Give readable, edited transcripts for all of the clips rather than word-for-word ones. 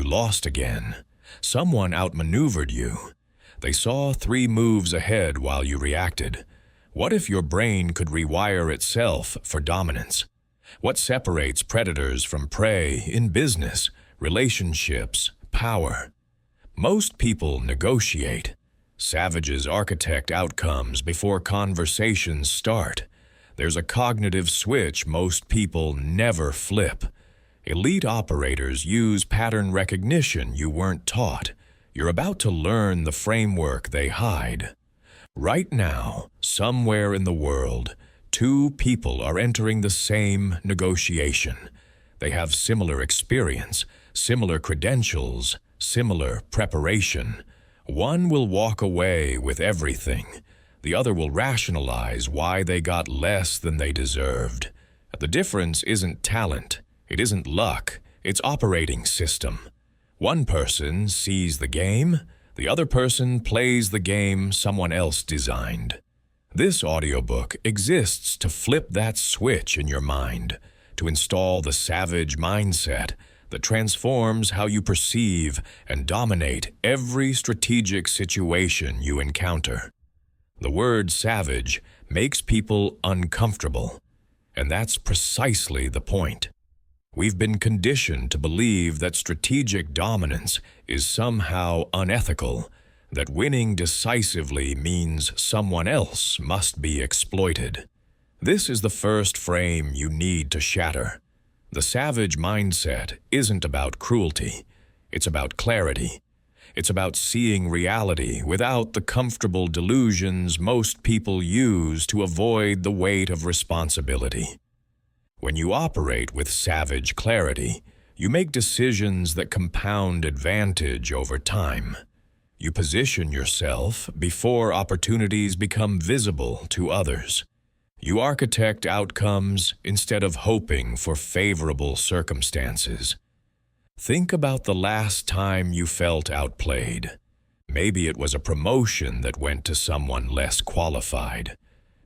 You lost again. Someone outmaneuvered you. They saw 3 moves ahead while you reacted. What if your brain could rewire itself for dominance? What separates predators from prey in business, relationships, power? Most people negotiate. Savages architect outcomes before conversations start. There's a cognitive switch most people never flip. Elite operators use pattern recognition you weren't taught. You're about to learn the framework they hide. Right now, somewhere in the world, 2 people are entering the same negotiation. They have similar experience, similar credentials, similar preparation. One will walk away with everything. The other will rationalize why they got less than they deserved. The difference isn't talent. It isn't luck. It's operating system. One person sees the game. The other person plays the game someone else designed. This audiobook exists to flip that switch in your mind, to install the savage mindset that transforms how you perceive and dominate every strategic situation you encounter. The word savage makes people uncomfortable, and that's precisely the point. We've been conditioned to believe that strategic dominance is somehow unethical, that winning decisively means someone else must be exploited. This is the first frame you need to shatter. The savage mindset isn't about cruelty. It's about clarity. It's about seeing reality without the comfortable delusions most people use to avoid the weight of responsibility. When you operate with savage clarity, you make decisions that compound advantage over time. You position yourself before opportunities become visible to others. You architect outcomes instead of hoping for favorable circumstances. Think about the last time you felt outplayed. Maybe it was a promotion that went to someone less qualified.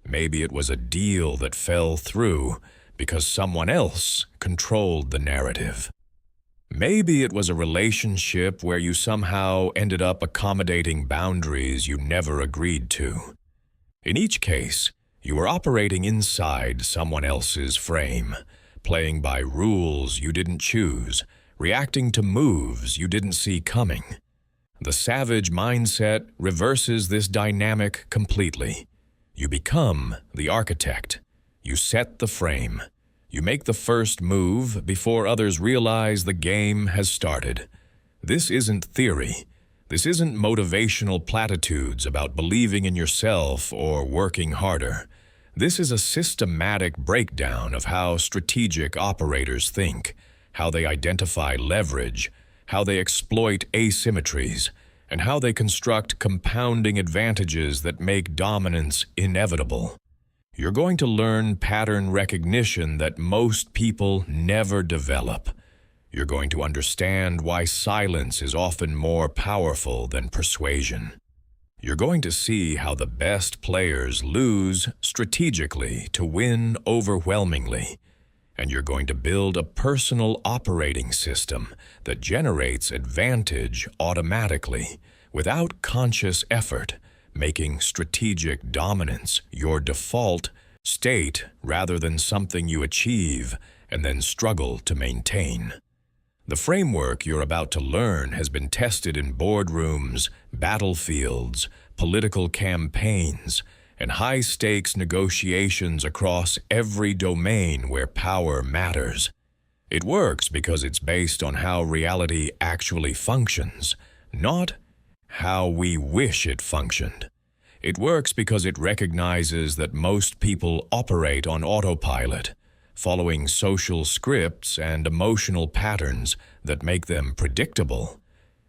Maybe it was a deal that fell through because someone else controlled the narrative. Maybe it was a relationship where you somehow ended up accommodating boundaries you never agreed to. In each case, you were operating inside someone else's frame, playing by rules you didn't choose, reacting to moves you didn't see coming. The savage mindset reverses this dynamic completely. You become the architect. You set the frame. You make the first move before others realize the game has started. This isn't theory. This isn't motivational platitudes about believing in yourself or working harder. This is a systematic breakdown of how strategic operators think, how they identify leverage, how they exploit asymmetries, and how they construct compounding advantages that make dominance inevitable. You're going to learn pattern recognition that most people never develop. You're going to understand why silence is often more powerful than persuasion. You're going to see how the best players lose strategically to win overwhelmingly. And you're going to build a personal operating system that generates advantage automatically, without conscious effort, making strategic dominance your default state rather than something you achieve and then struggle to maintain. The framework you're about to learn has been tested in boardrooms, battlefields, political campaigns, and high-stakes negotiations across every domain where power matters. It works because it's based on how reality actually functions, not how we wish it functioned. It works because it recognizes that most people operate on autopilot, following social scripts and emotional patterns that make them predictable.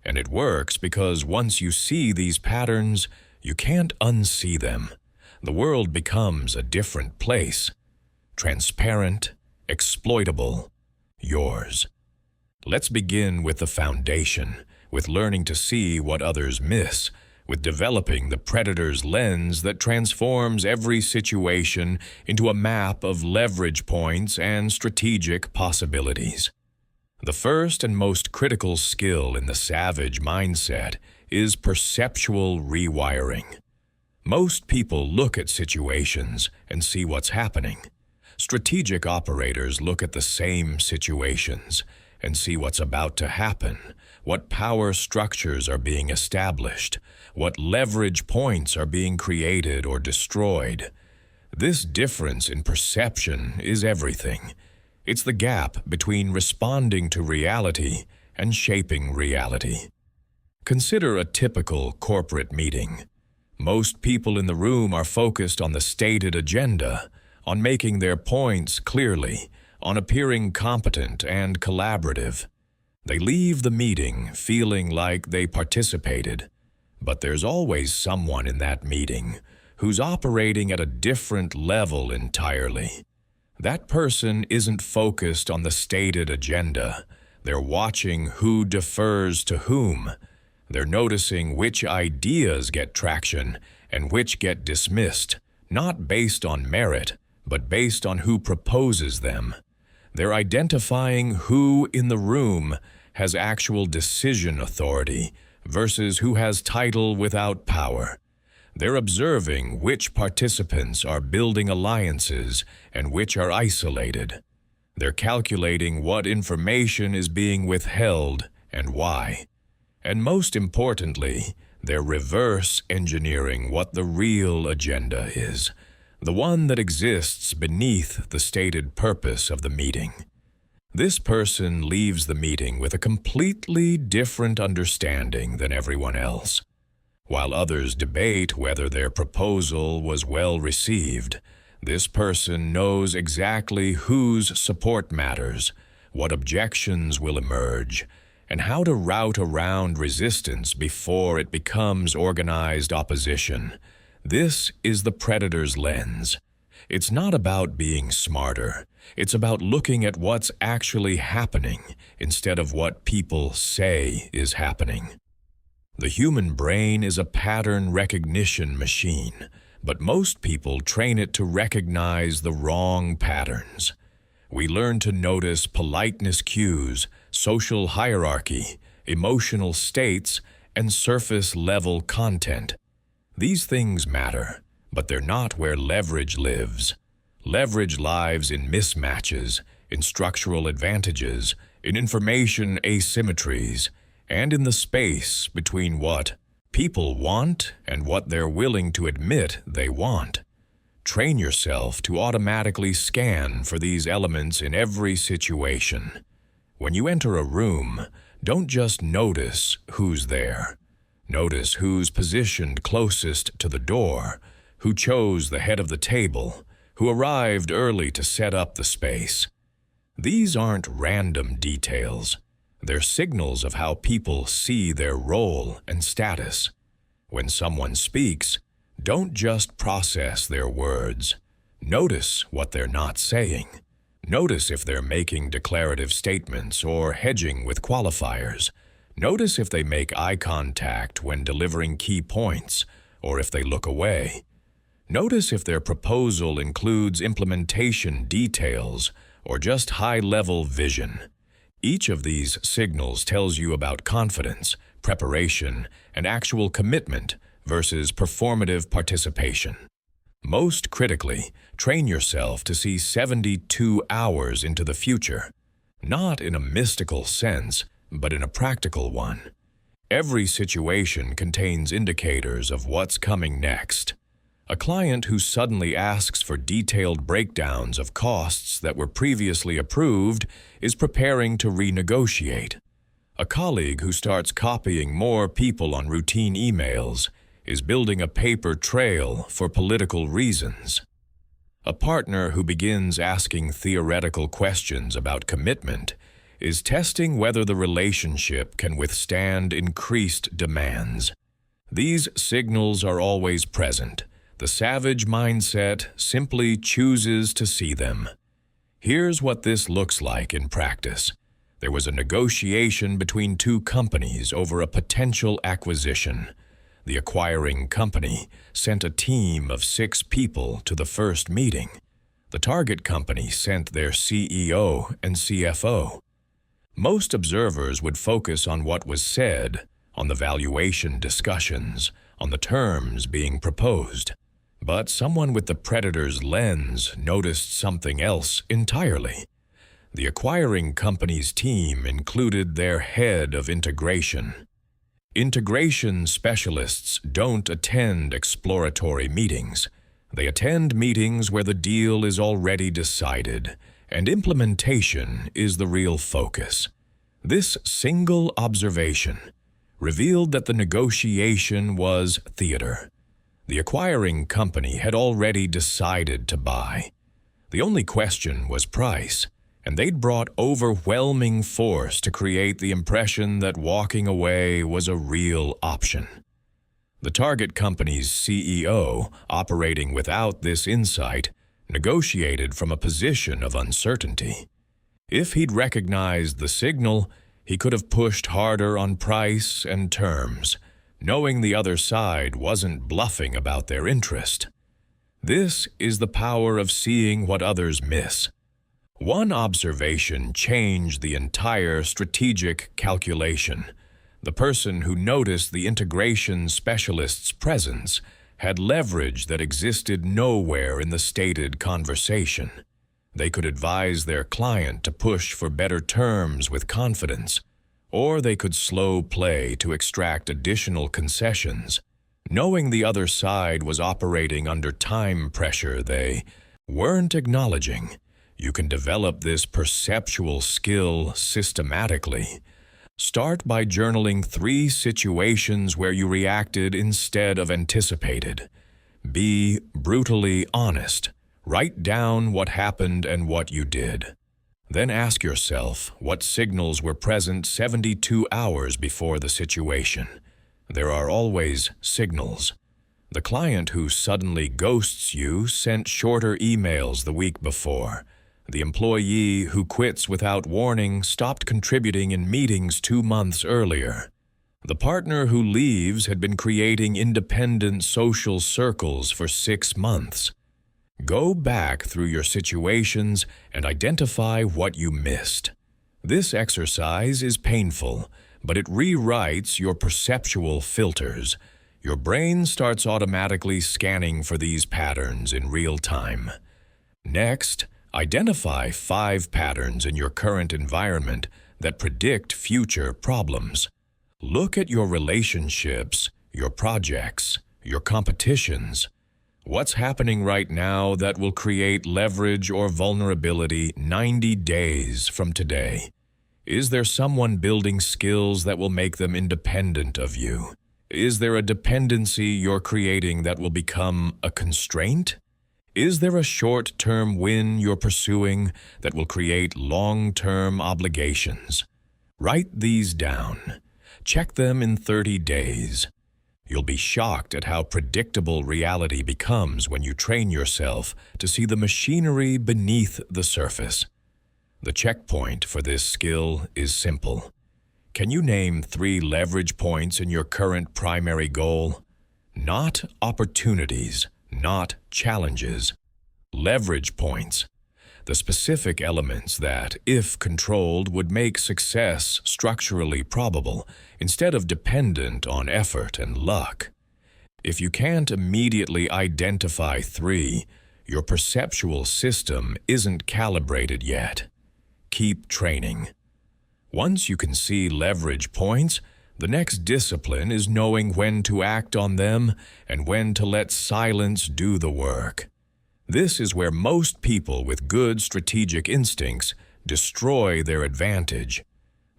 And it works because once you see these patterns, you can't unsee them. The world becomes a different place. Transparent, exploitable, yours. Let's begin with the foundation, with learning to see what others miss, with developing the predator's lens that transforms every situation into a map of leverage points and strategic possibilities. The first and most critical skill in the savage mindset is perceptual rewiring. Most people look at situations and see what's happening. Strategic operators look at the same situations and see what's about to happen, what power structures are being established, what leverage points are being created or destroyed. This difference in perception is everything. It's the gap between responding to reality and shaping reality. Consider a typical corporate meeting. Most people in the room are focused on the stated agenda, on making their points clearly, on appearing competent and collaborative. They leave the meeting feeling like they participated, but there's always someone in that meeting who's operating at a different level entirely. That person isn't focused on the stated agenda. They're watching who defers to whom. They're noticing which ideas get traction and which get dismissed, not based on merit, but based on who proposes them. They're identifying who in the room has actual decision authority versus who has title without power. They're observing which participants are building alliances and which are isolated. They're calculating what information is being withheld and why. And most importantly, they're reverse engineering what the real agenda is, the one that exists beneath the stated purpose of the meeting. This person leaves the meeting with a completely different understanding than everyone else. While others debate whether their proposal was well received, this person knows exactly whose support matters, what objections will emerge, and how to route around resistance before it becomes organized opposition. This is the predator's lens. It's not about being smarter. It's about looking at what's actually happening instead of what people say is happening. The human brain is a pattern recognition machine, but most people train it to recognize the wrong patterns. We learn to notice politeness cues, social hierarchy, emotional states, and surface-level content. These things matter, but they're not where leverage lives. Leverage lives in mismatches, in structural advantages, in information asymmetries, and in the space between what people want and what they're willing to admit they want. Train yourself to automatically scan for these elements in every situation. When you enter a room, don't just notice who's there. Notice who's positioned closest to the door, who chose the head of the table, who arrived early to set up the space. These aren't random details. They're signals of how people see their role and status. When someone speaks, don't just process their words. Notice what they're not saying. Notice if they're making declarative statements or hedging with qualifiers. Notice if they make eye contact when delivering key points, or if they look away. Notice if their proposal includes implementation details or just high-level vision. Each of these signals tells you about confidence, preparation, and actual commitment versus performative participation. Most critically, train yourself to see 72 hours into the future, not in a mystical sense, but in a practical one. Every situation contains indicators of what's coming next. A client who suddenly asks for detailed breakdowns of costs that were previously approved is preparing to renegotiate. A colleague who starts copying more people on routine emails is building a paper trail for political reasons. A partner who begins asking theoretical questions about commitment is testing whether the relationship can withstand increased demands. These signals are always present. The savage mindset simply chooses to see them. Here's what this looks like in practice. There was a negotiation between two companies over a potential acquisition. The acquiring company sent a team of 6 people to the first meeting. The target company sent their CEO and CFO. Most observers would focus on what was said, on the valuation discussions, on the terms being proposed. But someone with the predator's lens noticed something else entirely. The acquiring company's team included their head of integration. Integration specialists don't attend exploratory meetings. They attend meetings where the deal is already decided, and implementation is the real focus. This single observation revealed that the negotiation was theater. The acquiring company had already decided to buy. The only question was price, and they'd brought overwhelming force to create the impression that walking away was a real option. The target company's CEO, operating without this insight, negotiated from a position of uncertainty. If he'd recognized the signal, he could have pushed harder on price and terms, knowing the other side wasn't bluffing about their interest. This is the power of seeing what others miss. One observation changed the entire strategic calculation. The person who noticed the integration specialist's presence had leverage that existed nowhere in the stated conversation. They could advise their client to push for better terms with confidence, or they could slow play to extract additional concessions. Knowing the other side was operating under time pressure they weren't acknowledging. You can develop this perceptual skill systematically. Start by journaling 3 situations where you reacted instead of anticipated. Be brutally honest. Write down what happened and what you did. Then ask yourself what signals were present 72 hours before the situation. There are always signals. The client who suddenly ghosts you sent shorter emails the week before. The employee who quits without warning stopped contributing in meetings 2 months earlier. The partner who leaves had been creating independent social circles for 6 months. Go back through your situations and identify what you missed. This exercise is painful, but it rewrites your perceptual filters. Your brain starts automatically scanning for these patterns in real time. Next, identify 5 patterns in your current environment that predict future problems. Look at your relationships, your projects, your competitions. What's happening right now that will create leverage or vulnerability 90 days from today? Is there someone building skills that will make them independent of you? Is there a dependency you're creating that will become a constraint? Is there a short-term win you're pursuing that will create long-term obligations? Write these down. Check them in 30 days. You'll be shocked at how predictable reality becomes when you train yourself to see the machinery beneath the surface. The checkpoint for this skill is simple. Can you name 3 leverage points in your current primary goal? Not opportunities, not challenges. Leverage points. The specific elements that, if controlled, would make success structurally probable instead of dependent on effort and luck. If you can't immediately identify 3, your perceptual system isn't calibrated yet. Keep training. Once you can see leverage points, the next discipline is knowing when to act on them and when to let silence do the work. This is where most people with good strategic instincts destroy their advantage.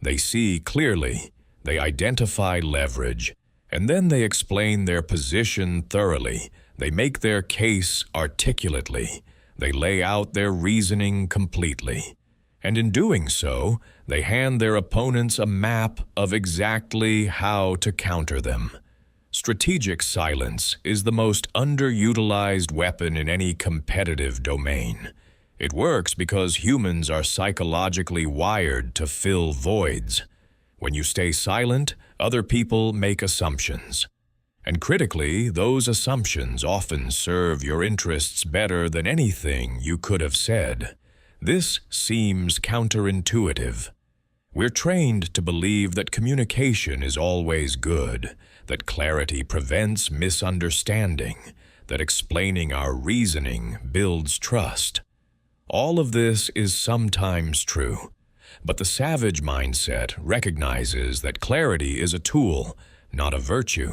They see clearly, they identify leverage, and then they explain their position thoroughly. They make their case articulately. They lay out their reasoning completely. And in doing so, they hand their opponents a map of exactly how to counter them. Strategic silence is the most underutilized weapon in any competitive domain. It works because humans are psychologically wired to fill voids. When you stay silent, other people make assumptions. And critically, those assumptions often serve your interests better than anything you could have said. This seems counterintuitive. We're trained to believe that communication is always good, that clarity prevents misunderstanding, that explaining our reasoning builds trust. All of this is sometimes true, but the savage mindset recognizes that clarity is a tool, not a virtue.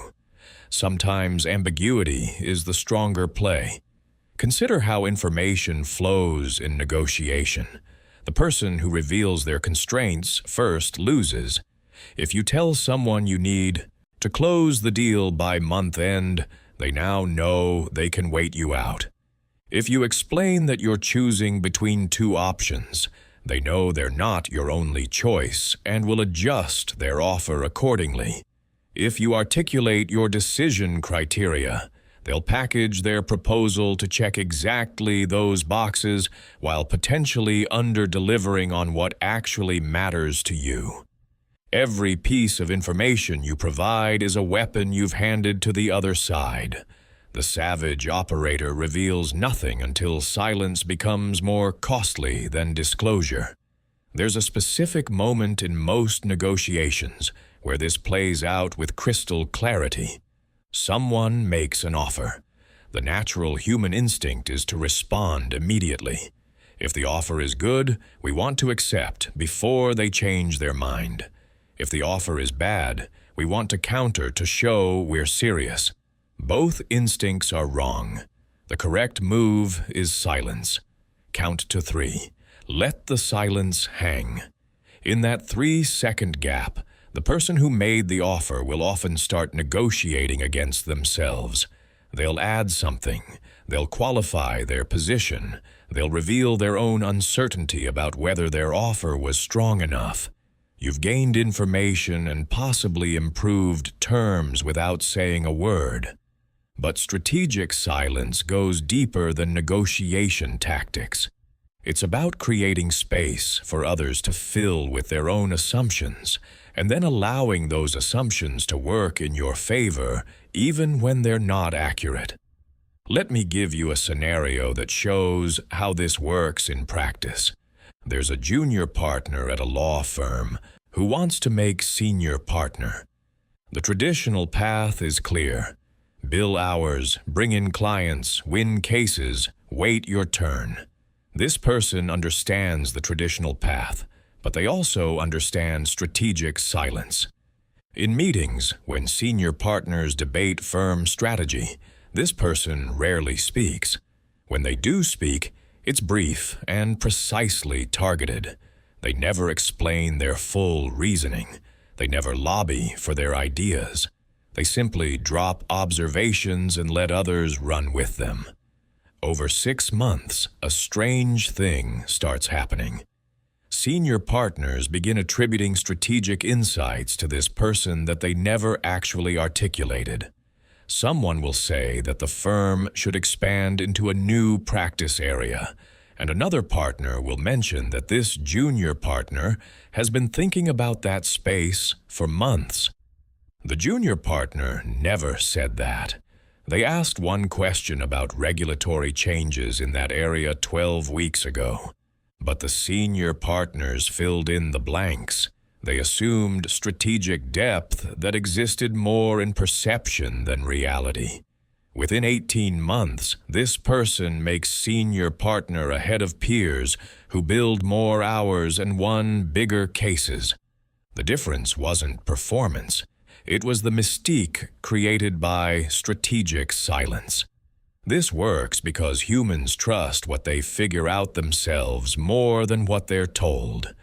Sometimes ambiguity is the stronger play. Consider how information flows in negotiation. The person who reveals their constraints first loses. If you tell someone you need to close the deal by month end, they now know they can wait you out. If you explain that you're choosing between two options, they know they're not your only choice and will adjust their offer accordingly. If you articulate your decision criteria, they'll package their proposal to check exactly those boxes while potentially under-delivering on what actually matters to you. Every piece of information you provide is a weapon you've handed to the other side. The savage operator reveals nothing until silence becomes more costly than disclosure. There's a specific moment in most negotiations where this plays out with crystal clarity. Someone makes an offer. The natural human instinct is to respond immediately. If the offer is good, we want to accept before they change their mind. If the offer is bad, we want to counter to show we're serious. Both instincts are wrong. The correct move is silence. Count to 3. Let the silence hang. In that 3-second gap, the person who made the offer will often start negotiating against themselves. They'll add something. They'll qualify their position. They'll reveal their own uncertainty about whether their offer was strong enough. You've gained information and possibly improved terms without saying a word. But strategic silence goes deeper than negotiation tactics. It's about creating space for others to fill with their own assumptions, and then allowing those assumptions to work in your favor even when they're not accurate. Let me give you a scenario that shows how this works in practice. There's a junior partner at a law firm who wants to make senior partner. The traditional path is clear. Bill hours, bring in clients, win cases, wait your turn. This person understands the traditional path, but they also understand strategic silence. In meetings, when senior partners debate firm strategy, this person rarely speaks. When they do speak, it's brief and precisely targeted. They never explain their full reasoning. They never lobby for their ideas. They simply drop observations and let others run with them. Over 6 months, a strange thing starts happening. Senior partners begin attributing strategic insights to this person that they never actually articulated. Someone will say that the firm should expand into a new practice area, and another partner will mention that this junior partner has been thinking about that space for months. The junior partner never said that. They asked one question about regulatory changes in that area 12 weeks ago. But the senior partners filled in the blanks. They assumed strategic depth that existed more in perception than reality. Within 18 months, this person makes senior partner ahead of peers who billed more hours and won bigger cases. The difference wasn't performance. It was the mystique created by strategic silence. This works because humans trust what they figure out themselves more than what they're told.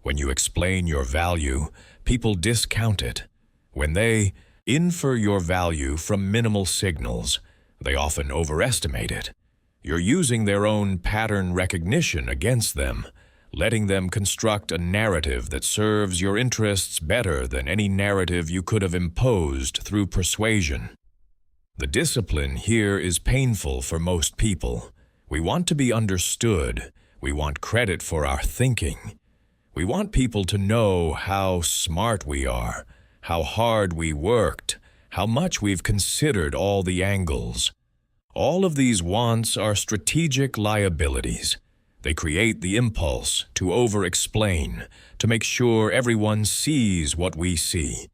When you explain your value, people discount it. When they infer your value from minimal signals, they often overestimate it. You're using their own pattern recognition against them, letting them construct a narrative that serves your interests better than any narrative you could have imposed through persuasion. The discipline here is painful for most people. We want to be understood. We want credit for our thinking. We want people to know how smart we are, how hard we worked, how much we've considered all the angles. All of these wants are strategic liabilities. They create the impulse to over-explain, to make sure everyone sees what we see.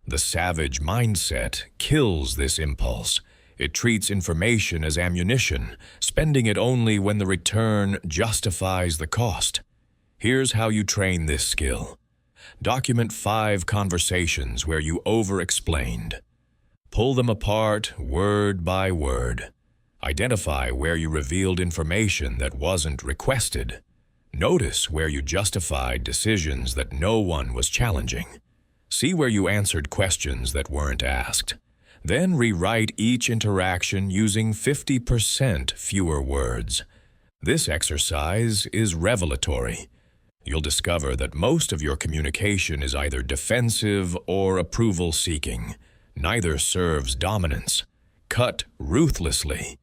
The savage mindset kills this impulse. It treats information as ammunition, spending it only when the return justifies the cost. Here's how you train this skill. Document 5 conversations where you over-explained. Pull them apart word by word. Identify where you revealed information that wasn't requested. Notice where you justified decisions that no one was challenging. See where you answered questions that weren't asked. Then rewrite each interaction using 50% fewer words. This exercise is revelatory. You'll discover that most of your communication is either defensive or approval-seeking. Neither serves dominance. Cut ruthlessly.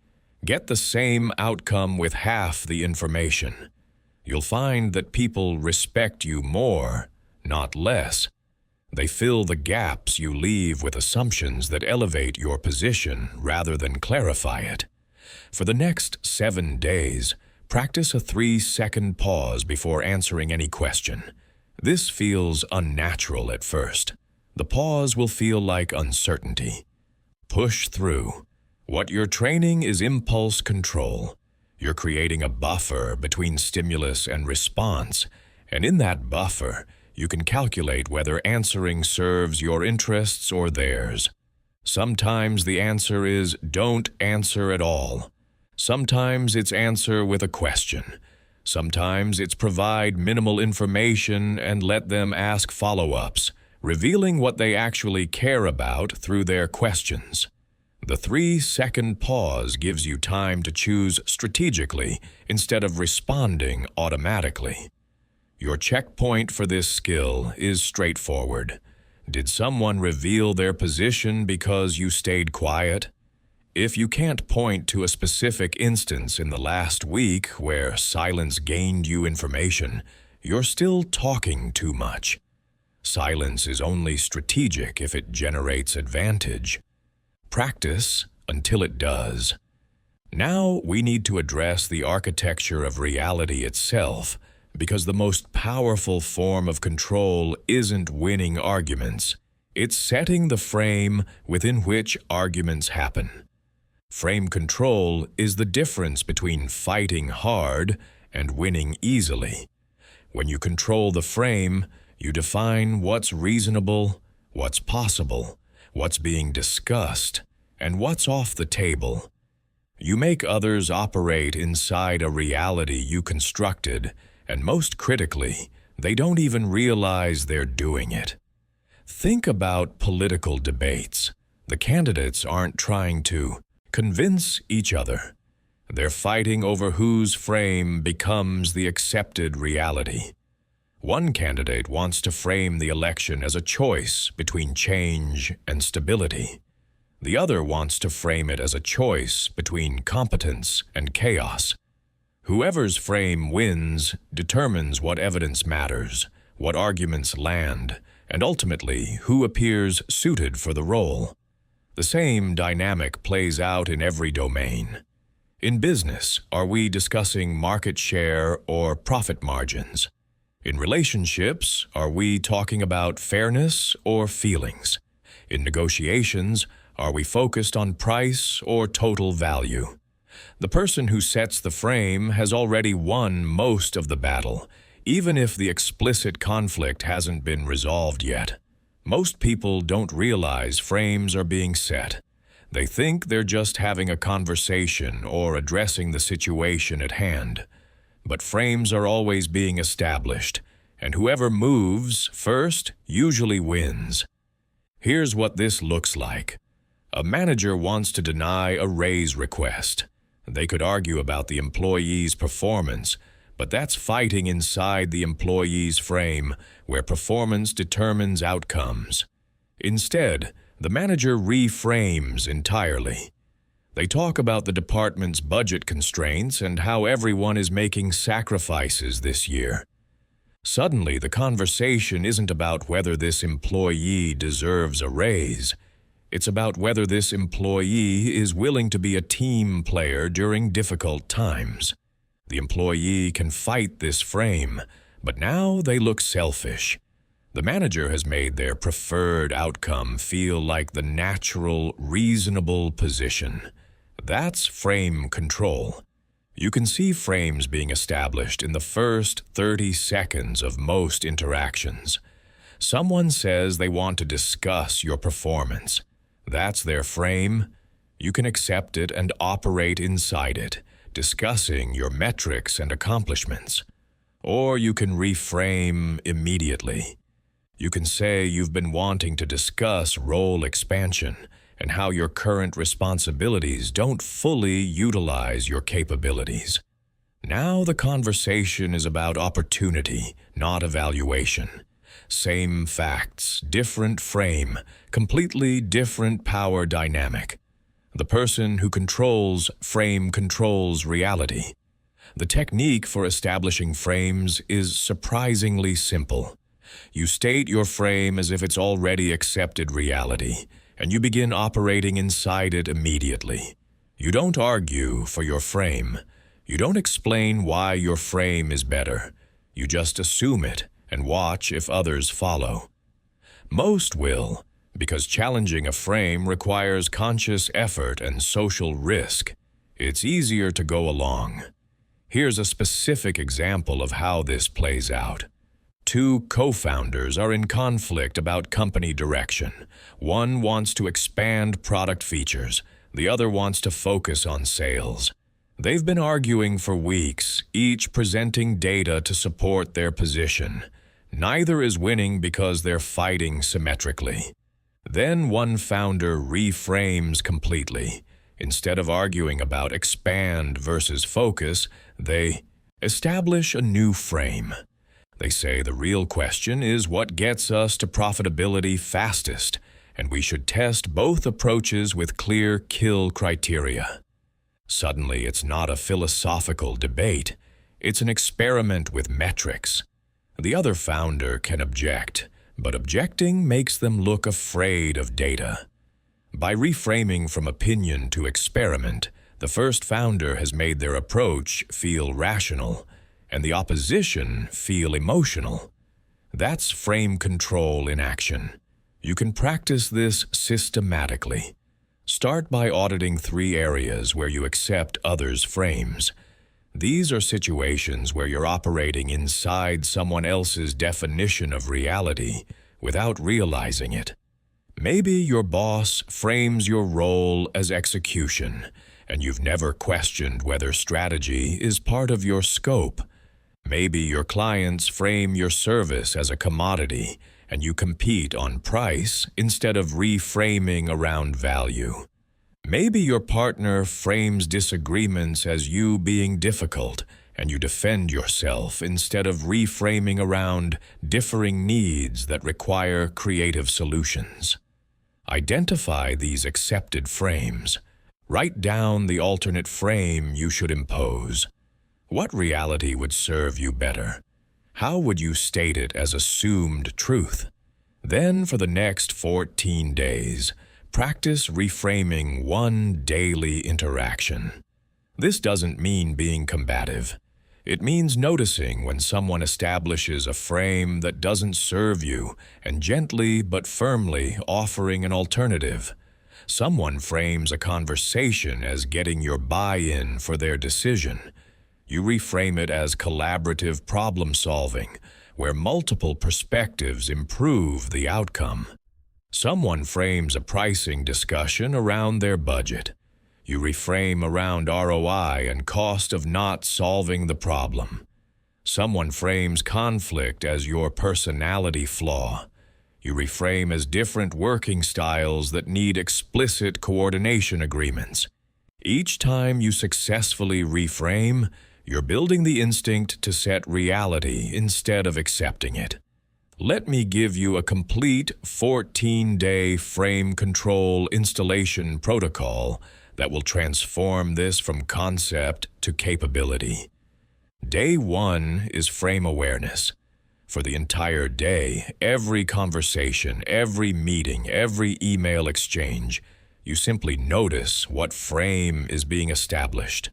Get the same outcome with half the information. You'll find that people respect you more, not less. They fill the gaps you leave with assumptions that elevate your position rather than clarify it. For the next 7 days, practice a 3-second pause before answering any question. This feels unnatural at first. The pause will feel like uncertainty. Push through. What you're training is impulse control. You're creating a buffer between stimulus and response, and in that buffer, you can calculate whether answering serves your interests or theirs. Sometimes the answer is don't answer at all. Sometimes it's answer with a question. Sometimes it's provide minimal information and let them ask follow-ups, revealing what they actually care about through their questions. The 3-second pause gives you time to choose strategically instead of responding automatically. Your checkpoint for this skill is straightforward. Did someone reveal their position because you stayed quiet? If you can't point to a specific instance in the last week where silence gained you information, you're still talking too much. Silence is only strategic if it generates advantage. Practice until it does. Now we need to address the architecture of reality itself, because the most powerful form of control isn't winning arguments. It's setting the frame within which arguments happen. Frame control is the difference between fighting hard and winning easily. When you control the frame, you define what's reasonable, what's possible, what's being discussed, and what's off the table. You make others operate inside a reality you constructed, and most critically, they don't even realize they're doing it. Think about political debates. The candidates aren't trying to convince each other. They're fighting over whose frame becomes the accepted reality. One candidate wants to frame the election as a choice between change and stability. The other wants to frame it as a choice between competence and chaos. Whoever's frame wins determines what evidence matters, what arguments land, and ultimately who appears suited for the role. The same dynamic plays out in every domain. In business, are we discussing market share or profit margins? In relationships, are we talking about fairness or feelings? In negotiations, are we focused on price or total value? The person who sets the frame has already won most of the battle, even if the explicit conflict hasn't been resolved yet. Most people don't realize frames are being set. They think they're just having a conversation or addressing the situation at hand. But frames are always being established, and whoever moves first usually wins. Here's what this looks like. A manager wants to deny a raise request. They could argue about the employee's performance, but that's fighting inside the employee's frame, where performance determines outcomes. Instead, the manager reframes entirely. They talk about the department's budget constraints and how everyone is making sacrifices this year. Suddenly, the conversation isn't about whether this employee deserves a raise. It's about whether this employee is willing to be a team player during difficult times. The employee can fight this frame, but now they look selfish. The manager has made their preferred outcome feel like the natural, reasonable position. That's frame control. You can see frames being established in the first 30 seconds of most interactions. Someone says they want to discuss your performance. That's their frame. You can accept it and operate inside it, discussing your metrics and accomplishments. Or you can reframe immediately. You can say you've been wanting to discuss role expansion and how your current responsibilities don't fully utilize your capabilities. Now the conversation is about opportunity, not evaluation. Same facts, different frame, completely different power dynamic. The person who controls frame controls reality. The technique for establishing frames is surprisingly simple. You state your frame as if it's already accepted reality, and you begin operating inside it immediately. You don't argue for your frame. You don't explain why your frame is better. You just assume it and watch if others follow. Most will, because challenging a frame requires conscious effort and social risk. It's easier to go along. Here's a specific example of how this plays out. Two co-founders are in conflict about company direction. One wants to expand product features. The other wants to focus on sales. They've been arguing for weeks, each presenting data to support their position. Neither is winning because they're fighting symmetrically. Then one founder reframes completely. Instead of arguing about expand versus focus, they establish a new frame. They say the real question is what gets us to profitability fastest, and we should test both approaches with clear kill criteria. Suddenly, it's not a philosophical debate. It's an experiment with metrics. The other founder can object, but objecting makes them look afraid of data. By reframing from opinion to experiment, the first founder has made their approach feel rational, and the opposition feel emotional. That's frame control in action. You can practice this systematically. Start by auditing 3 areas where you accept others' frames. These are situations where you're operating inside someone else's definition of reality without realizing it. Maybe your boss frames your role as execution, and you've never questioned whether strategy is part of your scope. Maybe your clients frame your service as a commodity, and you compete on price instead of reframing around value. Maybe your partner frames disagreements as you being difficult, and you defend yourself instead of reframing around differing needs that require creative solutions. Identify these accepted frames. Write down the alternate frame you should impose. What reality would serve you better? How would you state it as assumed truth? Then, for the next 14 days, practice reframing one daily interaction. This doesn't mean being combative. It means noticing when someone establishes a frame that doesn't serve you and gently but firmly offering an alternative. Someone frames a conversation as getting your buy-in for their decision. You reframe it as collaborative problem-solving, where multiple perspectives improve the outcome. Someone frames a pricing discussion around their budget. You reframe around ROI and cost of not solving the problem. Someone frames conflict as your personality flaw. You reframe as different working styles that need explicit coordination agreements. Each time you successfully reframe, you're building the instinct to set reality instead of accepting it. Let me give you a complete 14-day frame control installation protocol that will transform this from concept to capability. Day 1 is frame awareness. For the entire day, every conversation, every meeting, every email exchange, you simply notice what frame is being established.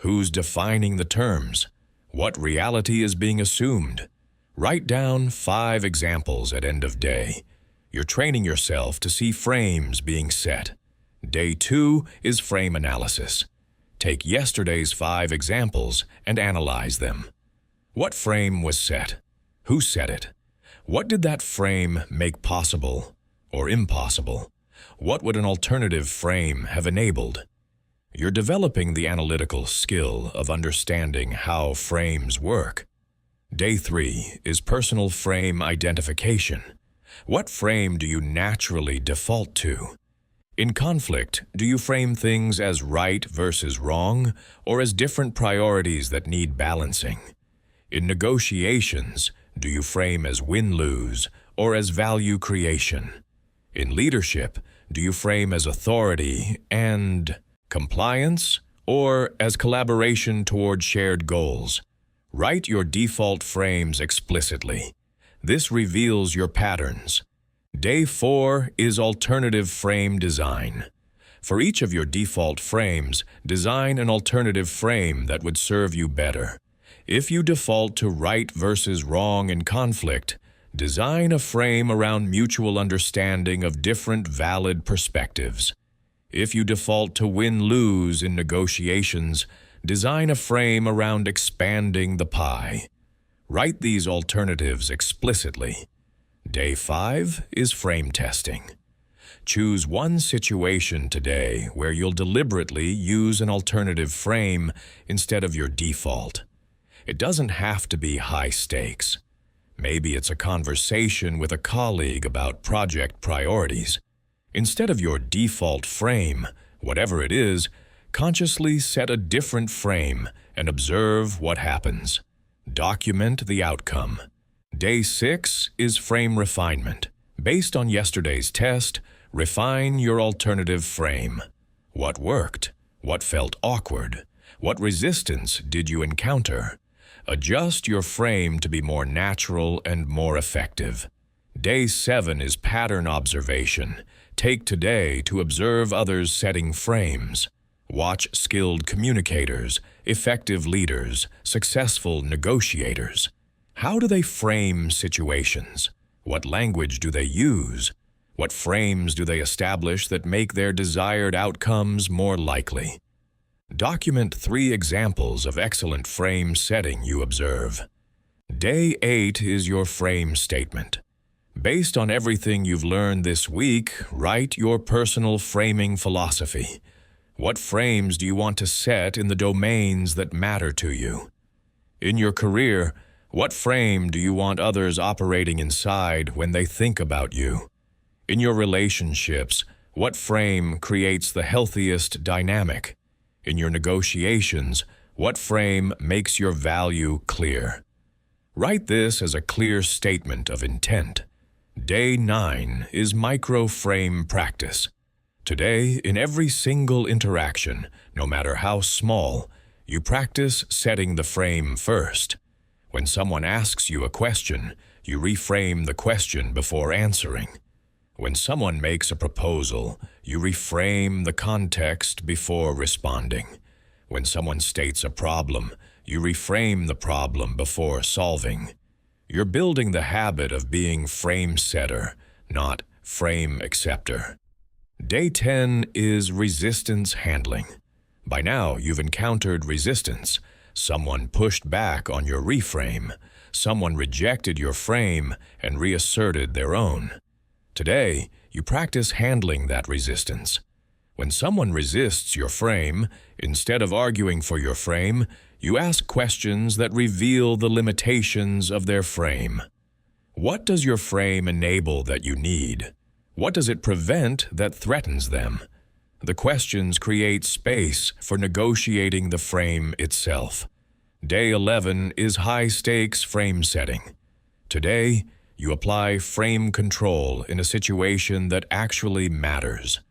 Who's defining the terms? What reality is being assumed? Write down 5 examples at end of day. You're training yourself to see frames being set. Day 2 is frame analysis. Take yesterday's 5 examples and analyze them. What frame was set? Who set it? What did that frame make possible or impossible? What would an alternative frame have enabled? You're developing the analytical skill of understanding how frames work. Day 3 is personal frame identification. What frame do you naturally default to? In conflict, do you frame things as right versus wrong, or as different priorities that need balancing? In negotiations, do you frame as win-lose, or as value creation? In leadership, do you frame as authority and compliance, or as collaboration toward shared goals? Write your default frames explicitly. This reveals your patterns. Day 4 is alternative frame design. For each of your default frames, design an alternative frame that would serve you better. If you default to right versus wrong in conflict, design a frame around mutual understanding of different valid perspectives. If you default to win-lose in negotiations, design a frame around expanding the pie. Write these alternatives explicitly. Day 5 is frame testing. Choose one situation today where you'll deliberately use an alternative frame instead of your default. It doesn't have to be high stakes. Maybe it's a conversation with a colleague about project priorities. Instead of your default frame, whatever it is, consciously set a different frame and observe what happens. Document the outcome. Day 6 is frame refinement. Based on yesterday's test, refine your alternative frame. What worked? What felt awkward? What resistance did you encounter? Adjust your frame to be more natural and more effective. Day 7 is pattern observation. Take today to observe others setting frames. Watch skilled communicators, effective leaders, successful negotiators. How do they frame situations? What language do they use? What frames do they establish that make their desired outcomes more likely? Document 3 examples of excellent frame setting you observe. Day 8 is your frame statement. Based on everything you've learned this week, write your personal framing philosophy. What frames do you want to set in the domains that matter to you? In your career, what frame do you want others operating inside when they think about you? In your relationships, what frame creates the healthiest dynamic? In your negotiations, what frame makes your value clear? Write this as a clear statement of intent. Day 9 is micro-frame practice. Today, in every single interaction, no matter how small, you practice setting the frame first. When someone asks you a question, you reframe the question before answering. When someone makes a proposal, you reframe the context before responding. When someone states a problem, you reframe the problem before solving. You're building the habit of being frame setter, not frame acceptor. Day 10 is resistance handling. By now, you've encountered resistance. Someone pushed back on your reframe. Someone rejected your frame and reasserted their own. Today, you practice handling that resistance. When someone resists your frame, instead of arguing for your frame, you ask questions that reveal the limitations of their frame. What does your frame enable that you need? What does it prevent that threatens them? The questions create space for negotiating the frame itself. Day 11 is high-stakes frame setting. Today, you apply frame control in a situation that actually matters.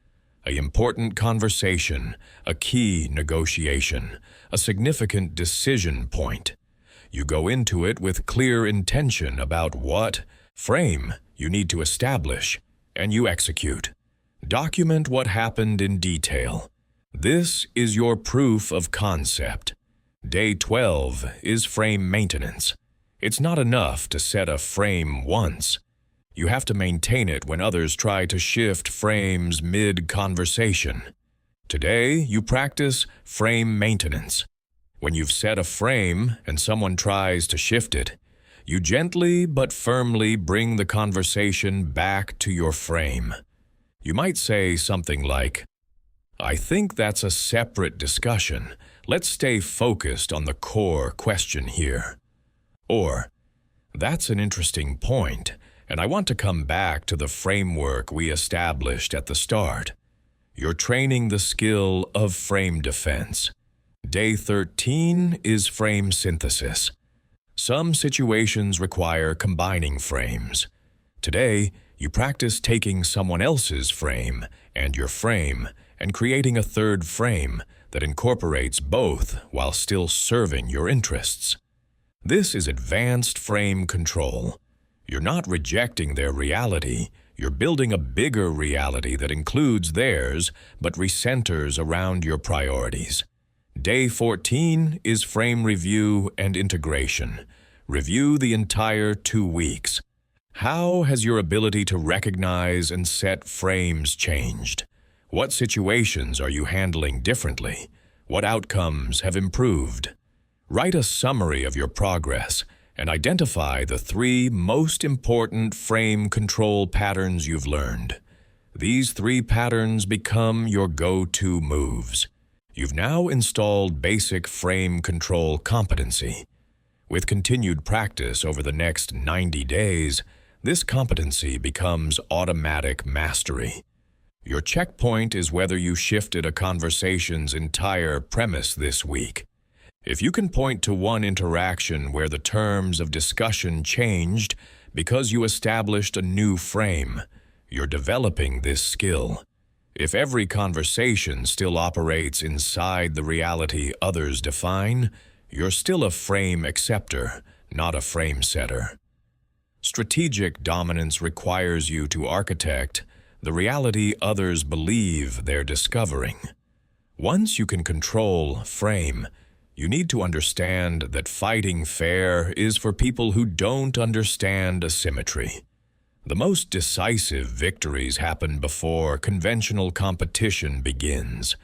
An important conversation, a key negotiation, a significant decision point. You go into it with clear intention about what frame you need to establish, and you execute. Document what happened in detail. This is your proof of concept. Day 12 is frame maintenance. It's not enough to set a frame once. You have to maintain it when others try to shift frames mid-conversation. Today, you practice frame maintenance. When you've set a frame and someone tries to shift it, you gently but firmly bring the conversation back to your frame. You might say something like, "I think that's a separate discussion. Let's stay focused on the core question here." Or, "That's an interesting point, and I want to come back to the framework we established at the start." You're training the skill of frame defense. Day 13 is frame synthesis. Some situations require combining frames. Today, you practice taking someone else's frame and your frame and creating a third frame that incorporates both while still serving your interests. This is advanced frame control. You're not rejecting their reality. You're building a bigger reality that includes theirs but recenters around your priorities. Day 14 is frame review and integration. Review the entire 2 weeks. How has your ability to recognize and set frames changed? What situations are you handling differently? What outcomes have improved? Write a summary of your progress and identify the 3 most important frame control patterns you've learned. These 3 patterns become your go-to moves. You've now installed basic frame control competency. With continued practice over the next 90 days, this competency becomes automatic mastery. Your checkpoint is whether you shifted a conversation's entire premise this week. If you can point to one interaction where the terms of discussion changed because you established a new frame, you're developing this skill. If every conversation still operates inside the reality others define, you're still a frame acceptor, not a frame setter. Strategic dominance requires you to architect the reality others believe they're discovering. Once you can control frame, you need to understand that fighting fair is for people who don't understand asymmetry. The most decisive victories happen before conventional competition begins.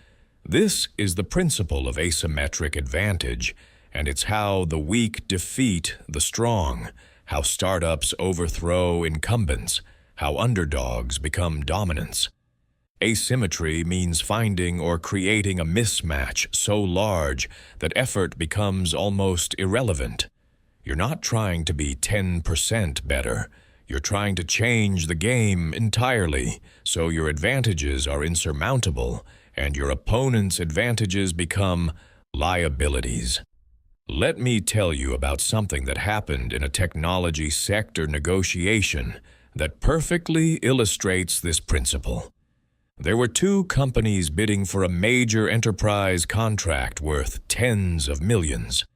This is the principle of asymmetric advantage, and it's how the weak defeat the strong, how startups overthrow incumbents, how underdogs become dominants. Asymmetry means finding or creating a mismatch so large that effort becomes almost irrelevant. You're not trying to be 10% better. You're trying to change the game entirely so your advantages are insurmountable and your opponent's advantages become liabilities. Let me tell you about something that happened in a technology sector negotiation that perfectly illustrates this principle. There were 2 companies bidding for a major enterprise contract worth tens of millions.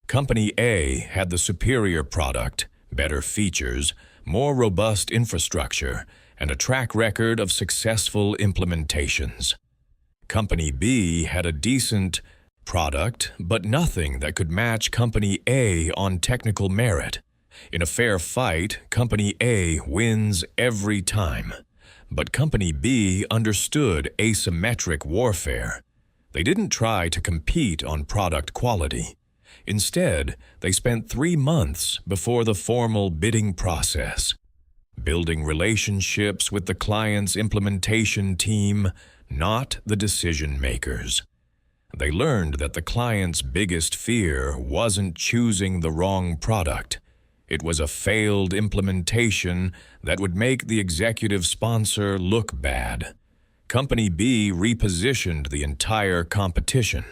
Company A had the superior product, better features, more robust infrastructure, and a track record of successful implementations. Company B had a decent product, but nothing that could match Company A on technical merit. In a fair fight, Company A wins every time. But Company B understood asymmetric warfare. They didn't try to compete on product quality. Instead, they spent 3 months before the formal bidding process, building relationships with the client's implementation team, not the decision makers. They learned that the client's biggest fear wasn't choosing the wrong product. It was a failed implementation that would make the executive sponsor look bad. Company B repositioned the entire competition.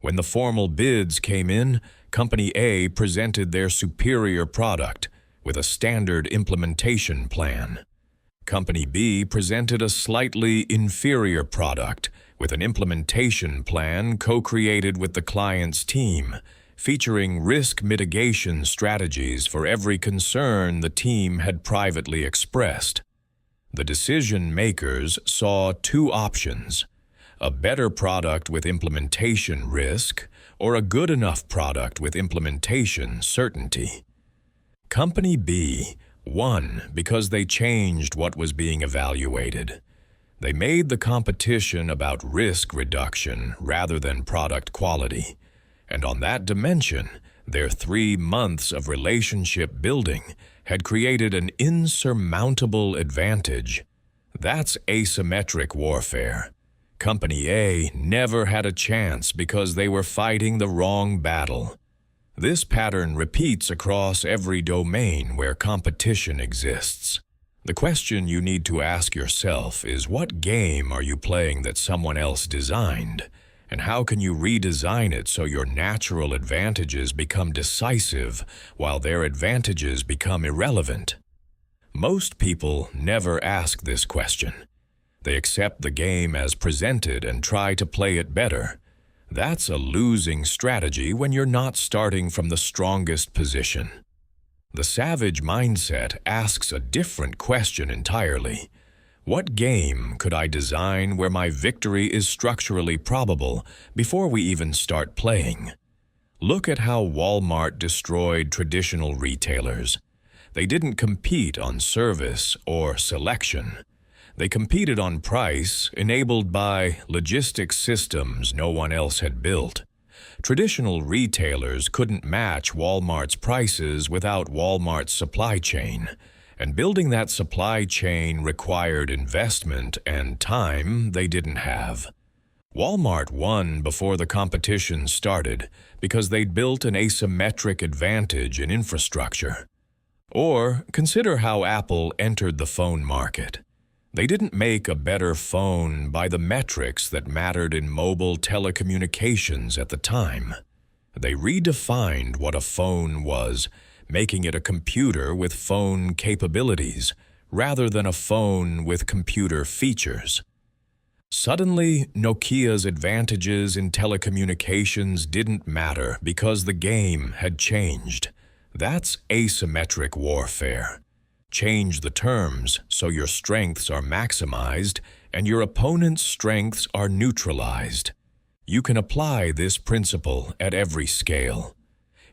When the formal bids came in, Company A presented their superior product with a standard implementation plan. Company B presented a slightly inferior product with an implementation plan co-created with the client's team, featuring risk mitigation strategies for every concern the team had privately expressed. The decision makers saw 2 options: a better product with implementation risk, or a good enough product with implementation certainty. Company B won because they changed what was being evaluated. They made the competition about risk reduction rather than product quality. And on that dimension, their 3 months of relationship building had created an insurmountable advantage. That's asymmetric warfare. Company A never had a chance because they were fighting the wrong battle. This pattern repeats across every domain where competition exists. The question you need to ask yourself is, what game are you playing that someone else designed? And how can you redesign it so your natural advantages become decisive while their advantages become irrelevant? Most people never ask this question. They accept the game as presented and try to play it better. That's a losing strategy when you're not starting from the strongest position. The savage mindset asks a different question entirely. What game could I design where my victory is structurally probable before we even start playing? Look at how Walmart destroyed traditional retailers. They didn't compete on service or selection. They competed on price, enabled by logistics systems no one else had built. Traditional retailers couldn't match Walmart's prices without Walmart's supply chain, and building that supply chain required investment and time they didn't have. Walmart won before the competition started because they'd built an asymmetric advantage in infrastructure. Or consider how Apple entered the phone market. They didn't make a better phone by the metrics that mattered in mobile telecommunications at the time. They redefined what a phone was, making it a computer with phone capabilities, rather than a phone with computer features. Suddenly, Nokia's advantages in telecommunications didn't matter because the game had changed. That's asymmetric warfare. Change the terms so your strengths are maximized and your opponent's strengths are neutralized. You can apply this principle at every scale.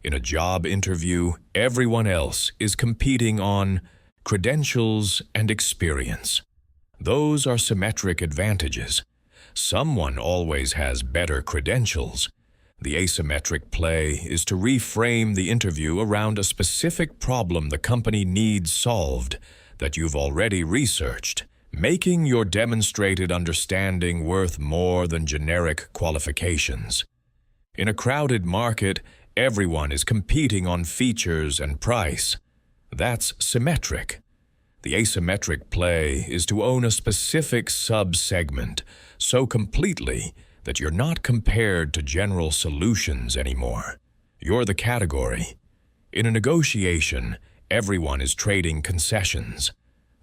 In a job interview, everyone else is competing on credentials and experience. Those are symmetric advantages. Someone always has better credentials. The asymmetric play is to reframe the interview around a specific problem the company needs solved that you've already researched, making your demonstrated understanding worth more than generic qualifications. In a crowded market, everyone is competing on features and price. That's symmetric. The asymmetric play is to own a specific sub-segment so completely that you're not compared to general solutions anymore. You're the category. In a negotiation, everyone is trading concessions.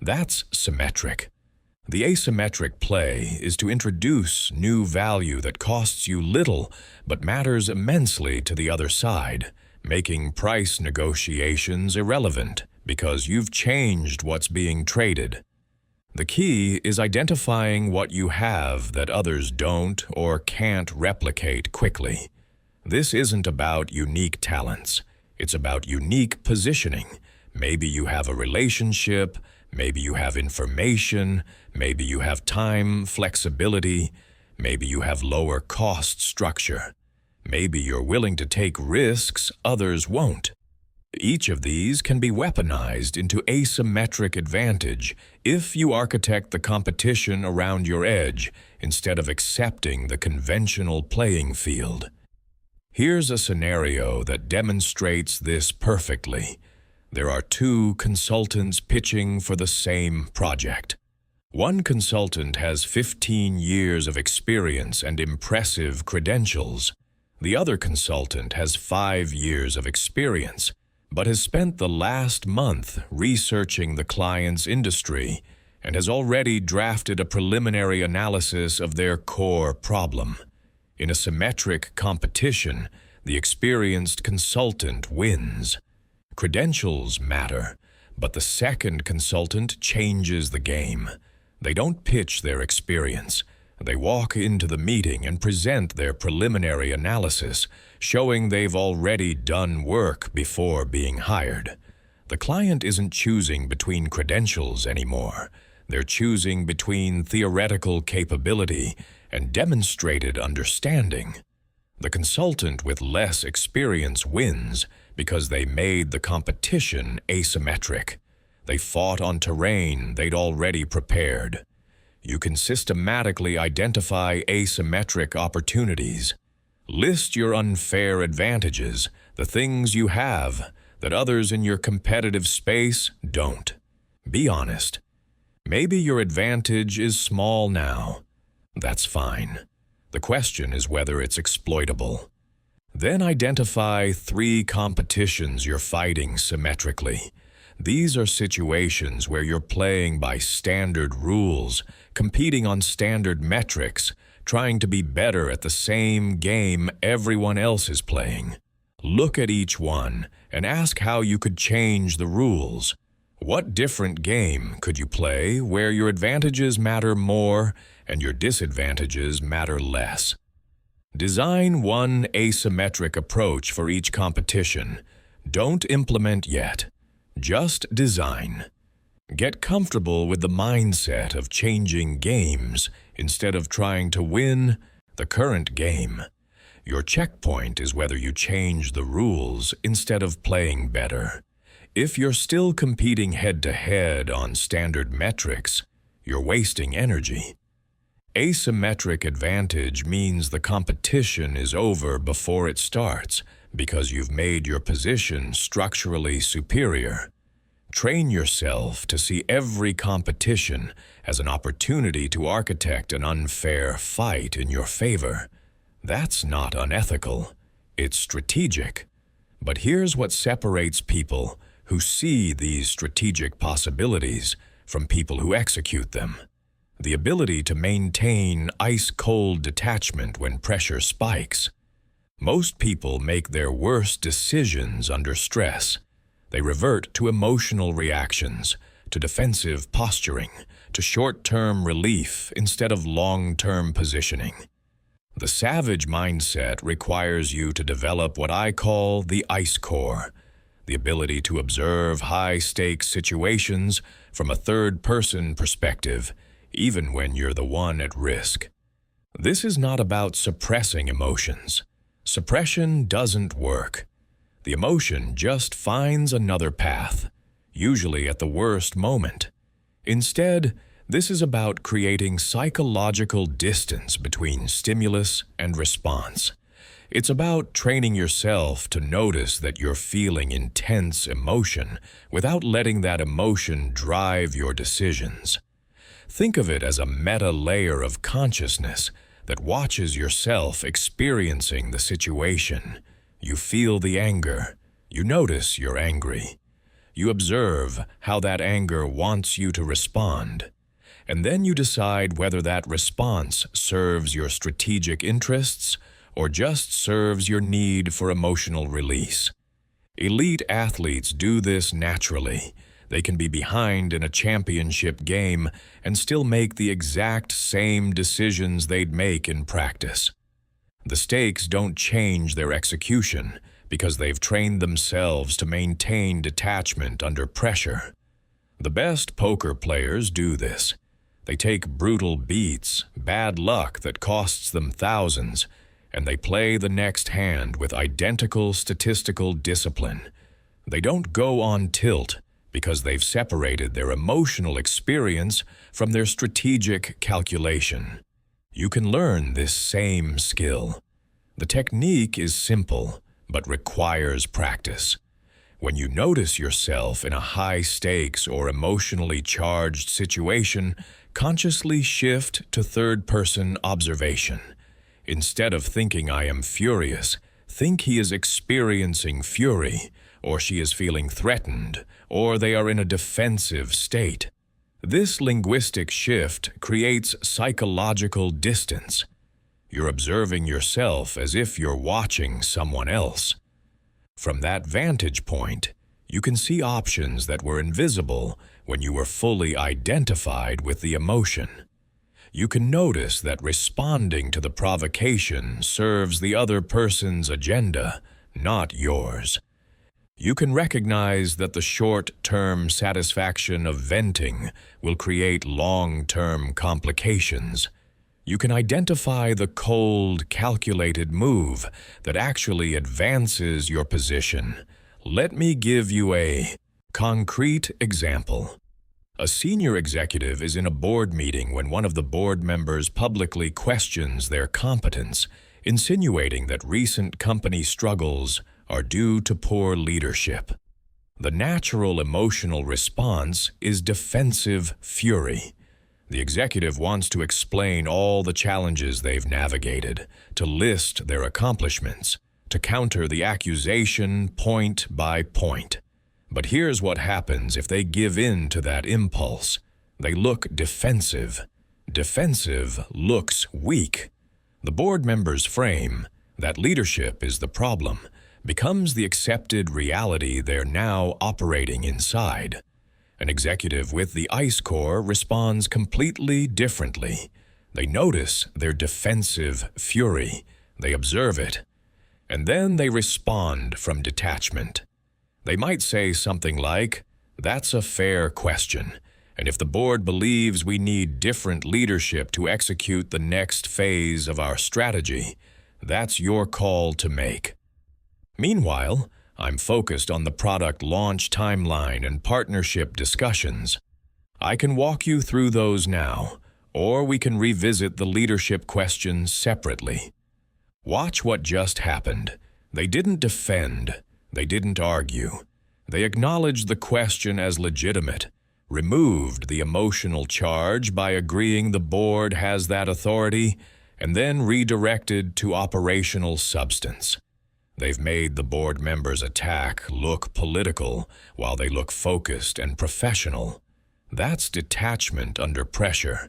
That's symmetric. The asymmetric play is to introduce new value that costs you little but matters immensely to the other side, making price negotiations irrelevant because you've changed what's being traded. The key is identifying what you have that others don't or can't replicate quickly. This isn't about unique talents. It's about unique positioning. Maybe you have a relationship, maybe you have information, maybe you have time flexibility, maybe you have lower cost structure. Maybe you're willing to take risks others won't. Each of these can be weaponized into asymmetric advantage if you architect the competition around your edge instead of accepting the conventional playing field. Here's a scenario that demonstrates this perfectly. There are 2 consultants pitching for the same project. One consultant has 15 years of experience and impressive credentials. The other consultant has 5 years of experience, but has spent the last month researching the client's industry and has already drafted a preliminary analysis of their core problem. In a symmetric competition, the experienced consultant wins. Credentials matter, but the second consultant changes the game. They don't pitch their experience. They walk into the meeting and present their preliminary analysis, showing they've already done work before being hired. The client isn't choosing between credentials anymore. They're choosing between theoretical capability and demonstrated understanding. The consultant with less experience wins because they made the competition asymmetric. They fought on terrain they'd already prepared. You can systematically identify asymmetric opportunities. List your unfair advantages, the things you have that others in your competitive space don't. Be honest. Maybe your advantage is small now. That's fine. The question is whether it's exploitable. Then identify 3 competitions you're fighting symmetrically. These are situations where you're playing by standard rules, competing on standard metrics, trying to be better at the same game everyone else is playing. Look at each one and ask how you could change the rules. What different game could you play where your advantages matter more and your disadvantages matter less? Design one asymmetric approach for each competition. Don't implement yet. Just design. Get comfortable with the mindset of changing games instead of trying to win the current game. Your checkpoint is whether you change the rules instead of playing better. If you're still competing head-to-head on standard metrics, you're wasting energy. Asymmetric advantage means the competition is over before it starts because you've made your position structurally superior. Train yourself to see every competition as an opportunity to architect an unfair fight in your favor. That's not unethical. It's strategic. But here's what separates people who see these strategic possibilities from people who execute them. The ability to maintain ice-cold detachment when pressure spikes. Most people make their worst decisions under stress. They revert to emotional reactions, to defensive posturing, to short-term relief instead of long-term positioning. The savage mindset requires you to develop what I call the ice core, the ability to observe high-stakes situations from a third-person perspective, even when you're the one at risk. This is not about suppressing emotions. Suppression doesn't work. The emotion just finds another path, usually at the worst moment. Instead, this is about creating psychological distance between stimulus and response. It's about training yourself to notice that you're feeling intense emotion without letting that emotion drive your decisions. Think of it as a meta layer of consciousness that watches yourself experiencing the situation. You feel the anger. You notice you're angry. You observe how that anger wants you to respond. And then you decide whether that response serves your strategic interests or just serves your need for emotional release. Elite athletes do this naturally. They can be behind in a championship game and still make the exact same decisions they'd make in practice. The stakes don't change their execution because they've trained themselves to maintain detachment under pressure. The best poker players do this. They take brutal beats, bad luck that costs them thousands, and they play the next hand with identical statistical discipline. They don't go on tilt because they've separated their emotional experience from their strategic calculation. You can learn this same skill. The technique is simple, but requires practice. When you notice yourself in a high-stakes or emotionally charged situation, consciously shift to third-person observation. Instead of thinking I am furious, think he is experiencing fury, or she is feeling threatened, or they are in a defensive state. This linguistic shift creates psychological distance. You're observing yourself as if you're watching someone else. From that vantage point, you can see options that were invisible when you were fully identified with the emotion. You can notice that responding to the provocation serves the other person's agenda, not yours. You can recognize that the short-term satisfaction of venting will create long-term complications. You can identify the cold, calculated move that actually advances your position. Let me give you a concrete example. A senior executive is in a board meeting when one of the board members publicly questions their competence, insinuating that recent company struggles are due to poor leadership. The natural emotional response is defensive fury. The executive wants to explain all the challenges they've navigated, to list their accomplishments, to counter the accusation point by point. But here's what happens if they give in to that impulse. They look defensive. Defensive looks weak. The board member's frame, that leadership is the problem, becomes the accepted reality they're now operating inside. An executive with the ice core responds completely differently. They notice their defensive fury. They observe it. And then they respond from detachment. They might say something like, "That's a fair question, and if the board believes we need different leadership to execute the next phase of our strategy, that's your call to make." Meanwhile, I'm focused on the product launch timeline and partnership discussions. I can walk you through those now, or we can revisit the leadership questions separately. Watch what just happened. They didn't defend. They didn't argue. They acknowledged the question as legitimate, removed the emotional charge by agreeing the board has that authority, and then redirected to operational substance. They've made the board members' attack look political while they look focused and professional. That's detachment under pressure.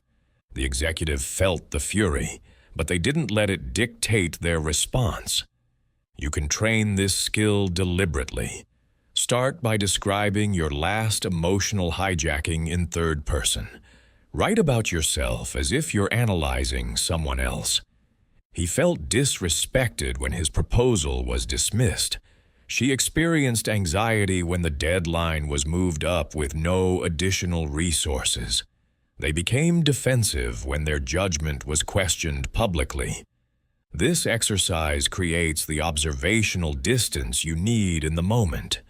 The executive felt the fury, but they didn't let it dictate their response. You can train this skill deliberately. Start by describing your last emotional hijacking in third person. Write about yourself as if you're analyzing someone else. He felt disrespected when his proposal was dismissed. She experienced anxiety when the deadline was moved up with no additional resources. They became defensive when their judgment was questioned publicly. This exercise creates the observational distance you need in the moment.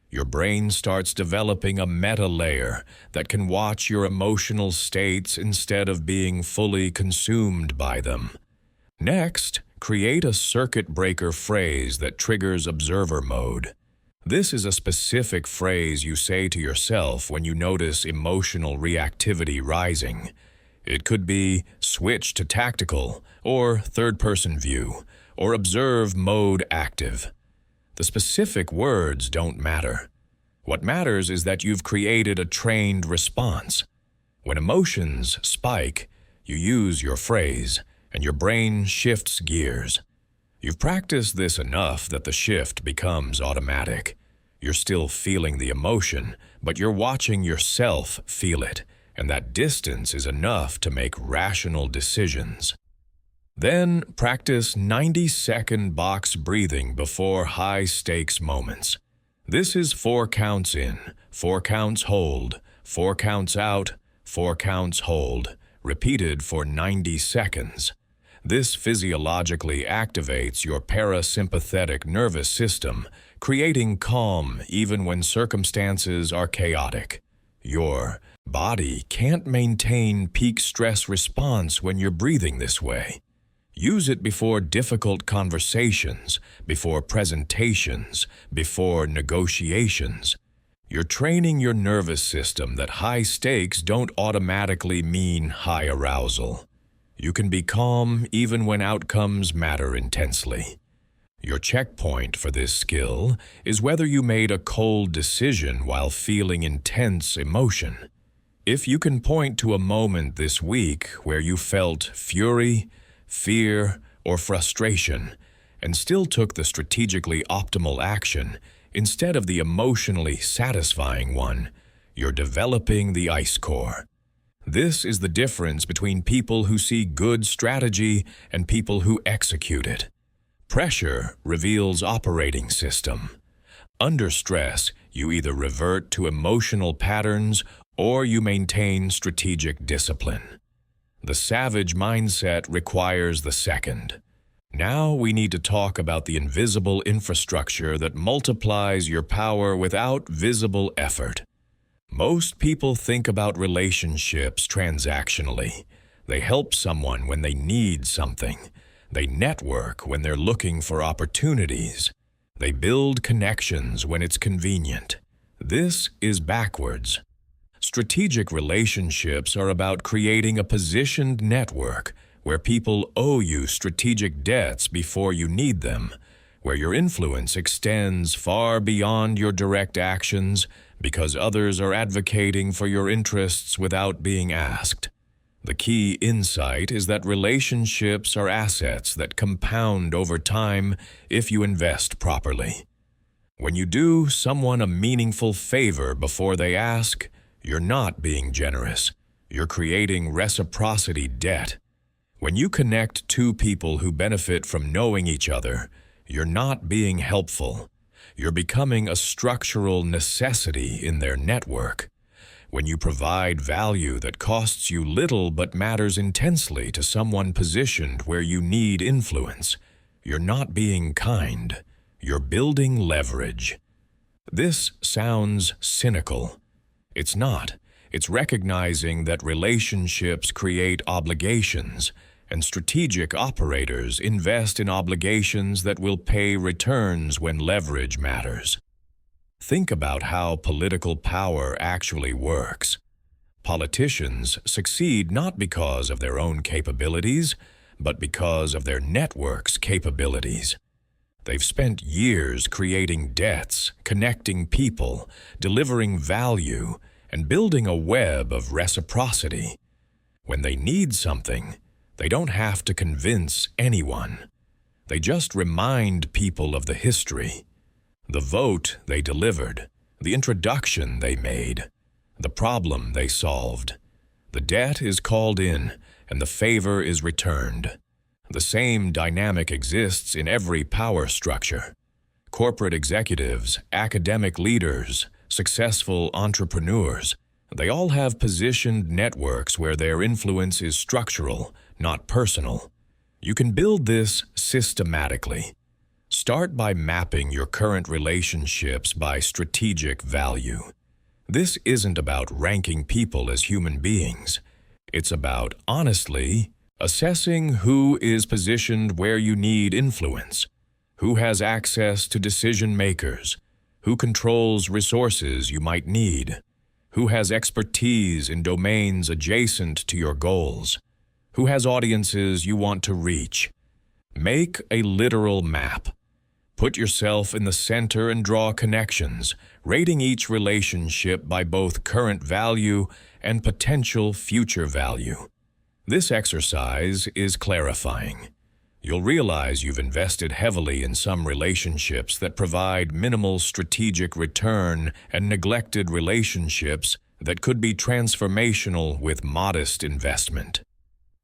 Your brain starts developing a meta layer that can watch your emotional states instead of being fully consumed by them. Next, create a circuit breaker phrase that triggers observer mode. This is a specific phrase you say to yourself when you notice emotional reactivity rising. It could be switch to tactical, or third-person view, or observe mode active. The specific words don't matter. What matters is that you've created a trained response. When emotions spike, you use your phrase, and your brain shifts gears. You've practiced this enough that the shift becomes automatic. You're still feeling the emotion, but you're watching yourself feel it, and that distance is enough to make rational decisions. Then practice 90-second box breathing before high-stakes moments. This is 4 counts in, 4 counts hold, 4 counts out, 4 counts hold, repeated for 90 seconds. This physiologically activates your parasympathetic nervous system, creating calm even when circumstances are chaotic. Your body can't maintain peak stress response when you're breathing this way. Use it before difficult conversations, before presentations, before negotiations. You're training your nervous system that high stakes don't automatically mean high arousal. You can be calm even when outcomes matter intensely. Your checkpoint for this skill is whether you made a cold decision while feeling intense emotion. If you can point to a moment this week where you felt fury, fear, or frustration, and still took the strategically optimal action instead of the emotionally satisfying one, you're developing the ice core. This is the difference between people who see good strategy and people who execute it. Pressure reveals operating system. Under stress, you either revert to emotional patterns or you maintain strategic discipline. The savage mindset requires the second. Now we need to talk about the invisible infrastructure that multiplies your power without visible effort. Most people think about relationships transactionally. They help someone when they need something. They network when they're looking for opportunities. They build connections when it's convenient. This is backwards. Strategic relationships are about creating a positioned network where people owe you strategic debts before you need them, where your influence extends far beyond your direct actions because others are advocating for your interests without being asked. The key insight is that relationships are assets that compound over time if you invest properly. When you do someone a meaningful favor before they ask, you're not being generous. You're creating reciprocity debt. When you connect two people who benefit from knowing each other, you're not being helpful. You're becoming a structural necessity in their network. When you provide value that costs you little but matters intensely to someone positioned where you need influence, you're not being kind. You're building leverage. This sounds cynical. It's not. It's recognizing that relationships create obligations, and strategic operators invest in obligations that will pay returns when leverage matters. Think about how political power actually works. Politicians succeed not because of their own capabilities, but because of their network's capabilities. They've spent years creating debts, connecting people, delivering value, and building a web of reciprocity. When they need something, they don't have to convince anyone. They just remind people of the history, the vote they delivered, the introduction they made, the problem they solved. The debt is called in, and the favor is returned. The same dynamic exists in every power structure. Corporate executives, academic leaders, successful entrepreneurs, they all have positioned networks where their influence is structural, not personal. You can build this systematically. Start by mapping your current relationships by strategic value. This isn't about ranking people as human beings. It's about, honestly, assessing who is positioned where you need influence, who has access to decision makers, who controls resources you might need, who has expertise in domains adjacent to your goals, who has audiences you want to reach. Make a literal map. Put yourself in the center and draw connections, rating each relationship by both current value and potential future value. This exercise is clarifying. You'll realize you've invested heavily in some relationships that provide minimal strategic return and neglected relationships that could be transformational with modest investment.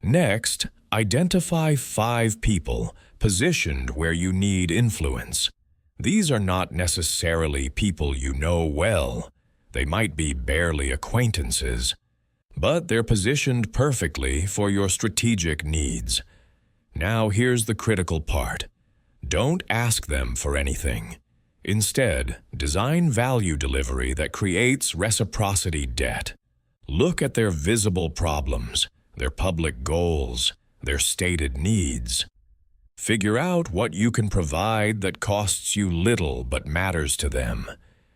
Next, identify 5 people positioned where you need influence. These are not necessarily people you know well. They might be barely acquaintances, but they're positioned perfectly for your strategic needs. Now here's the critical part. Don't ask them for anything. Instead, design value delivery that creates reciprocity debt. Look at their visible problems, their public goals, their stated needs. Figure out what you can provide that costs you little but matters to them.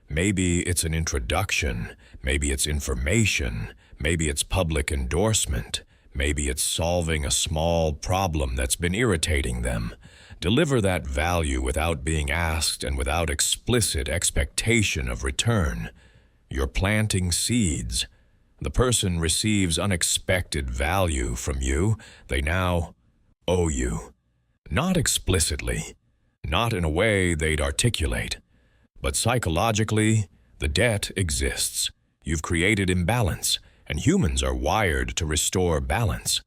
Maybe it's an introduction, maybe it's information, maybe it's public endorsement, maybe it's solving a small problem that's been irritating them. Deliver that value without being asked and without explicit expectation of return. You're planting seeds. The person receives unexpected value from you. They now owe you. Not explicitly, not in a way they'd articulate, but psychologically, the debt exists. You've created imbalance, and humans are wired to restore balance.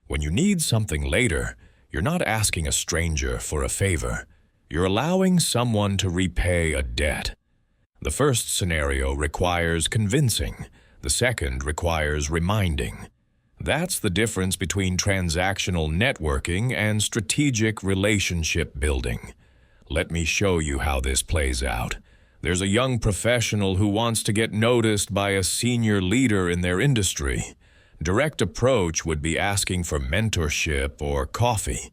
When you need something later, you're not asking a stranger for a favor. You're allowing someone to repay a debt. The first scenario requires convincing. The second requires reminding. That's the difference between transactional networking and strategic relationship building. Let me show you how this plays out. There's a young professional who wants to get noticed by a senior leader in their industry. Direct approach would be asking for mentorship or coffee.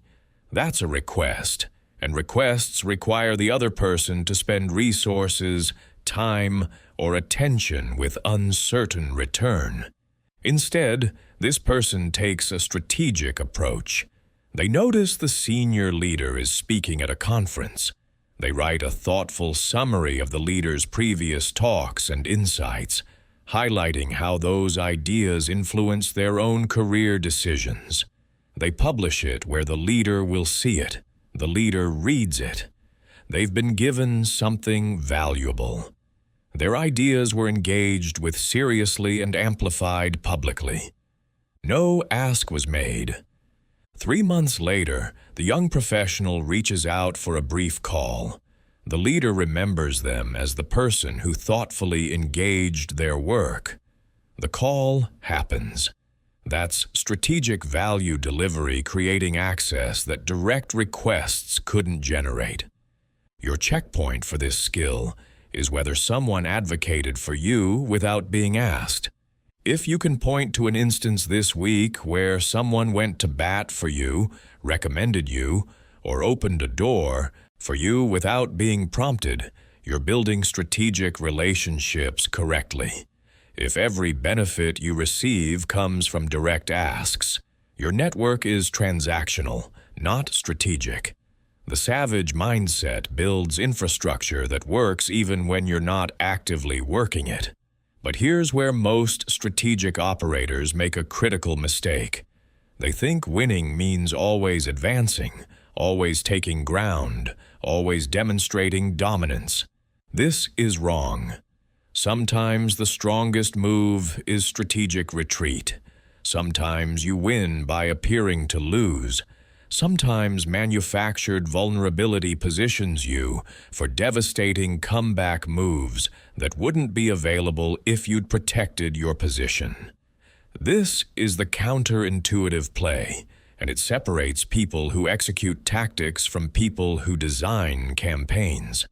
That's a request, and requests require the other person to spend resources, time, or attention with uncertain return. Instead, this person takes a strategic approach. They notice the senior leader is speaking at a conference. They write a thoughtful summary of the leader's previous talks and insights, highlighting how those ideas influence their own career decisions. They publish it where the leader will see it. The leader reads it. They've been given something valuable. Their ideas were engaged with seriously and amplified publicly. No ask was made. 3 months later, the young professional reaches out for a brief call. The leader remembers them as the person who thoughtfully engaged their work. The call happens. That's strategic value delivery creating access that direct requests couldn't generate. Your checkpoint for this skill is whether someone advocated for you without being asked. If you can point to an instance this week where someone went to bat for you, recommended you, or opened a door for you without being prompted, you're building strategic relationships correctly. If every benefit you receive comes from direct asks, your network is transactional, not strategic. The savage mindset builds infrastructure that works even when you're not actively working it. But here's where most strategic operators make a critical mistake. They think winning means always advancing, always taking ground, always demonstrating dominance. This is wrong. Sometimes the strongest move is strategic retreat. Sometimes you win by appearing to lose. Sometimes manufactured vulnerability positions you for devastating comeback moves that wouldn't be available if you'd protected your position. This is the counterintuitive play, and it separates people who execute tactics from people who design campaigns.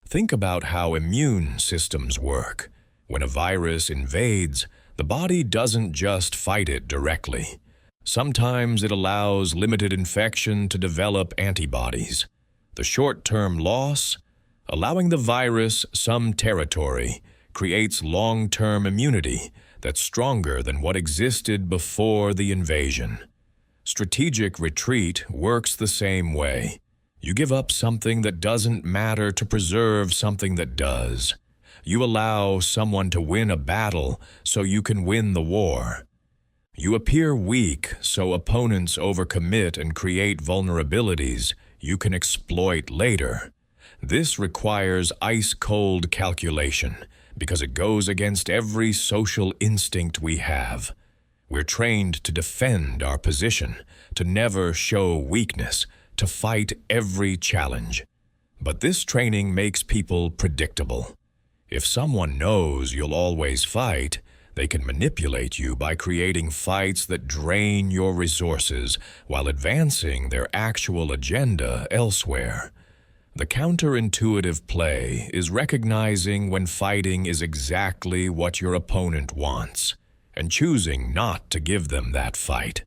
Think about how immune systems work. When a virus invades, the body doesn't just fight it directly. Sometimes it allows limited infection to develop antibodies. The short-term loss, allowing the virus some territory, creates long-term immunity that's stronger than what existed before the invasion. Strategic retreat works the same way. You give up something that doesn't matter to preserve something that does. You allow someone to win a battle so you can win the war. You appear weak so opponents overcommit and create vulnerabilities you can exploit later. This requires ice-cold calculation because it goes against every social instinct we have. We're trained to defend our position, to never show weakness, to fight every challenge. But this training makes people predictable. If someone knows you'll always fight, they can manipulate you by creating fights that drain your resources while advancing their actual agenda elsewhere. The counterintuitive play is recognizing when fighting is exactly what your opponent wants and choosing not to give them that fight.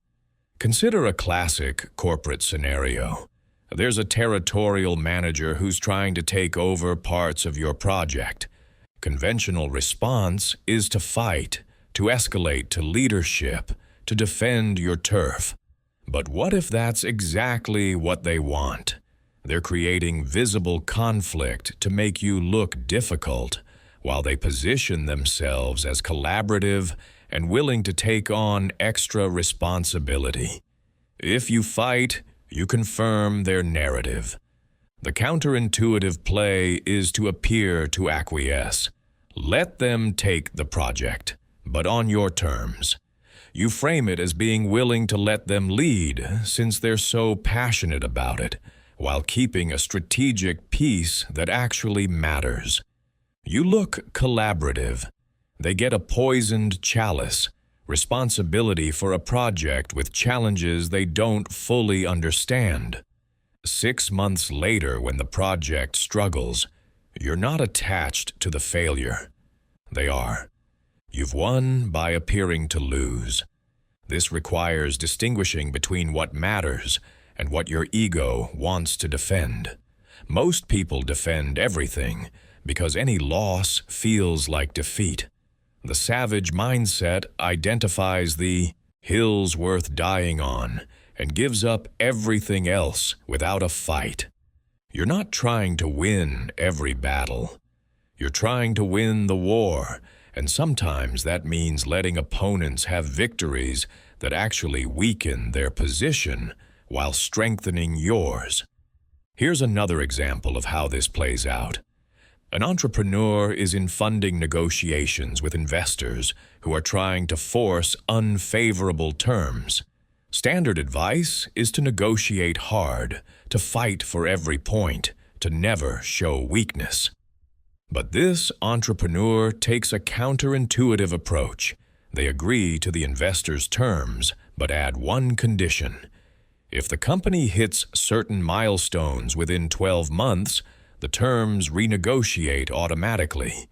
Consider a classic corporate scenario. There's a territorial manager who's trying to take over parts of your project. Conventional response is to fight, to escalate to leadership, to defend your turf. But what if that's exactly what they want? They're creating visible conflict to make you look difficult, while they position themselves as collaborative and willing to take on extra responsibility. If you fight, you confirm their narrative. The counterintuitive play is to appear to acquiesce. Let them take the project. but on your terms. You frame it as being willing to let them lead since they're so passionate about it, while keeping a strategic piece that actually matters. You look collaborative. They get a poisoned chalice, responsibility for a project with challenges they don't fully understand. 6 months later, when the project struggles, you're not attached to the failure. They are. You've won by appearing to lose. This requires distinguishing between what matters and what your ego wants to defend. Most people defend everything because any loss feels like defeat. The savage mindset identifies the hills worth dying on and gives up everything else without a fight. You're not trying to win every battle. You're trying to win the war, and sometimes that means letting opponents have victories that actually weaken their position while strengthening yours. Here's another example of how this plays out. An entrepreneur is in funding negotiations with investors who are trying to force unfavorable terms. Standard advice is to negotiate hard, to fight for every point, to never show weakness. But this entrepreneur takes a counterintuitive approach. They agree to the investor's terms, but add one condition. If the company hits certain milestones within 12 months, the terms renegotiate automatically.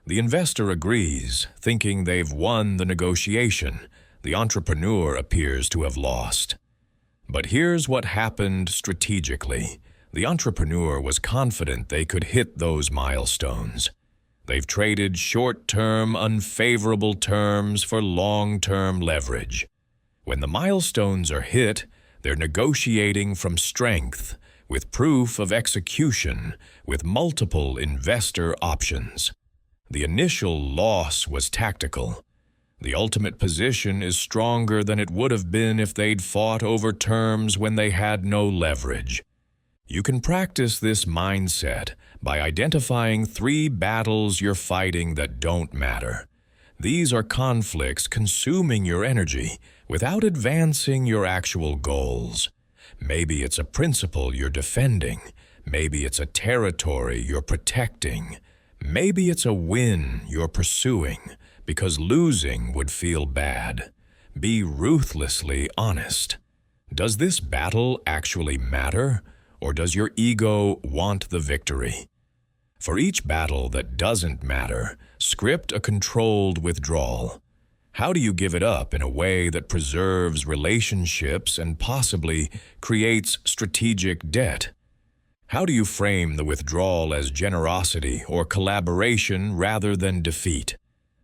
The investor agrees, thinking they've won the negotiation. The entrepreneur appears to have lost. But here's what happened strategically. The entrepreneur was confident they could hit those milestones. They've traded short-term, unfavorable terms for long-term leverage. When the milestones are hit, they're negotiating from strength, with proof of execution, with multiple investor options. The initial loss was tactical. The ultimate position is stronger than it would have been if they'd fought over terms when they had no leverage. You can practice this mindset by identifying 3 battles you're fighting that don't matter. These are conflicts consuming your energy without advancing your actual goals. Maybe it's a principle you're defending. Maybe it's a territory you're protecting. Maybe it's a win you're pursuing because losing would feel bad. Be ruthlessly honest. Does this battle actually matter, or does your ego want the victory? For each battle that doesn't matter, script a controlled withdrawal. How do you give it up in a way that preserves relationships and possibly creates strategic debt? How do you frame the withdrawal as generosity or collaboration rather than defeat?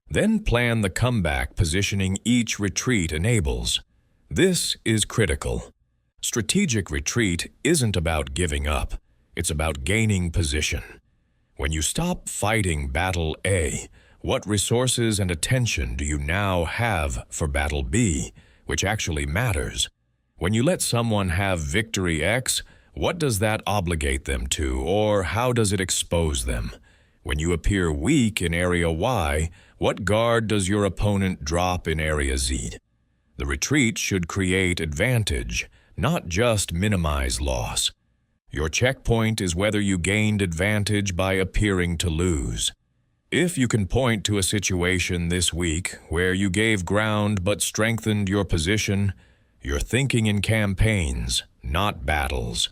Then plan the comeback positioning each retreat enables. This is critical. Strategic retreat isn't about giving up. It's about gaining position. When you stop fighting Battle A, what resources and attention do you now have for Battle B, which actually matters? When you let someone have Victory X, what does that obligate them to, or how does it expose them? When you appear weak in Area Y, what guard does your opponent drop in Area Z? The retreat should create advantage, not just minimize loss. Your checkpoint is whether you gained advantage by appearing to lose. If you can point to a situation this week where you gave ground but strengthened your position, you're thinking in campaigns, not battles.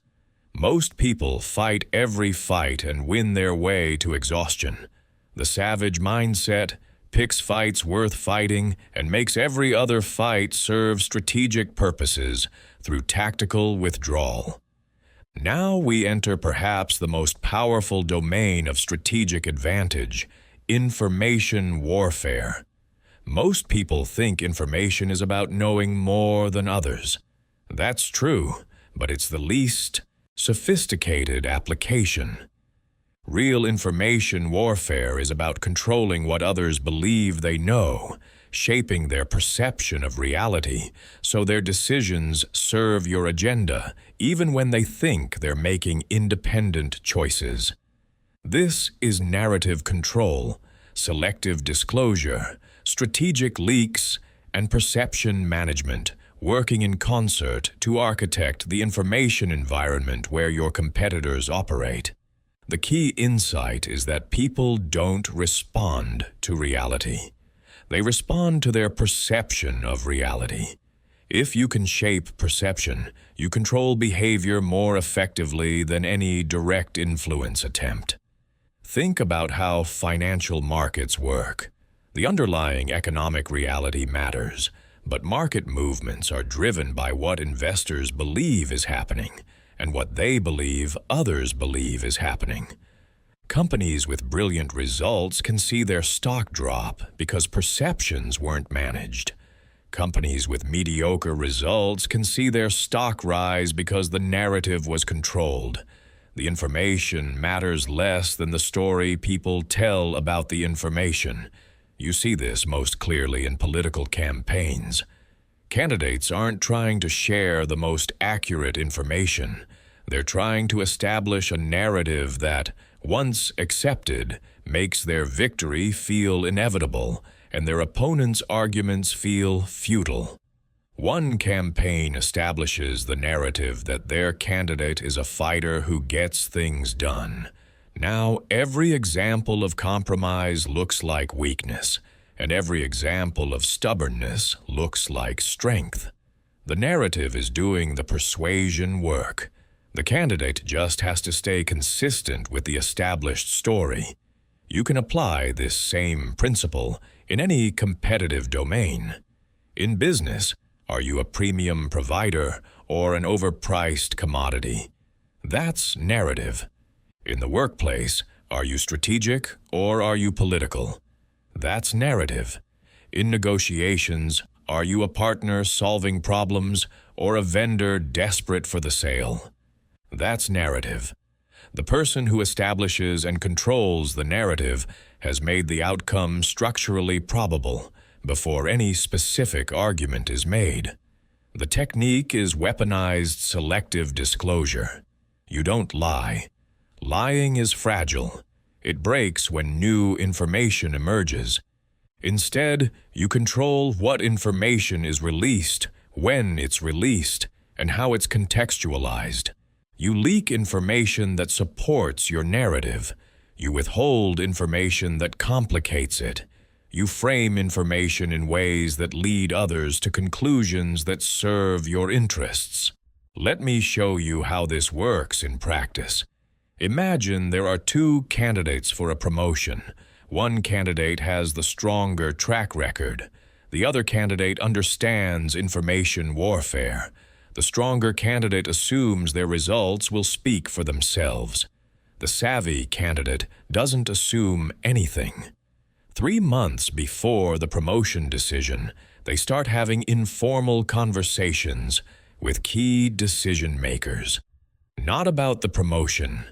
Most people fight every fight and win their way to exhaustion. The savage mindset picks fights worth fighting and makes every other fight serve strategic purposes through tactical withdrawal. Now we enter perhaps the most powerful domain of strategic advantage, information warfare. Most people think information is about knowing more than others. That's true, but it's the least sophisticated application. Real information warfare is about controlling what others believe they know, shaping their perception of reality so their decisions serve your agenda, even when they think they're making independent choices. This is narrative control, selective disclosure, strategic leaks, and perception management working in concert to architect the information environment where your competitors operate. The key insight is that people don't respond to reality. They respond to their perception of reality. If you can shape perception, you control behavior more effectively than any direct influence attempt. Think about how financial markets work. The underlying economic reality matters, but market movements are driven by what investors believe is happening and what they believe others believe is happening. Companies with brilliant results can see their stock drop because perceptions weren't managed. Companies with mediocre results can see their stock rise because the narrative was controlled. The information matters less than the story people tell about the information. You see this most clearly in political campaigns. Candidates aren't trying to share the most accurate information. They're trying to establish a narrative that, once accepted, makes their victory feel inevitable and their opponent's arguments feel futile. One campaign establishes the narrative that their candidate is a fighter who gets things done. Now, every example of compromise looks like weakness, and every example of stubbornness looks like strength. The narrative is doing the persuasion work. The candidate just has to stay consistent with the established story. You can apply this same principle in any competitive domain. In business, are you a premium provider or an overpriced commodity? That's narrative. In the workplace, are you strategic or are you political? That's narrative. In negotiations, are you a partner solving problems or a vendor desperate for the sale? That's narrative. The person who establishes and controls the narrative has made the outcome structurally probable before any specific argument is made. The technique is weaponized selective disclosure. You don't lie. Lying is fragile. It breaks when new information emerges. Instead, you control what information is released, when it's released, and how it's contextualized. You leak information that supports your narrative. You withhold information that complicates it. You frame information in ways that lead others to conclusions that serve your interests. Let me show you how this works in practice. Imagine there are two candidates for a promotion. One candidate has the stronger track record. The other candidate understands information warfare. The stronger candidate assumes their results will speak for themselves. The savvy candidate doesn't assume anything. 3 months before the promotion decision, they start having informal conversations with key decision makers. Not about the promotion,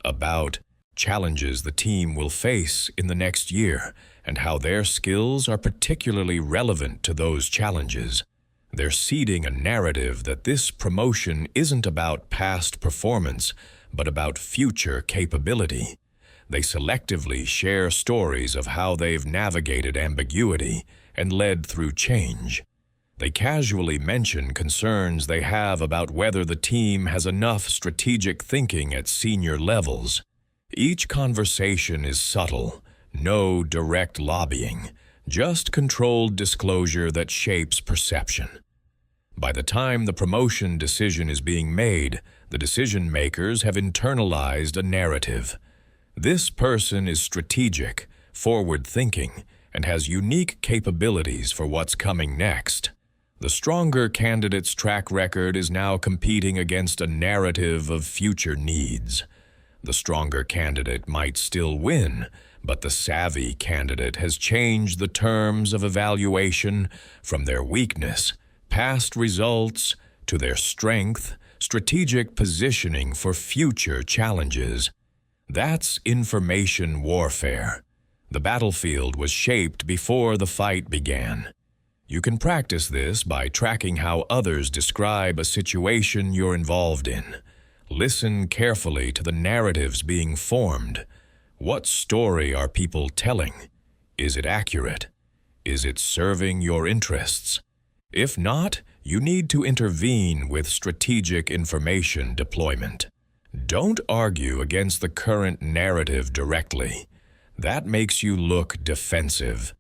about challenges the team will face in the next year and how their skills are particularly relevant to those challenges. They're seeding a narrative that this promotion isn't about past performance, but about future capability. They selectively share stories of how they've navigated ambiguity and led through change. They casually mention concerns they have about whether the team has enough strategic thinking at senior levels. Each conversation is subtle, no direct lobbying, just controlled disclosure that shapes perception. By the time the promotion decision is being made, the decision makers have internalized a narrative. This person is strategic, forward-thinking, and has unique capabilities for what's coming next. The stronger candidate's track record is now competing against a narrative of future needs. The stronger candidate might still win, but the savvy candidate has changed the terms of evaluation from their weakness, past results, to their strength, strategic positioning for future challenges. That's information warfare. The battlefield was shaped before the fight began. You can practice this by tracking how others describe a situation you're involved in. Listen carefully to the narratives being formed. What story are people telling? Is it accurate? Is it serving your interests? If not, you need to intervene with strategic information deployment. Don't argue against the current narrative directly. That makes you look defensive.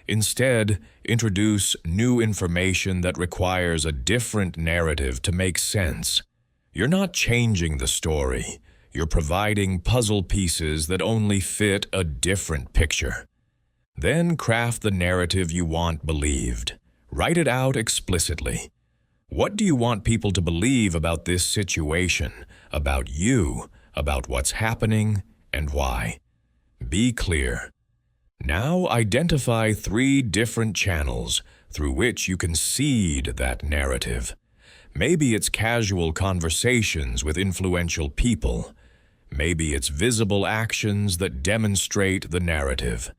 Instead, introduce new information that requires a different narrative to make sense. You're not changing the story. You're providing puzzle pieces that only fit a different picture. Then craft the narrative you want believed. Write it out explicitly. What do you want people to believe about this situation, about you, about what's happening, and why? Be clear. Now identify 3 different channels through which you can seed that narrative. Maybe it's casual conversations with influential people. Maybe it's visible actions that demonstrate the narrative.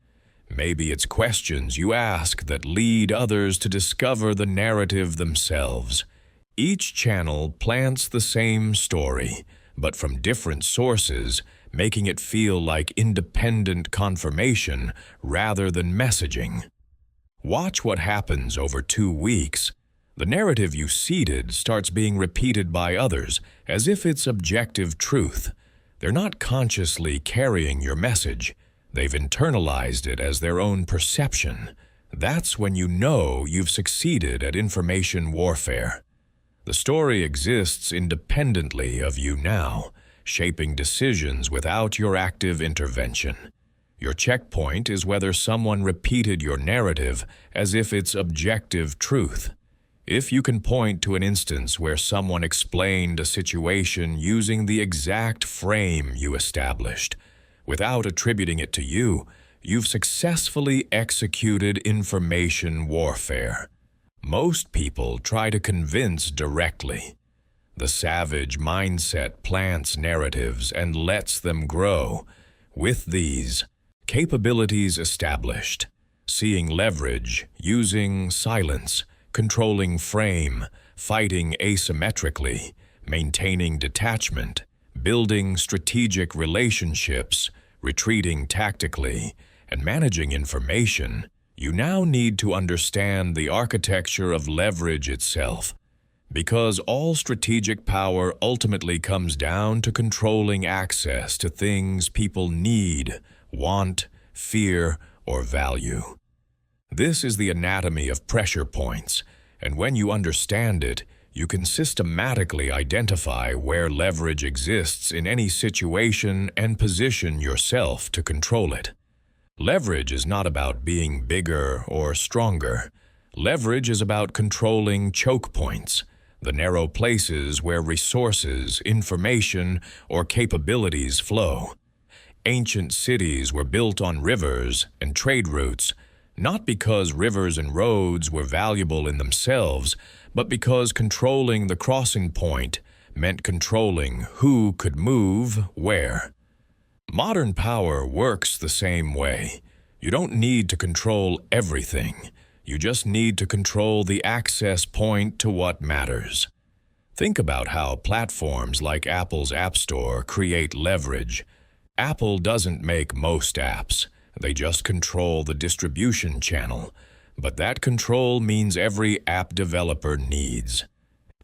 Maybe it's questions you ask that lead others to discover the narrative themselves. Each channel plants the same story, but from different sources, making it feel like independent confirmation rather than messaging. Watch what happens over 2 weeks. The narrative you seeded starts being repeated by others as if it's objective truth. They're not consciously carrying your message. They've internalized it as their own perception. That's when you know you've succeeded at information warfare. The story exists independently of you now, shaping decisions without your active intervention. Your checkpoint is whether someone repeated your narrative as if it's objective truth. If you can point to an instance where someone explained a situation using the exact frame you established, without attributing it to you, you've successfully executed information warfare. Most people try to convince directly. The savage mindset plants narratives and lets them grow. With these capabilities established, seeing leverage, using silence, controlling frame, fighting asymmetrically, maintaining detachment, building strategic relationships, retreating tactically, and managing information, you now need to understand the architecture of leverage itself. Because all strategic power ultimately comes down to controlling access to things people need, want, fear, or value. This is the anatomy of pressure points, and when you understand it, you can systematically identify where leverage exists in any situation and position yourself to control it. Leverage is not about being bigger or stronger. Leverage is about controlling choke points, the narrow places where resources, information, or capabilities flow. Ancient cities were built on rivers and trade routes, not because rivers and roads were valuable in themselves, but because controlling the crossing point meant controlling who could move where. Modern power works the same way. You don't need to control everything. You just need to control the access point to what matters. Think about how platforms like Apple's App Store create leverage. Apple doesn't make most apps. They just control the distribution channel. But that control means every app developer needs.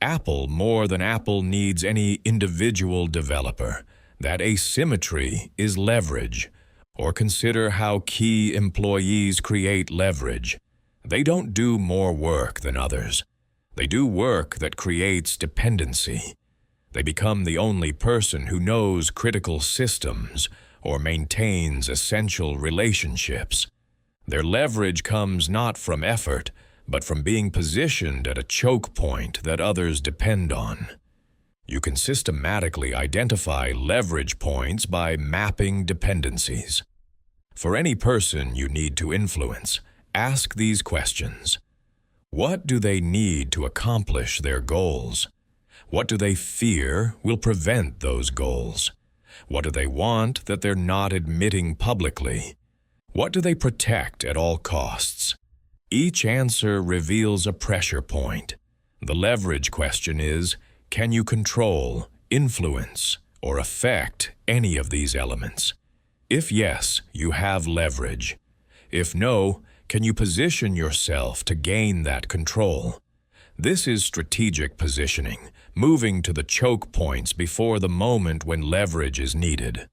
Apple, more than Apple needs any individual developer. That asymmetry is leverage. Or consider how key employees create leverage. They don't do more work than others. They do work that creates dependency. They become the only person who knows critical systems or maintains essential relationships. Their leverage comes not from effort, but from being positioned at a choke point that others depend on. You can systematically identify leverage points by mapping dependencies. For any person you need to influence, ask these questions. What do they need to accomplish their goals? What do they fear will prevent those goals? What do they want that they're not admitting publicly? What do they protect at all costs? Each answer reveals a pressure point. The leverage question is, can you control, influence, or affect any of these elements? If yes, you have leverage. If no, Can you position yourself to gain that control? This is strategic positioning, moving to the choke points before the moment when leverage is needed.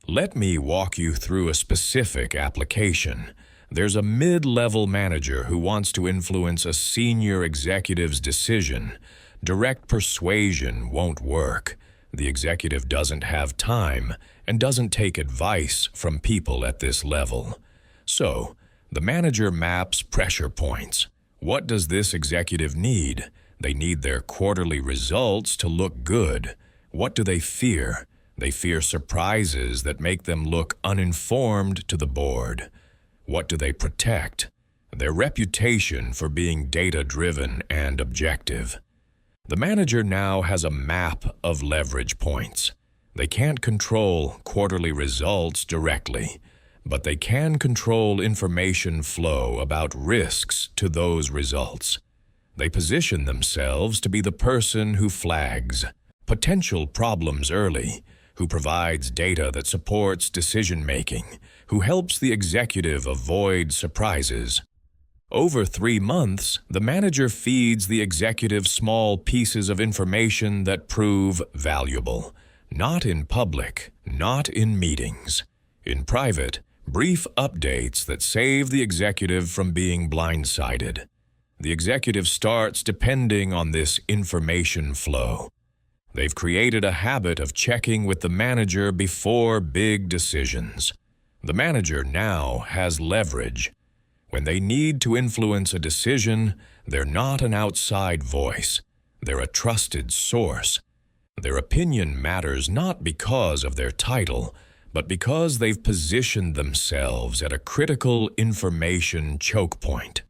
Let me walk you through a specific application. There's a mid-level manager who wants to influence a senior executive's decision. Direct persuasion won't work. The executive doesn't have time and doesn't take advice from people at this level. So, the manager maps pressure points. What does this executive need? They need their quarterly results to look good. What do they fear? They fear surprises that make them look uninformed to the board. What do they protect? Their reputation for being data-driven and objective. The manager now has a map of leverage points. They can't control quarterly results directly, but they can control information flow about risks to those results. They position themselves to be the person who flags potential problems early, who provides data that supports decision-making, who helps the executive avoid surprises. Over 3 months, the manager feeds the executive small pieces of information that prove valuable. Not in public, not in meetings. In private, brief updates that save the executive from being blindsided. The executive starts depending on this information flow. They've created a habit of checking with the manager before big decisions. The manager now has leverage. When they need to influence a decision, they're not an outside voice. They're a trusted source. Their opinion matters not because of their title, but because they've positioned themselves at a critical information choke point.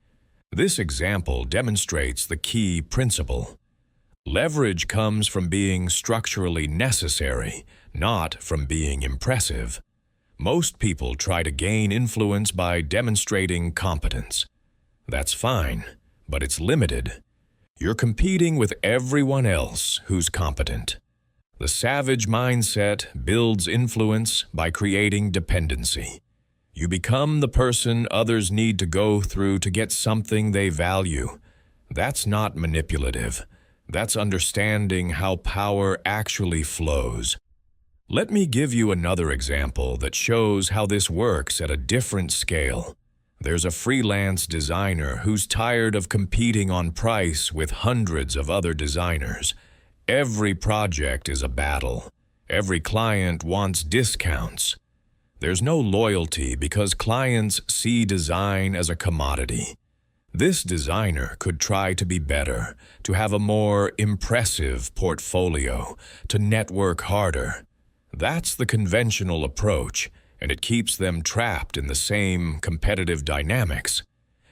This example demonstrates the key principle. Leverage comes from being structurally necessary, not from being impressive. Most people try to gain influence by demonstrating competence. That's fine, but it's limited. You're competing with everyone else who's competent. The savage mindset builds influence by creating dependency. You become the person others need to go through to get something they value. That's not manipulative. That's understanding how power actually flows. Let me give you another example that shows how this works at a different scale. There's a freelance designer who's tired of competing on price with hundreds of other designers. Every project is a battle. Every client wants discounts. There's no loyalty because clients see design as a commodity. This designer could try to be better, to have a more impressive portfolio, to network harder. That's the conventional approach, and it keeps them trapped in the same competitive dynamics.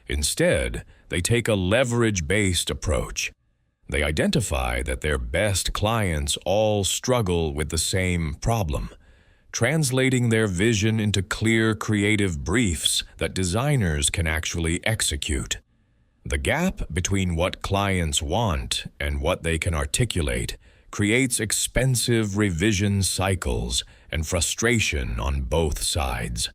Instead, they take a leverage-based approach. They identify that their best clients all struggle with the same problem, translating their vision into clear creative briefs that designers can actually execute. The gap between what clients want and what they can articulate creates expensive revision cycles and frustration on both sides.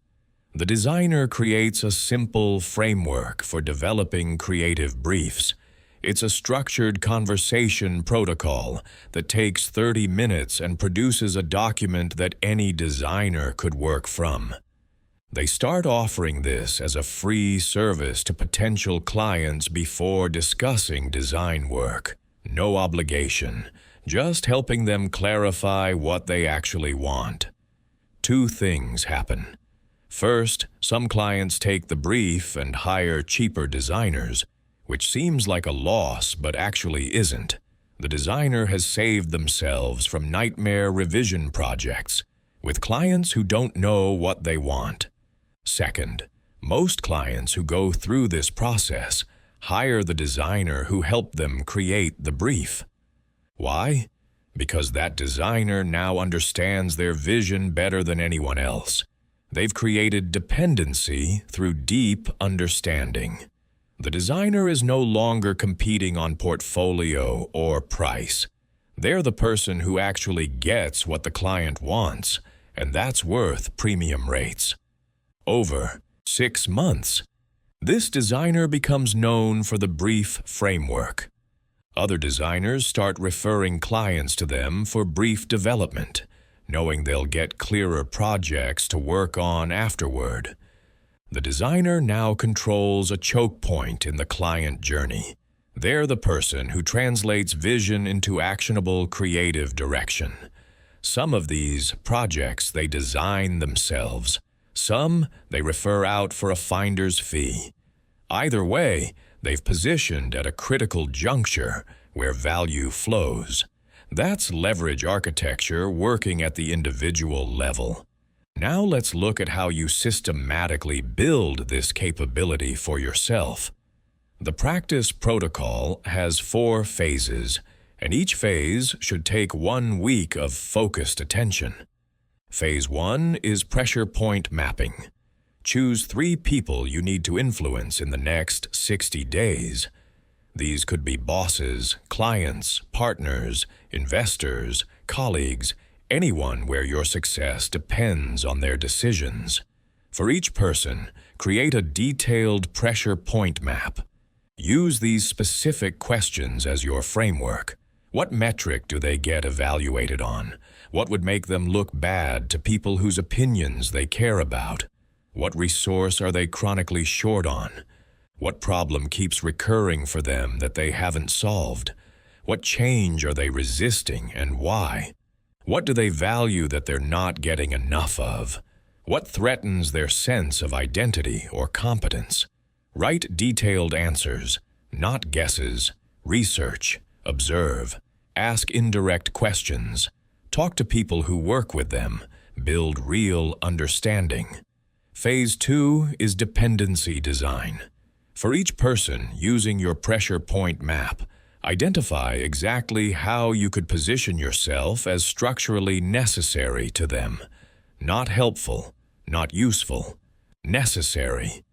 The designer creates a simple framework for developing creative briefs. It's a structured conversation protocol that takes 30 minutes and produces a document that any designer could work from. They start offering this as a free service to potential clients before discussing design work. No obligation, just helping them clarify what they actually want. 2 things happen. First, some clients take the brief and hire cheaper designers, which seems like a loss but actually isn't. The designer has saved themselves from nightmare revision projects with clients who don't know what they want. Second, most clients who go through this process hire the designer who helped them create the brief. Why? Because that designer now understands their vision better than anyone else. They've created dependency through deep understanding. The designer is no longer competing on portfolio or price. They're the person who actually gets what the client wants, and that's worth premium rates. Over 6 months, This designer becomes known for the brief framework. Other designers start referring clients to them for brief development, knowing they'll get clearer projects to work on afterward. The designer now controls a choke point in the client journey. They're the person who translates vision into actionable creative direction. Some of these projects they design themselves. Some they refer out for a finder's fee. Either way, they've positioned at a critical juncture where value flows. That's leverage architecture working at the individual level. Now let's look at how you systematically build this capability for yourself. The practice protocol has 4 phases, and each phase should take 1 week of focused attention. Phase 1 is pressure point mapping. Choose 3 people you need to influence in the next 60 days. These could be bosses, clients, partners, investors, colleagues, anyone where your success depends on their decisions. For each person, create a detailed pressure point map. Use these specific questions as your framework. What metric do they get evaluated on? What would make them look bad to people whose opinions they care about? What resource are they chronically short on? What problem keeps recurring for them that they haven't solved? What change are they resisting and why? What do they value that they're not getting enough of? What threatens their sense of identity or competence? Write detailed answers, not guesses. Research, observe, ask indirect questions. Talk to people who work with them. Build real understanding. Phase 2 is dependency design. For each person using your pressure point map, identify exactly how you could position yourself as structurally necessary to them. Not helpful, not useful, necessary.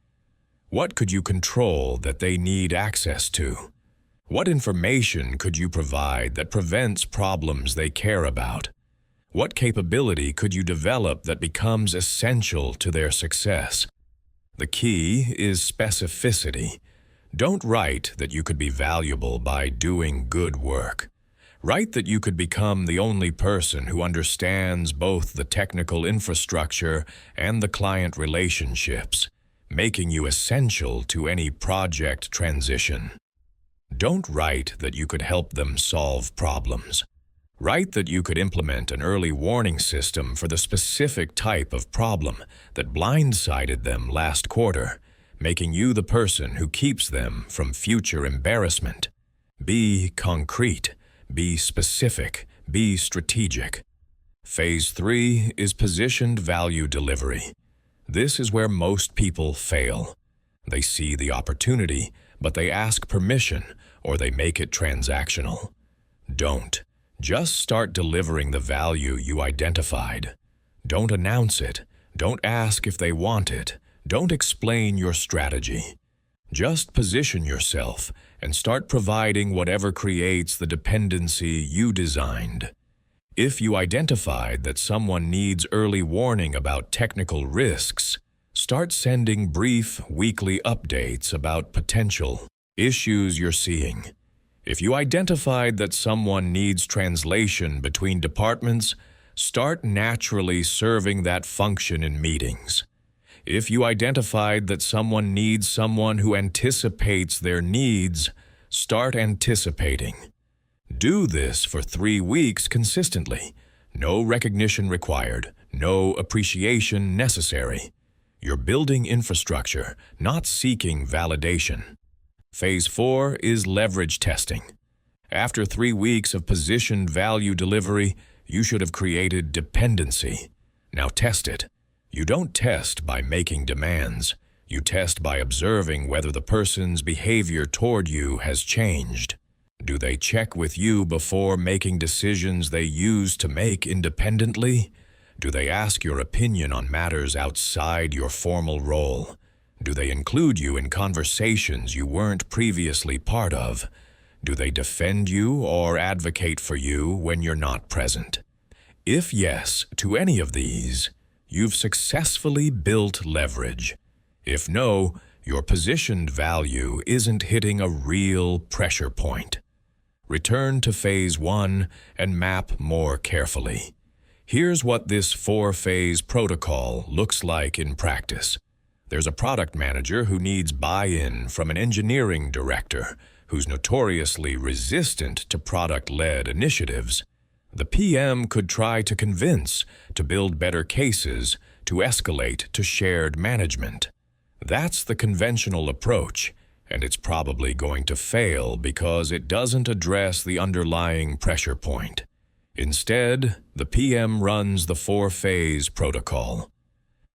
What could you control that they need access to? What information could you provide that prevents problems they care about? What capability could you develop that becomes essential to their success? The key is specificity. Don't write that you could be valuable by doing good work. Write that you could become the only person who understands both the technical infrastructure and the client relationships, making you essential to any project transition. Don't write that you could help them solve problems. Write that you could implement an early warning system for the specific type of problem that blindsided them last quarter, making you the person who keeps them from future embarrassment. Be concrete, be specific, be strategic. Phase 3 is positioned value delivery. This is where most people fail. They see the opportunity, but they ask permission or they make it transactional. Don't. Just start delivering the value you identified. Don't announce it. Don't ask if they want it. Don't explain your strategy. Just position yourself and start providing whatever creates the dependency you designed. If you identified that someone needs early warning about technical risks, start sending brief weekly updates about potential issues you're seeing. If you identified that someone needs translation between departments, start naturally serving that function in meetings. If you identified that someone needs someone who anticipates their needs, start anticipating. Do this for 3 weeks consistently. No recognition required, no appreciation necessary. You're building infrastructure, not seeking validation. Phase 4 is leverage testing. After 3 weeks of positioned value delivery, you should have created dependency. Now test it. You don't test by making demands. You test by observing whether the person's behavior toward you has changed. Do they check with you before making decisions they use to make independently? Do they ask your opinion on matters outside your formal role? Do they include you in conversations you weren't previously part of? Do they defend you or advocate for you when you're not present? If yes to any of these, you've successfully built leverage. If no, Your positioned value isn't hitting a real pressure point. Return to Phase 1 and map more carefully. Here's what this 4-phase protocol looks like in practice. There's a product manager who needs buy-in from an engineering director who's notoriously resistant to product-led initiatives. The PM could try to convince, to build better cases, to escalate to shared management. That's the conventional approach, and it's probably going to fail because it doesn't address the underlying pressure point. Instead, the PM runs the 4-phase protocol.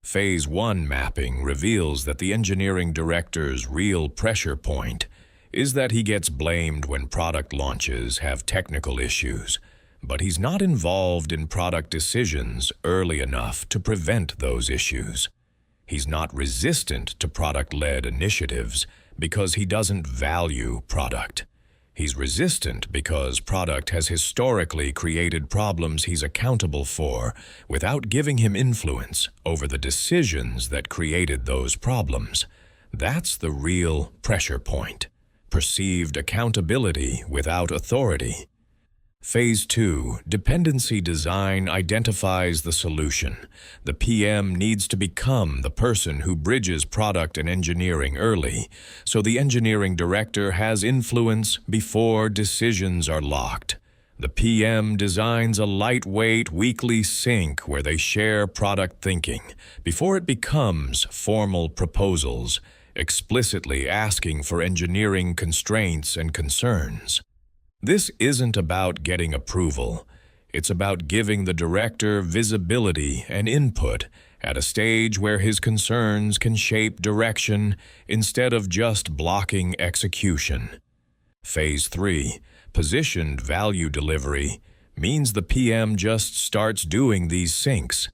Phase 1 mapping reveals that the engineering director's real pressure point is that he gets blamed when product launches have technical issues, but he's not involved in product decisions early enough to prevent those issues. He's not resistant to product-led initiatives because he doesn't value product. He's resistant because product has historically created problems he's accountable for without giving him influence over the decisions that created those problems. That's the real pressure point. Perceived accountability without authority. Phase 2, dependency design identifies the solution. The PM needs to become the person who bridges product and engineering early, so the engineering director has influence before decisions are locked. The PM designs a lightweight weekly sync where they share product thinking before it becomes formal proposals, explicitly asking for engineering constraints and concerns. This isn't about getting approval. It's about giving the director visibility and input at a stage where his concerns can shape direction instead of just blocking execution. Phase 3, positioned value delivery, means the PM just starts doing these syncs.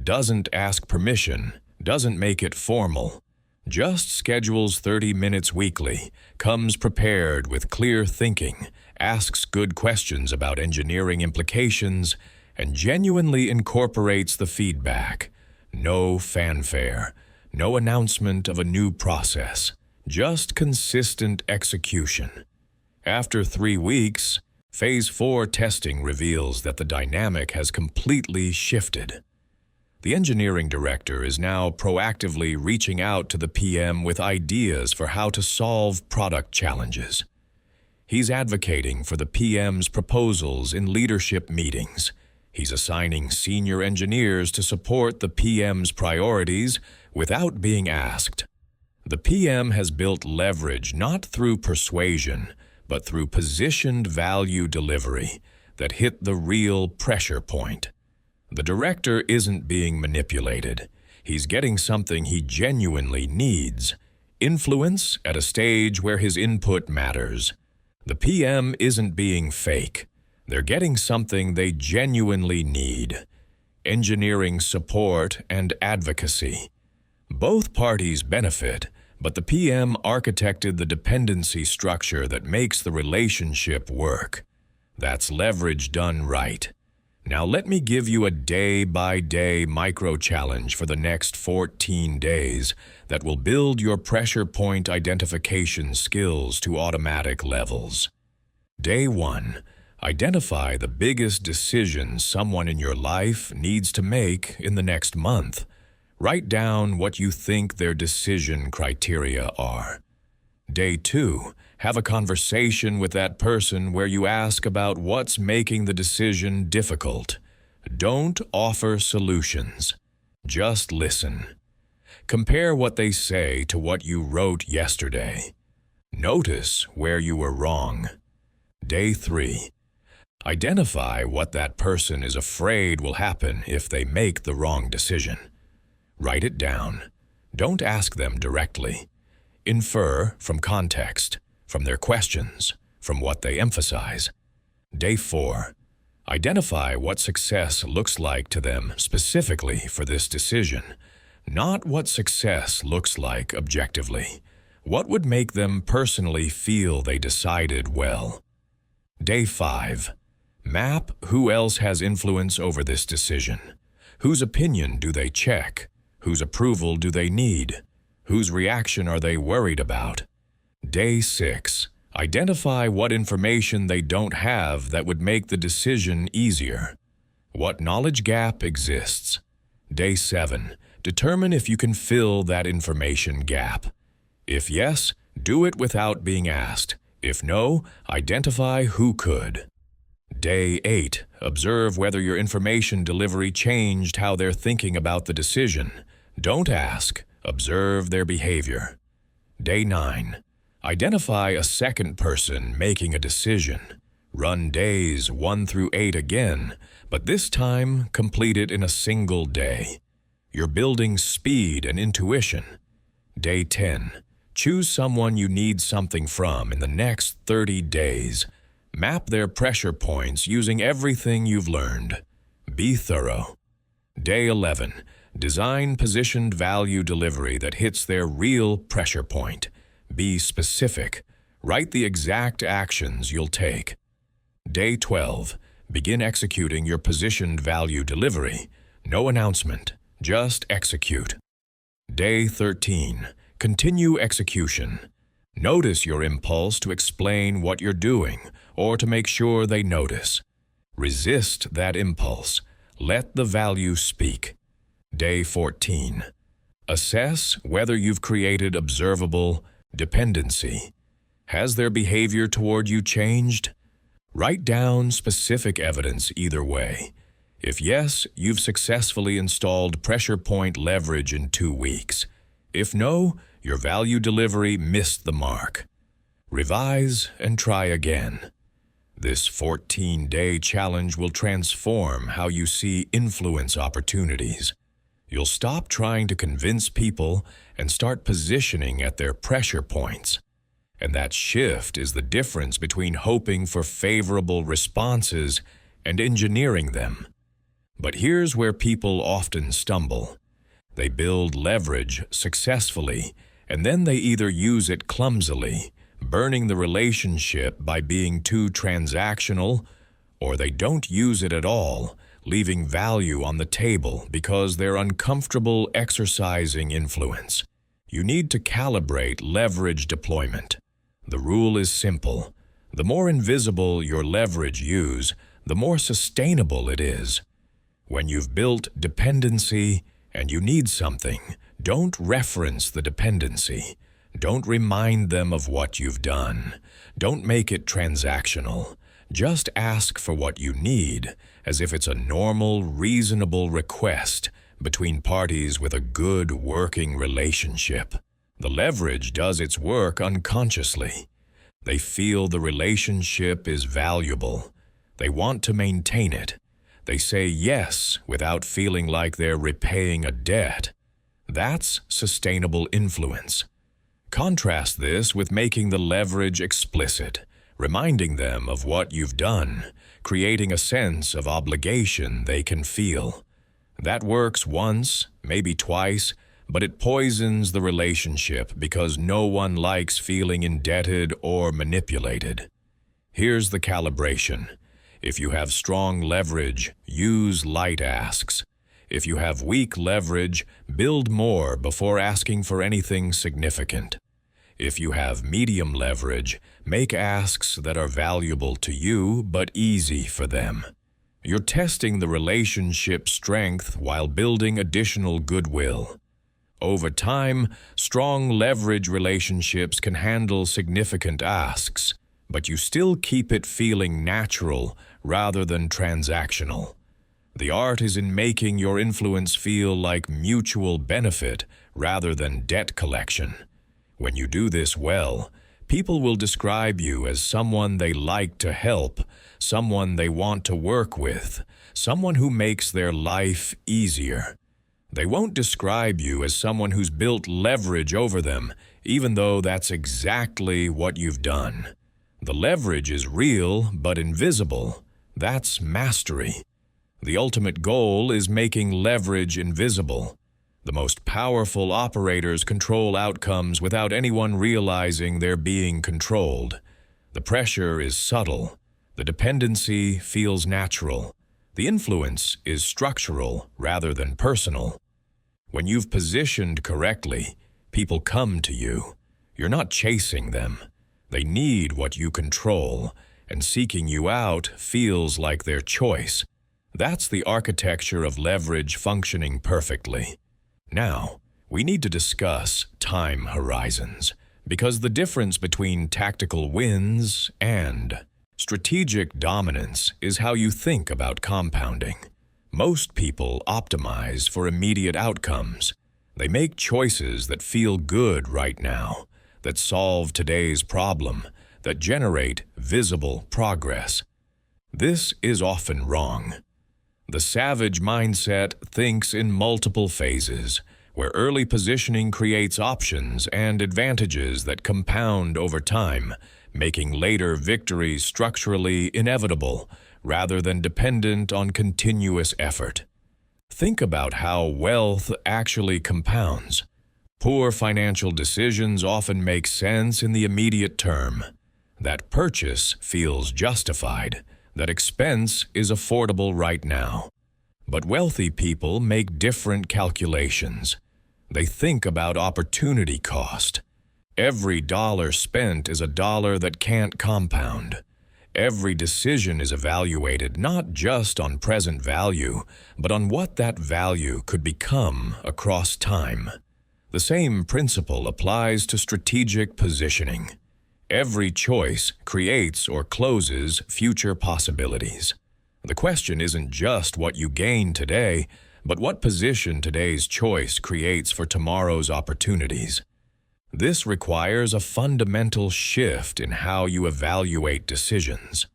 Doesn't ask permission, doesn't make it formal. Just schedules 30 minutes weekly, comes prepared with clear thinking, asks good questions about engineering implications, and genuinely incorporates the feedback. No fanfare, no announcement of a new process, just consistent execution. After 3 weeks, Phase 4 testing reveals that the dynamic has completely shifted. The engineering director is now proactively reaching out to the PM with ideas for how to solve product challenges. He's advocating for the PM's proposals in leadership meetings. He's assigning senior engineers to support the PM's priorities without being asked. The PM has built leverage not through persuasion, but through positioned value delivery that hit the real pressure point. The director isn't being manipulated. He's getting something he genuinely needs: influence at a stage where his input matters. The PM isn't being fake. They're getting something they genuinely need: engineering support and advocacy. Both parties benefit, but the PM architected the dependency structure that makes the relationship work. That's leverage done right. Now let me give you a day-by-day micro-challenge for the next 14 days that will build your pressure point identification skills to automatic levels. Day 1. Identify the biggest decisions someone in your life needs to make in the next month. Write down what you think their decision criteria are. Day 2. Have a conversation with that person where you ask about what's making the decision difficult. Don't offer solutions. Just listen. Compare what they say to what you wrote yesterday. Notice where you were wrong. Day 3. Identify what that person is afraid will happen if they make the wrong decision. Write it down. Don't ask them directly. Infer from context, from their questions, from what they emphasize. Day 4. Identify what success looks like to them specifically for this decision, not what success looks like objectively. What would make them personally feel they decided well? Day 5. Map who else has influence over this decision. Whose opinion do they check? Whose approval do they need? Whose reaction are they worried about? Day 6. Identify what information they don't have that would make the decision easier. What knowledge gap exists? Day 7. Determine if you can fill that information gap. If yes, do it without being asked. If no, identify who could. Day 8. Observe whether your information delivery changed how they're thinking about the decision. Don't ask. Observe their behavior. Day 9. Identify a second person making a decision. Run days 1 through 8 again, but this time complete it in a single day. You're building speed and intuition. Day 10. Choose someone you need something from in the next 30 days. Map their pressure points using everything you've learned. Be thorough. Day 11. Design positioned value delivery that hits their real pressure point. Be specific. Write the exact actions you'll take. Day 12. Begin executing your positioned value delivery. No announcement, just execute. Day 13. Continue execution. Notice your impulse to explain what you're doing or to make sure they notice. Resist that impulse. Let the value speak. Day 14. Assess whether you've created observable dependency. Has their behavior toward you changed? Write down specific evidence either way. If yes, you've successfully installed pressure point leverage in 2 weeks. If no, your value delivery missed the mark. Revise and try again. This 14-day challenge will transform how you see influence opportunities. You'll stop trying to convince people and start positioning at their pressure points. And that shift is the difference between hoping for favorable responses and engineering them. But here's where people often stumble. They build leverage successfully, and then they either use it clumsily, burning the relationship by being too transactional, or they don't use it at all, leaving value on the table because they're uncomfortable exercising influence. You need to calibrate leverage deployment. The rule is simple. The more invisible your leverage use, the more sustainable it is. When you've built dependency and you need something, don't reference the dependency. Don't remind them of what you've done. Don't make it transactional. Just ask for what you need, as if it's a normal, reasonable request between parties with a good working relationship. The leverage does its work unconsciously. They feel the relationship is valuable. They want to maintain it. They say yes without feeling like they're repaying a debt. That's sustainable influence. Contrast this with making the leverage explicit, reminding them of what you've done, creating a sense of obligation they can feel. That works once, maybe twice, but it poisons the relationship because no one likes feeling indebted or manipulated. Here's the calibration. If you have strong leverage, use light asks. If you have weak leverage, build more before asking for anything significant. If you have medium leverage, make asks that are valuable to you but easy for them. You're testing the relationship strength while building additional goodwill. Over time, strong leverage relationships can handle significant asks, but you still keep it feeling natural rather than transactional. The art is in making your influence feel like mutual benefit rather than debt collection. When you do this well, people will describe you as someone they like to help, someone they want to work with, someone who makes their life easier. They won't describe you as someone who's built leverage over them, even though that's exactly what you've done. The leverage is real but invisible. That's mastery. The ultimate goal is making leverage invisible. The most powerful operators control outcomes without anyone realizing they're being controlled. The pressure is subtle. The dependency feels natural. The influence is structural rather than personal. When you've positioned correctly, People come to you. You're not chasing them. They need what you control, and seeking you out feels like their choice. That's the architecture of leverage functioning perfectly. Now, we need to discuss time horizons, because the difference between tactical wins and strategic dominance is how you think about compounding. Most people optimize for immediate outcomes. They make choices that feel good right now, that solve today's problem, that generate visible progress. This is often wrong. The savage mindset thinks in multiple phases, where early positioning creates options and advantages that compound over time, making later victories structurally inevitable rather than dependent on continuous effort. Think about how wealth actually compounds. Poor financial decisions often make sense in the immediate term. That purchase feels justified. That expense is affordable right now. But wealthy people make different calculations. They think about opportunity cost. Every dollar spent is a dollar that can't compound. Every decision is evaluated not just on present value, but on what that value could become across time. The same principle applies to strategic positioning. Every choice creates or closes future possibilities. The question isn't just what you gain today, but what position today's choice creates for tomorrow's opportunities. This requires a fundamental shift in how you evaluate decisions.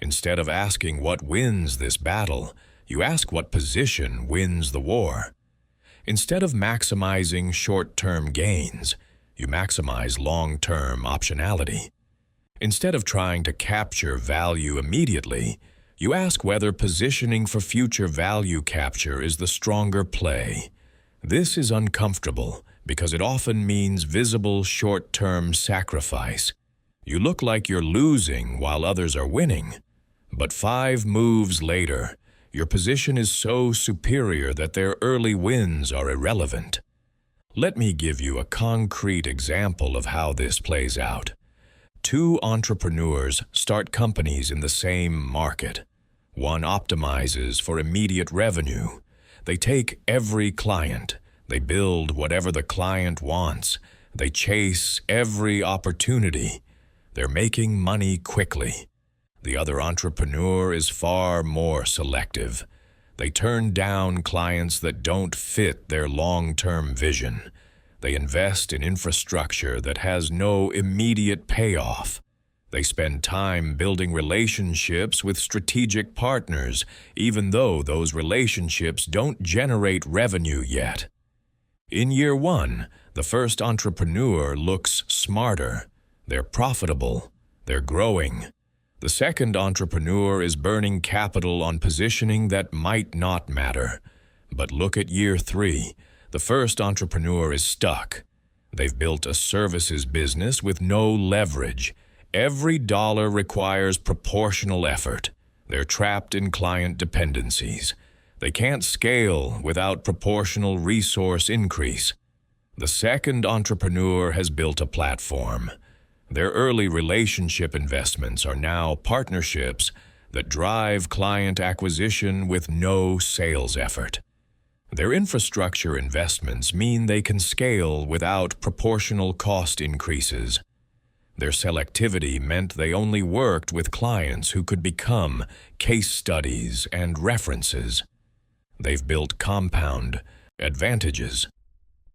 Instead of asking what wins this battle, you ask what position wins the war. Instead of maximizing short-term gains, you maximize long-term optionality. Instead of trying to capture value immediately, you ask whether positioning for future value capture is the stronger play. This is uncomfortable because it often means visible short-term sacrifice. You look like you're losing while others are winning. But 5 moves later, your position is so superior that their early wins are irrelevant. Let me give you a concrete example of how this plays out. 2 entrepreneurs start companies in the same market. One optimizes for immediate revenue. They take every client. They build whatever the client wants. They chase every opportunity. They're making money quickly. The other entrepreneur is far more selective. They turn down clients that don't fit their long-term vision. They invest in infrastructure that has no immediate payoff. They spend time building relationships with strategic partners, even though those relationships don't generate revenue yet. In year 1, the first entrepreneur looks smarter. They're profitable. They're growing. The second entrepreneur is burning capital on positioning that might not matter. But look at year 3. The first entrepreneur is stuck. They've built a services business with no leverage. Every dollar requires proportional effort. They're trapped in client dependencies. They can't scale without proportional resource increase. The second entrepreneur has built a platform. Their early relationship investments are now partnerships that drive client acquisition with no sales effort. Their infrastructure investments mean they can scale without proportional cost increases. Their selectivity meant they only worked with clients who could become case studies and references. They've built compound advantages.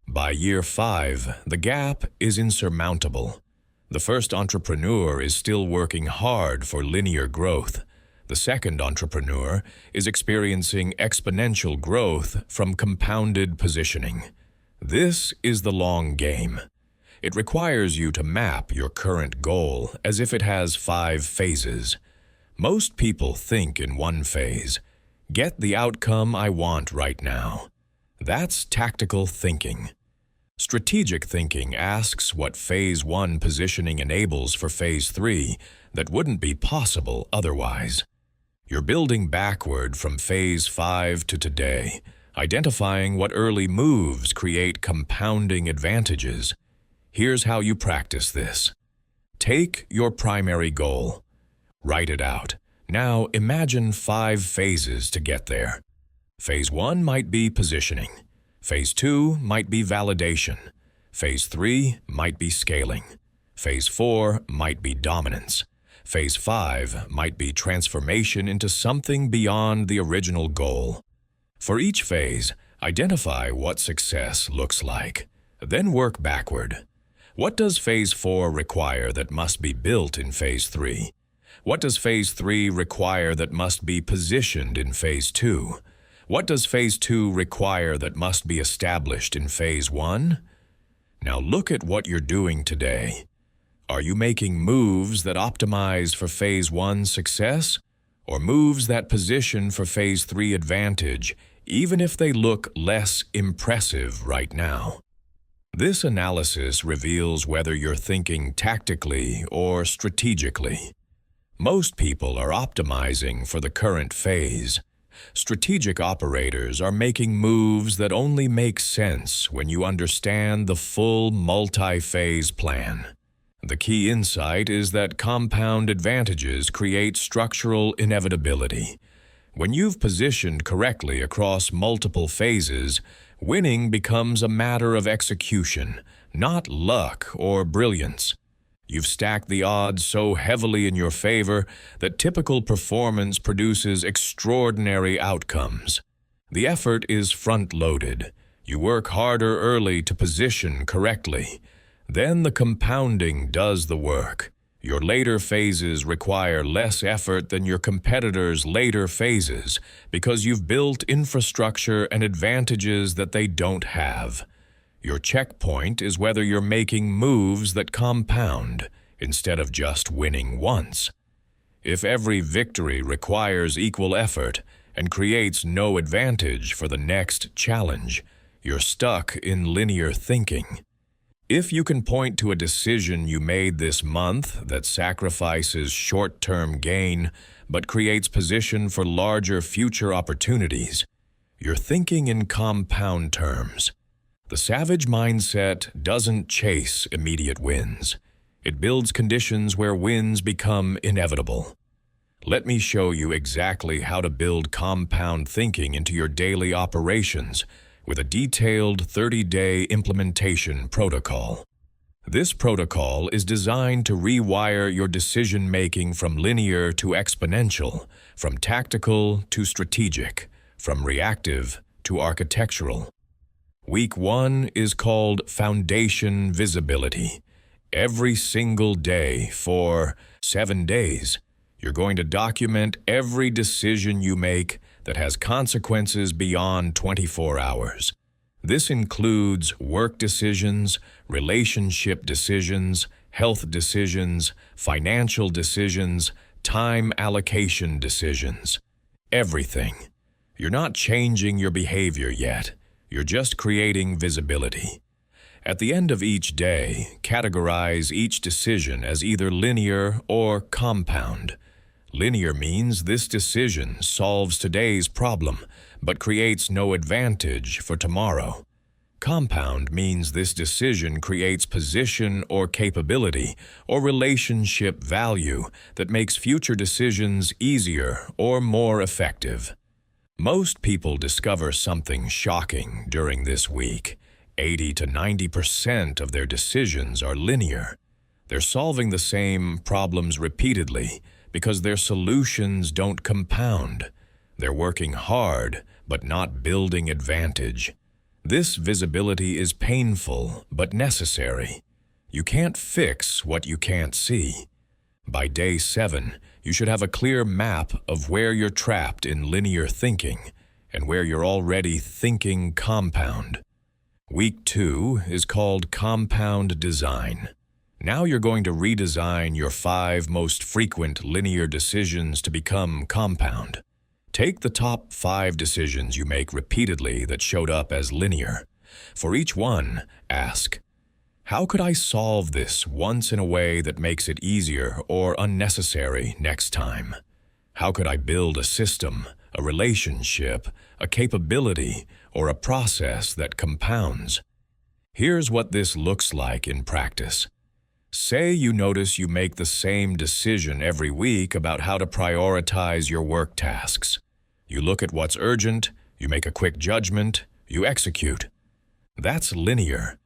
By year 5, the gap is insurmountable. The first entrepreneur is still working hard for linear growth. The second entrepreneur is experiencing exponential growth from compounded positioning. This is the long game. It requires you to map your current goal as if it has 5 phases. Most people think in one phase, get the outcome I want right now. That's tactical thinking. Strategic thinking asks what Phase 1 positioning enables for Phase 3 that wouldn't be possible otherwise. You're building backward from Phase 5 to today, identifying what early moves create compounding advantages. Here's how you practice this. Take your primary goal. Write it out. Now imagine 5 phases to get there. Phase 1 might be positioning. Phase 2 might be validation. Phase 3 might be scaling. Phase 4 might be dominance. Phase 5 might be transformation into something beyond the original goal. For each phase, identify what success looks like. Then work backward. What does Phase 4 require that must be built in Phase 3? What does Phase 3 require that must be positioned in Phase 2? What does Phase 2 require that must be established in Phase 1? Now look at what you're doing today. Are you making moves that optimize for Phase 1 success, or moves that position for Phase 3 advantage, even if they look less impressive right now? This analysis reveals whether you're thinking tactically or strategically. Most people are optimizing for the current phase. Strategic operators are making moves that only make sense when you understand the full multi-phase plan. The key insight is that compound advantages create structural inevitability. When you've positioned correctly across multiple phases, winning becomes a matter of execution, not luck or brilliance. You've stacked the odds so heavily in your favor that typical performance produces extraordinary outcomes. The effort is front-loaded. You work harder early to position correctly. Then the compounding does the work. Your later phases require less effort than your competitors' later phases because you've built infrastructure and advantages that they don't have. Your checkpoint is whether you're making moves that compound instead of just winning once. If every victory requires equal effort and creates no advantage for the next challenge, you're stuck in linear thinking. If you can point to a decision you made this month that sacrifices short-term gain but creates position for larger future opportunities, you're thinking in compound terms. The savage mindset doesn't chase immediate wins. It builds conditions where wins become inevitable. Let me show you exactly how to build compound thinking into your daily operations with a detailed 30-day implementation protocol. This protocol is designed to rewire your decision-making from linear to exponential, from tactical to strategic, from reactive to architectural. Week 1 is called Foundation Visibility. Every single day for 7 days, you're going to document every decision you make that has consequences beyond 24 hours. This includes work decisions, relationship decisions, health decisions, financial decisions, time allocation decisions. Everything. You're not changing your behavior yet. You're just creating visibility. At the end of each day, categorize each decision as either linear or compound. Linear means this decision solves today's problem, but creates no advantage for tomorrow. Compound means this decision creates position or capability or relationship value that makes future decisions easier or more effective. Most people discover something shocking during this week. 80 to 90% of their decisions are linear. They're solving the same problems repeatedly because their solutions don't compound. They're working hard, but not building advantage. This visibility is painful, but necessary. You can't fix what you can't see. By day 7, you should have a clear map of where you're trapped in linear thinking and where you're already thinking compound. Week 2 is called Compound Design. Now you're going to redesign your 5 most frequent linear decisions to become compound. Take the top 5 decisions you make repeatedly that showed up as linear. For each one, ask, how could I solve this once in a way that makes it easier or unnecessary next time? How could I build a system, a relationship, a capability, or a process that compounds. Here's what this looks like in practice. Say you notice you make the same decision every week about how to prioritize your work tasks. You look at what's urgent, you make a quick judgment, you execute. That's linear.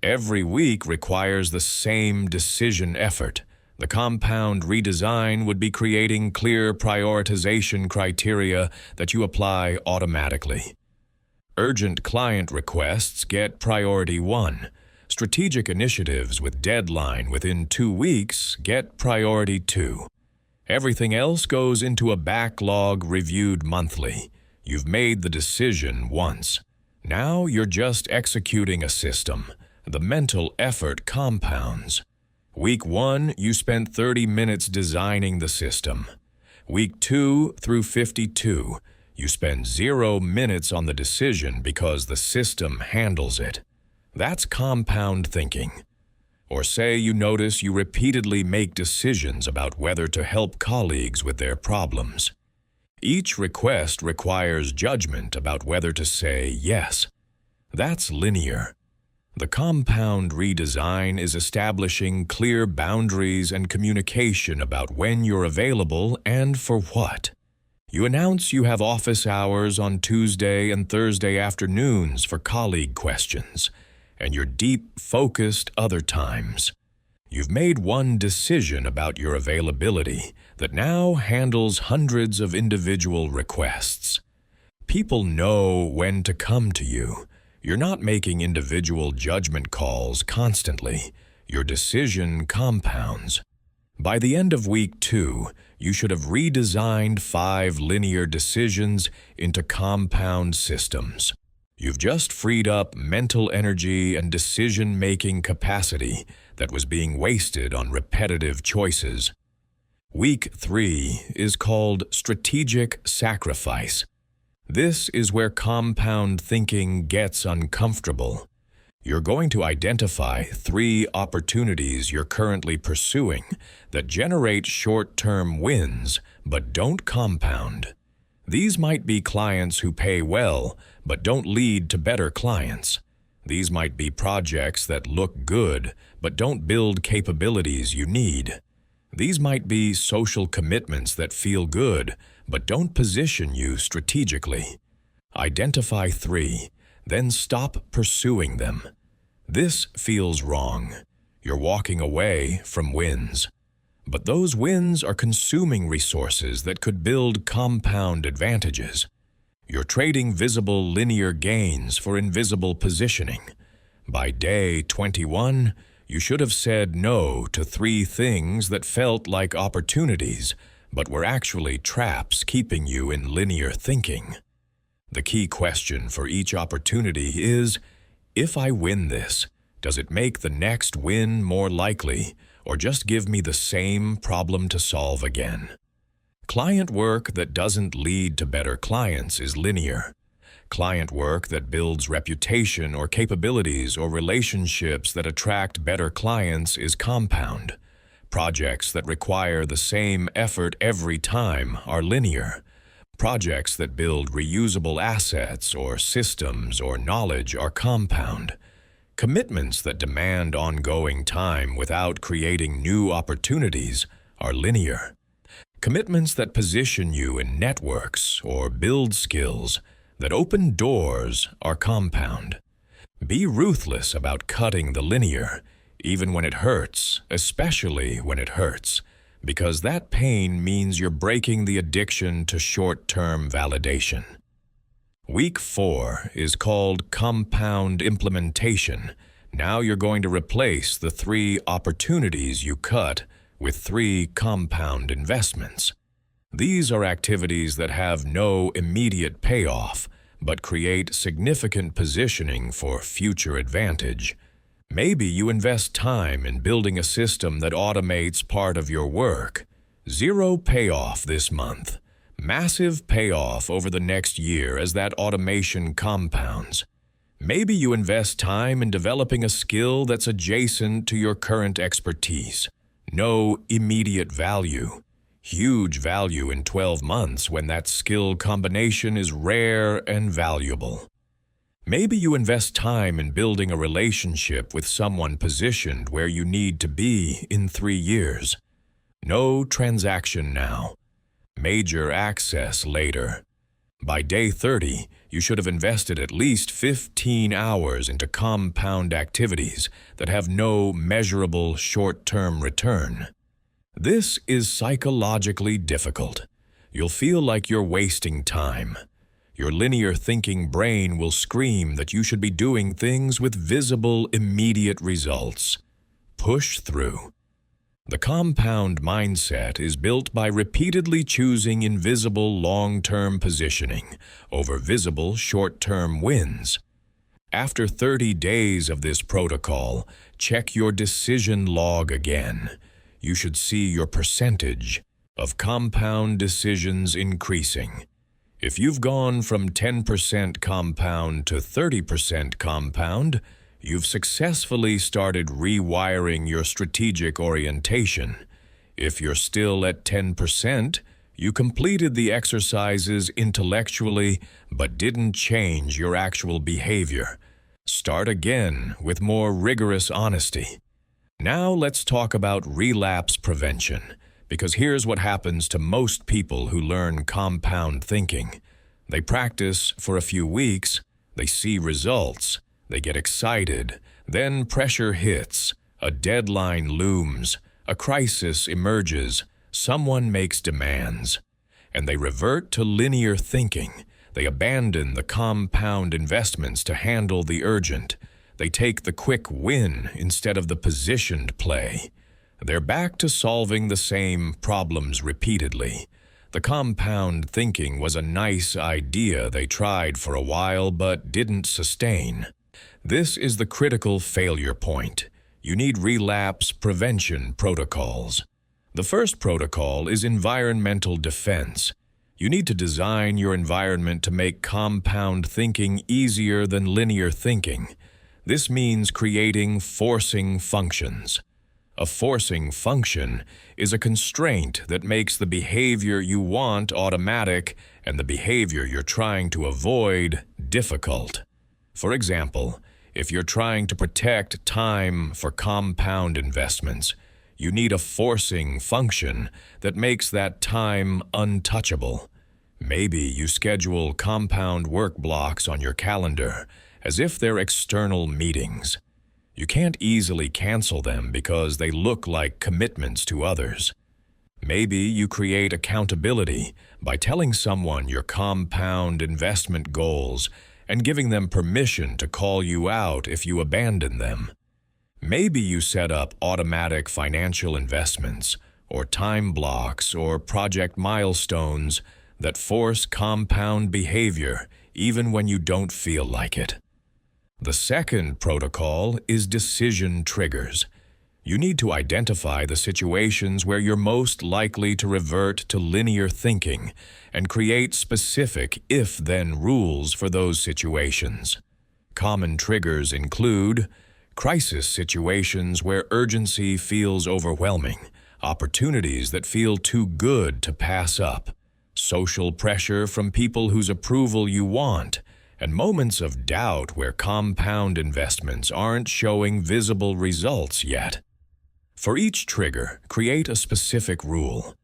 Every week requires the same decision effort. The compound redesign would be creating clear prioritization criteria that you apply automatically. Urgent client requests get priority 1. Strategic initiatives with deadline within 2 weeks get priority 2. Everything else goes into a backlog reviewed monthly. You've made the decision once. Now you're just executing a system. The mental effort compounds. Week 1, you spent 30 minutes designing the system. Week 2 through 52, you spend 0 minutes on the decision because the system handles it. That's compound thinking. Or say you notice you repeatedly make decisions about whether to help colleagues with their problems. Each request requires judgment about whether to say yes. That's linear. The compound redesign is establishing clear boundaries and communication about when you're available and for what. You announce you have office hours on Tuesday and Thursday afternoons for colleague questions, and you're deep-focused other times. You've made one decision about your availability that now handles hundreds of individual requests. People know when to come to you. You're not making individual judgment calls constantly. Your decision compounds. By the end of week 2, you should have redesigned 5 linear decisions into compound systems. You've just freed up mental energy and decision-making capacity that was being wasted on repetitive choices. Week 3 is called strategic sacrifice. This is where compound thinking gets uncomfortable. You're going to identify 3 opportunities you're currently pursuing that generate short-term wins but don't compound. These might be clients who pay well but don't lead to better clients. These might be projects that look good but don't build capabilities you need. These might be social commitments that feel good but don't position you strategically. Identify 3, then stop pursuing them. This feels wrong. You're walking away from wins. But those wins are consuming resources that could build compound advantages. You're trading visible linear gains for invisible positioning. By day 21, you should have said no to 3 things that felt like opportunities, but were actually traps keeping you in linear thinking. The key question for each opportunity is, if I win this, does it make the next win more likely, or just give me the same problem to solve again? Client work that doesn't lead to better clients is linear. Client work that builds reputation or capabilities or relationships that attract better clients is compound. Projects that require the same effort every time are linear. Projects that build reusable assets or systems or knowledge are compound. Commitments that demand ongoing time without creating new opportunities are linear. Commitments that position you in networks or build skills that open doors are compound. Be ruthless about cutting the linear, even when it hurts, especially when it hurts, because that pain means you're breaking the addiction to short-term validation. Week 4 is called compound implementation. Now you're going to replace the 3 opportunities you cut with 3 compound investments. These are activities that have no immediate payoff, but create significant positioning for future advantage. Maybe you invest time in building a system that automates part of your work. 0 payoff this month. Massive payoff over the next year as that automation compounds. Maybe you invest time in developing a skill that's adjacent to your current expertise. No immediate value. Huge value in 12 months when that skill combination is rare and valuable. Maybe you invest time in building a relationship with someone positioned where you need to be in 3 years. No transaction now. Major access later. By day 30, you should have invested at least 15 hours into compound activities that have no measurable short-term return. This is psychologically difficult. You'll feel like you're wasting time. Your linear thinking brain will scream that you should be doing things with visible, immediate results. Push through. The compound mindset is built by repeatedly choosing invisible long-term positioning over visible short-term wins. After 30 days of this protocol, check your decision log again. You should see your percentage of compound decisions increasing. If you've gone from 10% compound to 30% compound, you've successfully started rewiring your strategic orientation. If you're still at 10%, you completed the exercises intellectually but didn't change your actual behavior. Start again with more rigorous honesty. Now let's talk about relapse prevention, because here's what happens to most people who learn compound thinking. They practice for a few weeks, they see results, they get excited, then pressure hits, a deadline looms, a crisis emerges, someone makes demands, and they revert to linear thinking. They abandon the compound investments to handle the urgent. They take the quick win instead of the positioned play. They're back to solving the same problems repeatedly. The compound thinking was a nice idea they tried for a while but didn't sustain. This is the critical failure point. You need relapse prevention protocols. The first protocol is environmental defense. You need to design your environment to make compound thinking easier than linear thinking. This means creating forcing functions. A forcing function is a constraint that makes the behavior you want automatic and the behavior you're trying to avoid difficult. For example, if you're trying to protect time for compound investments, you need a forcing function that makes that time untouchable. Maybe you schedule compound work blocks on your calendar as if they're external meetings. You can't easily cancel them because they look like commitments to others. Maybe you create accountability by telling someone your compound investment goals and giving them permission to call you out if you abandon them. Maybe you set up automatic financial investments or time blocks or project milestones that force compound behavior even when you don't feel like it. The second protocol is decision triggers. You need to identify the situations where you're most likely to revert to linear thinking and create specific if-then rules for those situations. Common triggers include crisis situations where urgency feels overwhelming, opportunities that feel too good to pass up, social pressure from people whose approval you want, and moments of doubt where compound investments aren't showing visible results yet. For each trigger, create a specific rule.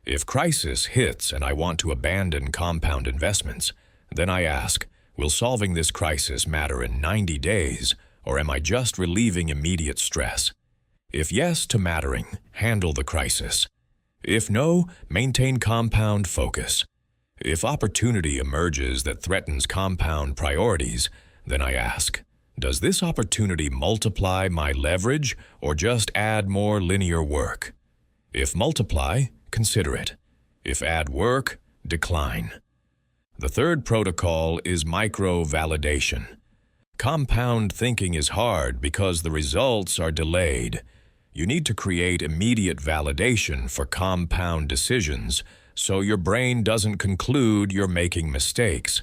If crisis hits and I want to abandon compound investments, then I ask, will solving this crisis matter in 90 days, or am I just relieving immediate stress? If yes to mattering, handle the crisis. If no, maintain compound focus. If opportunity emerges that threatens compound priorities, then I ask, does this opportunity multiply my leverage or just add more linear work? If multiply, consider it. If add work, decline. The third protocol is micro-validation. Compound thinking is hard because the results are delayed. You need to create immediate validation for compound decisions so your brain doesn't conclude you're making mistakes.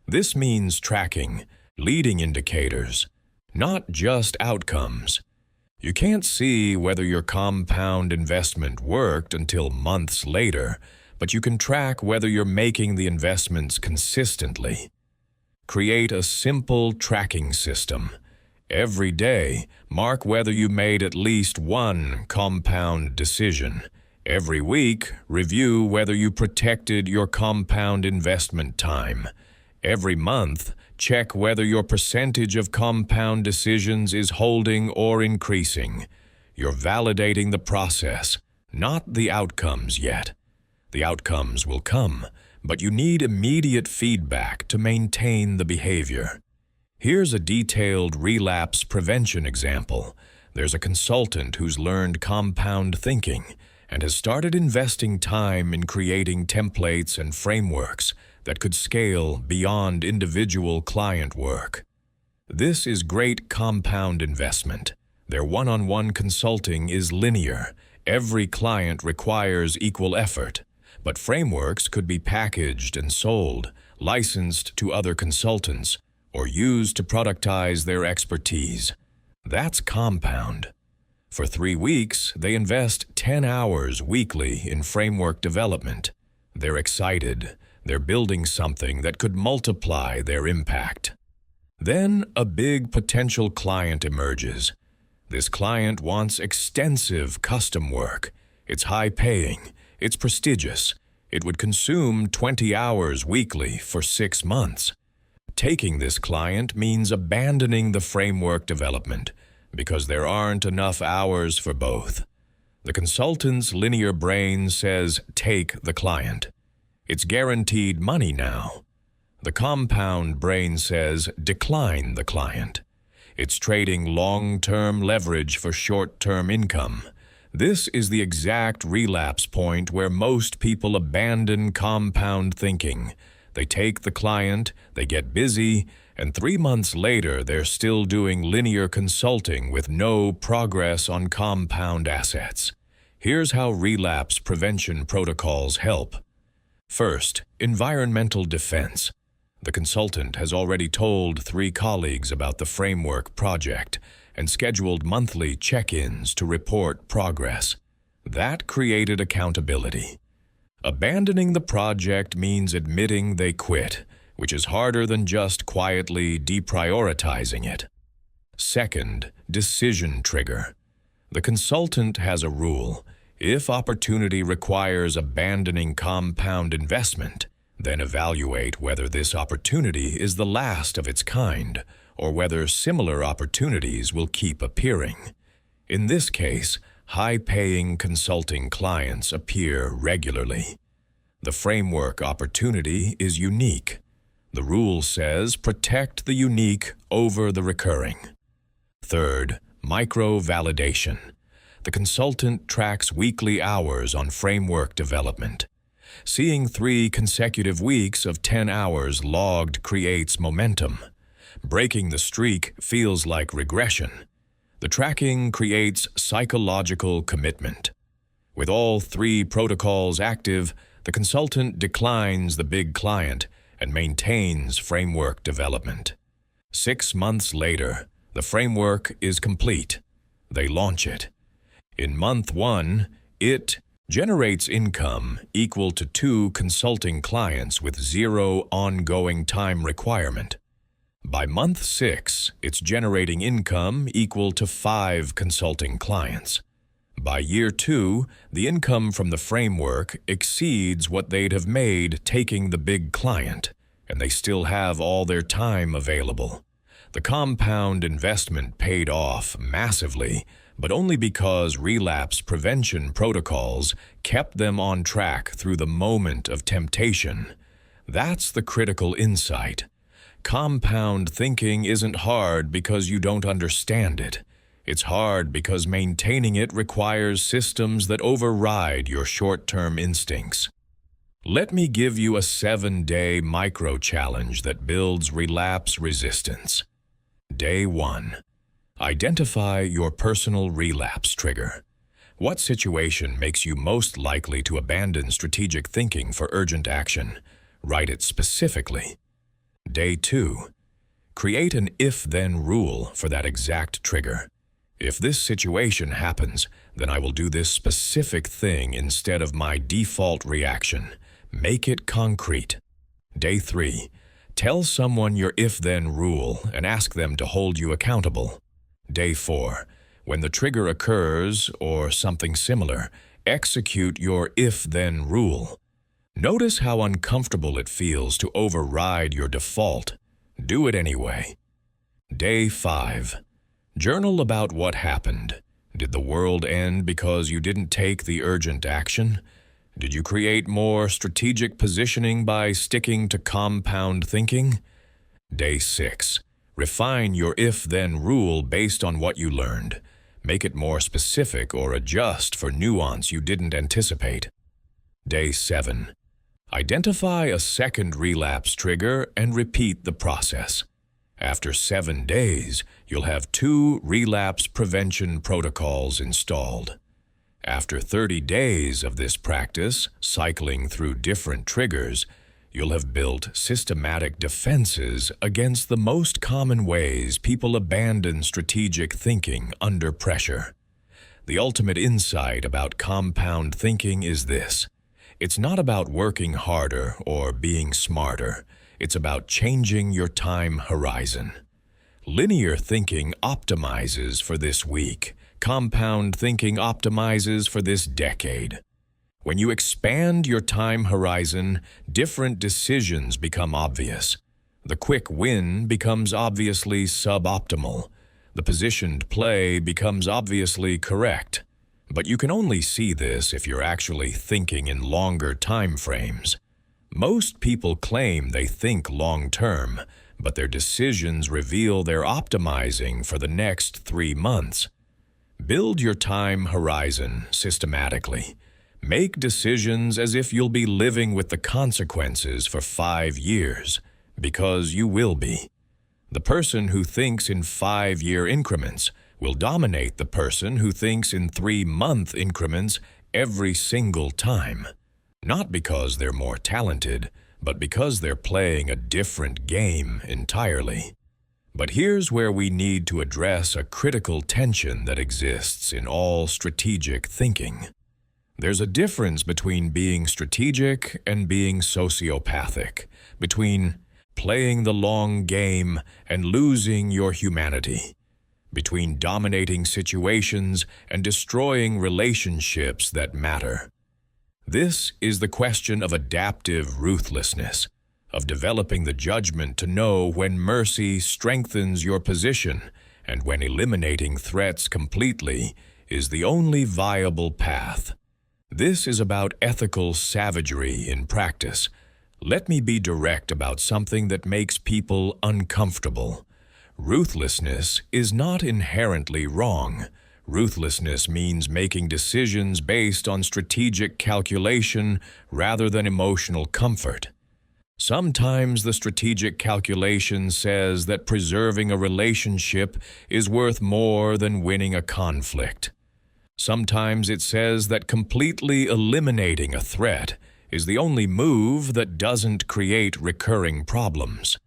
This means tracking leading indicators, not just outcomes. You can't see whether your compound investment worked until months later, but you can track whether you're making the investments consistently. Create a simple tracking system. Every day, mark whether you made at least one compound decision. Every week, review whether you protected your compound investment time. Every month, check whether your percentage of compound decisions is holding or increasing. You're validating the process, not the outcomes yet. The outcomes will come, but you need immediate feedback to maintain the behavior. Here's a detailed relapse prevention example. There's a consultant who's learned compound thinking and has started investing time in creating templates and frameworks that could scale beyond individual client work. This is great compound investment. Their one-on-one consulting is linear. Every client requires equal effort, but frameworks could be packaged and sold, licensed to other consultants, or used to productize their expertise. That's compound. For 3 weeks, they invest 10 hours weekly in framework development. They're excited. They're building something that could multiply their impact. Then a big potential client emerges. This client wants extensive custom work. It's high-paying. It's prestigious. It would consume 20 hours weekly for 6 months. Taking this client means abandoning the framework development because there aren't enough hours for both. The consultant's linear brain says, take the client. It's guaranteed money now. The compound brain says, decline the client. It's trading long-term leverage for short-term income. This is the exact relapse point where most people abandon compound thinking. They take the client, they get busy, and 3 months later they're still doing linear consulting with no progress on compound assets. Here's how relapse prevention protocols help. First, environmental defense. The consultant has already told 3 colleagues about the framework project and scheduled monthly check-ins to report progress. That created accountability. Abandoning the project means admitting they quit, which is harder than just quietly deprioritizing it. Second, decision trigger. The consultant has a rule. If opportunity requires abandoning compound investment, then evaluate whether this opportunity is the last of its kind, or whether similar opportunities will keep appearing. In this case, high-paying consulting clients appear regularly. The framework opportunity is unique. The rule says protect the unique over the recurring. Third, micro-validation. The consultant tracks weekly hours on framework development. Seeing 3 consecutive weeks of 10 hours logged creates momentum. Breaking the streak feels like regression. The tracking creates psychological commitment. With all 3 protocols active, the consultant declines the big client and maintains framework development. 6 months later, the framework is complete. They launch it. In month 1, it generates income equal to 2 consulting clients with 0 ongoing time requirement. By month 6, it's generating income equal to 5 consulting clients. By year 2, the income from the framework exceeds what they'd have made taking the big client, and they still have all their time available. The compound investment paid off massively, but only because relapse prevention protocols kept them on track through the moment of temptation. That's the critical insight. Compound thinking isn't hard because you don't understand it. It's hard because maintaining it requires systems that override your short-term instincts. Let me give you a 7-day micro-challenge that builds relapse resistance. Day 1. Identify your personal relapse trigger. What situation makes you most likely to abandon strategic thinking for urgent action? Write it specifically. Day 2. Create an if-then rule for that exact trigger. If this situation happens, then I will do this specific thing instead of my default reaction. Make it concrete. Day 3. Tell someone your if-then rule and ask them to hold you accountable. Day 4. When the trigger occurs, or something similar, execute your if-then rule. Notice how uncomfortable it feels to override your default. Do it anyway. Day 5. Journal about what happened. Did the world end because you didn't take the urgent action? Did you create more strategic positioning by sticking to compound thinking? Day 6. Refine your if-then rule based on what you learned. Make it more specific or adjust for nuance you didn't anticipate. Day 7. Identify a second relapse trigger and repeat the process. After 7 days, you'll have 2 relapse prevention protocols installed. After 30 days of this practice, cycling through different triggers, you'll have built systematic defenses against the most common ways people abandon strategic thinking under pressure. The ultimate insight about compound thinking is this: it's not about working harder or being smarter. It's about changing your time horizon. Linear thinking optimizes for this week. Compound thinking optimizes for this decade. When you expand your time horizon, different decisions become obvious. The quick win becomes obviously suboptimal. The positioned play becomes obviously correct. But you can only see this if you're actually thinking in longer time frames. Most people claim they think long-term, but their decisions reveal they're optimizing for the next 3 months. Build your time horizon systematically. Make decisions as if you'll be living with the consequences for 5 years, because you will be. The person who thinks in 5-year increments will dominate the person who thinks in 3-month increments every single time. Not because they're more talented, but because they're playing a different game entirely. But here's where we need to address a critical tension that exists in all strategic thinking. There's a difference between being strategic and being sociopathic, between playing the long game and losing your humanity, between dominating situations and destroying relationships that matter. This is the question of adaptive ruthlessness, of developing the judgment to know when mercy strengthens your position and when eliminating threats completely is the only viable path. This is about ethical savagery in practice. Let me be direct about something that makes people uncomfortable. Ruthlessness is not inherently wrong. Ruthlessness means making decisions based on strategic calculation rather than emotional comfort. Sometimes the strategic calculation says that preserving a relationship is worth more than winning a conflict. Sometimes it says that completely eliminating a threat is the only move that doesn't create recurring problems.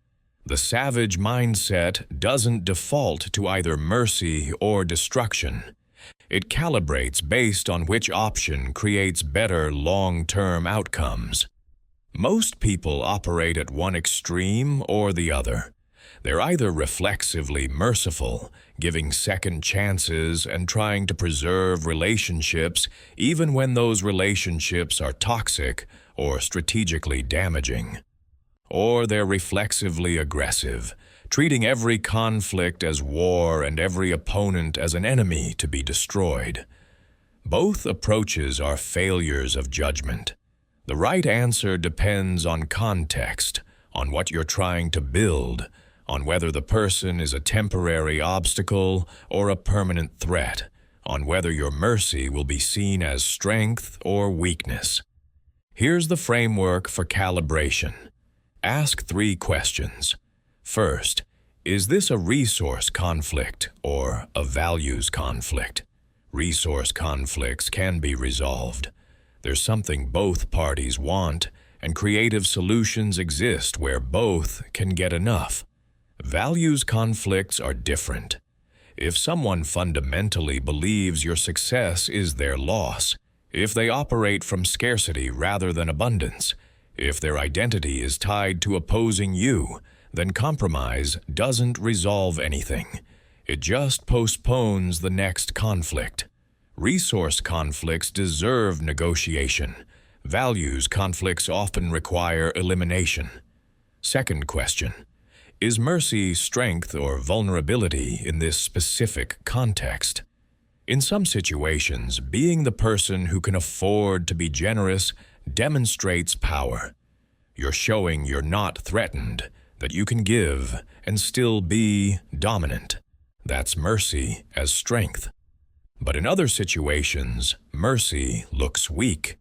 The savage mindset doesn't default to either mercy or destruction. It calibrates based on which option creates better long-term outcomes. Most people operate at one extreme or the other. They're either reflexively merciful, giving second chances and trying to preserve relationships even when those relationships are toxic or strategically damaging. Or they're reflexively aggressive, treating every conflict as war and every opponent as an enemy to be destroyed. Both approaches are failures of judgment. The right answer depends on context, on what you're trying to build, on whether the person is a temporary obstacle or a permanent threat, on whether your mercy will be seen as strength or weakness. Here's the framework for calibration. Ask 3 questions. First, is this a resource conflict or a values conflict? Resource conflicts can be resolved. There's something both parties want, and creative solutions exist where both can get enough. Values conflicts are different. If someone fundamentally believes your success is their loss, if they operate from scarcity rather than abundance, if their identity is tied to opposing you, then compromise doesn't resolve anything. It just postpones the next conflict. Resource conflicts deserve negotiation. Values conflicts often require elimination. Second question: is mercy strength or vulnerability in this specific context? In some situations, being the person who can afford to be generous demonstrates power. You're showing you're not threatened, that you can give and still be dominant. That's mercy as strength. But in other situations, mercy looks weak.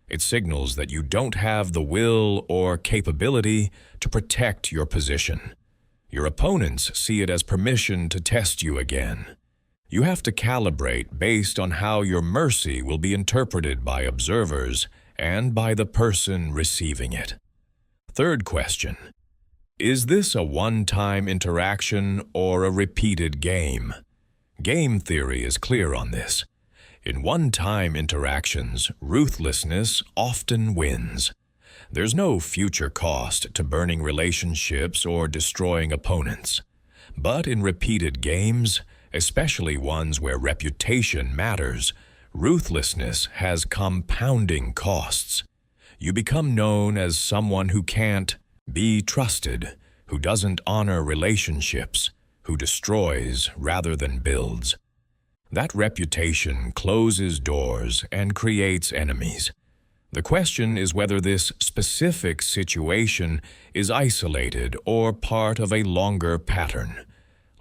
It signals that you don't have the will or capability to protect your position. Your opponents see it as permission to test you again. You have to calibrate based on how your mercy will be interpreted by observers and by the person receiving it. Third question: is this a one-time interaction or a repeated game? Game theory is clear on this. In one-time interactions, ruthlessness often wins. There's no future cost to burning relationships or destroying opponents. But in repeated games, especially ones where reputation matters, ruthlessness has compounding costs. You become known as someone who can't be trusted, who doesn't honor relationships, who destroys rather than builds. That reputation closes doors and creates enemies. The question is whether this specific situation is isolated or part of a longer pattern.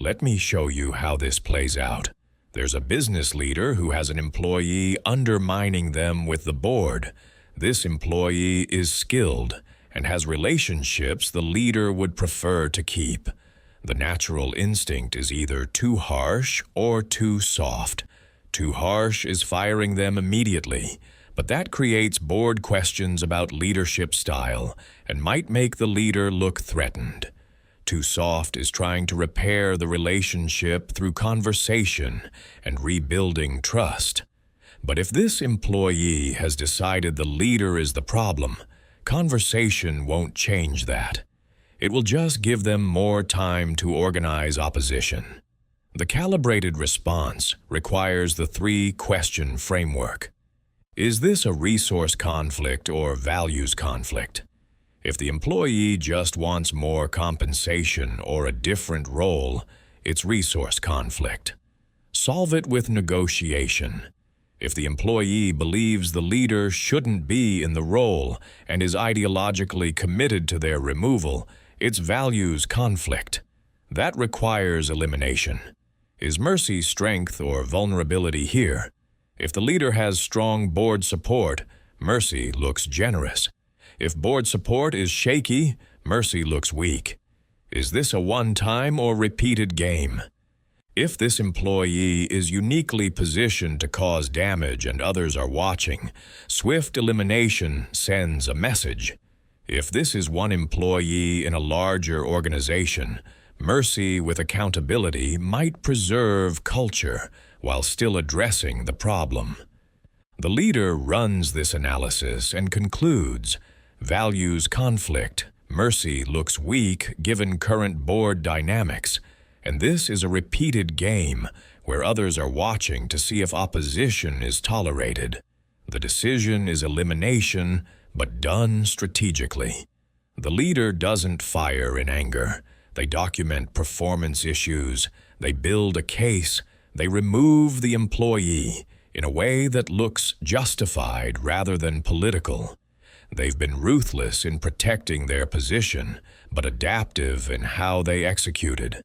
Let me show you how this plays out. There's a business leader who has an employee undermining them with the board. This employee is skilled and has relationships the leader would prefer to keep. The natural instinct is either too harsh or too soft. Too harsh is firing them immediately, but that creates board questions about leadership style and might make the leader look threatened. Too soft is trying to repair the relationship through conversation and rebuilding trust. But if this employee has decided the leader is the problem, conversation won't change that. It will just give them more time to organize opposition. The calibrated response requires the three-question framework. Is this a resource conflict or values conflict? If the employee just wants more compensation or a different role, it's resource conflict. Solve it with negotiation. If the employee believes the leader shouldn't be in the role and is ideologically committed to their removal, it's values conflict. That requires elimination. Is mercy strength or vulnerability here? If the leader has strong board support, mercy looks generous. If board support is shaky, mercy looks weak. Is this a one-time or repeated game? If this employee is uniquely positioned to cause damage and others are watching, swift elimination sends a message. If this is one employee in a larger organization, mercy with accountability might preserve culture while still addressing the problem. The leader runs this analysis and concludes, values conflict, mercy looks weak given current board dynamics, and this is a repeated game where others are watching to see if opposition is tolerated. The decision is elimination, but done strategically. The leader doesn't fire in anger. They document performance issues. They build a case. They remove the employee in a way that looks justified rather than political. They've been ruthless in protecting their position, but adaptive in how they executed.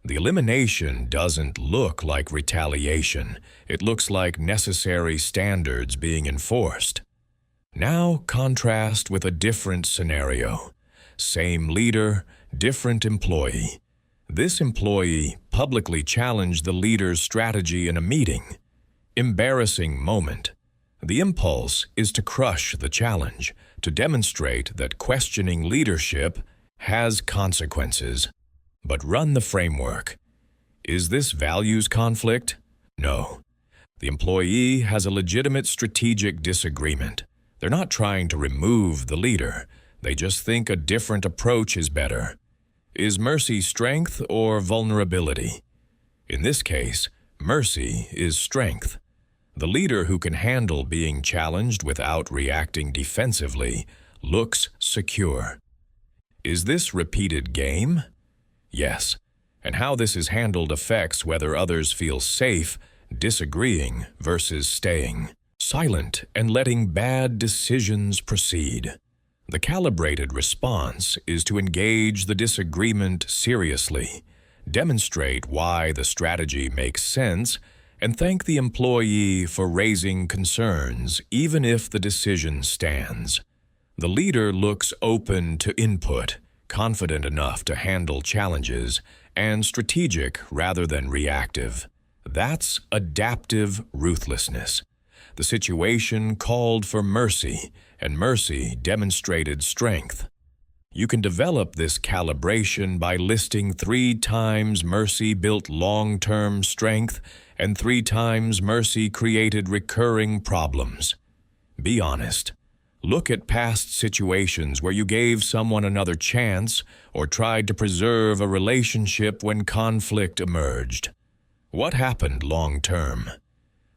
The elimination doesn't look like retaliation. It looks like necessary standards being enforced. Now contrast with a different scenario. Same leader, different employee. This employee publicly challenged the leader's strategy in a meeting. Embarrassing moment. The impulse is to crush the challenge, to demonstrate that questioning leadership has consequences. But run the framework. Is this values conflict? No. The employee has a legitimate strategic disagreement. They're not trying to remove the leader. They just think a different approach is better. Is mercy strength or vulnerability? In this case, mercy is strength. The leader who can handle being challenged without reacting defensively looks secure. Is this repeated game? Yes. And how this is handled affects whether others feel safe disagreeing versus staying silent and letting bad decisions proceed. The calibrated response is to engage the disagreement seriously, demonstrate why the strategy makes sense, and thank the employee for raising concerns even if the decision stands. The leader looks open to input, confident enough to handle challenges, and strategic rather than reactive. That's adaptive ruthlessness. The situation called for mercy, and mercy demonstrated strength. You can develop this calibration by listing 3 times mercy built long-term strength and 3 times mercy created recurring problems. Be honest. Look at past situations where you gave someone another chance or tried to preserve a relationship when conflict emerged. What happened long-term?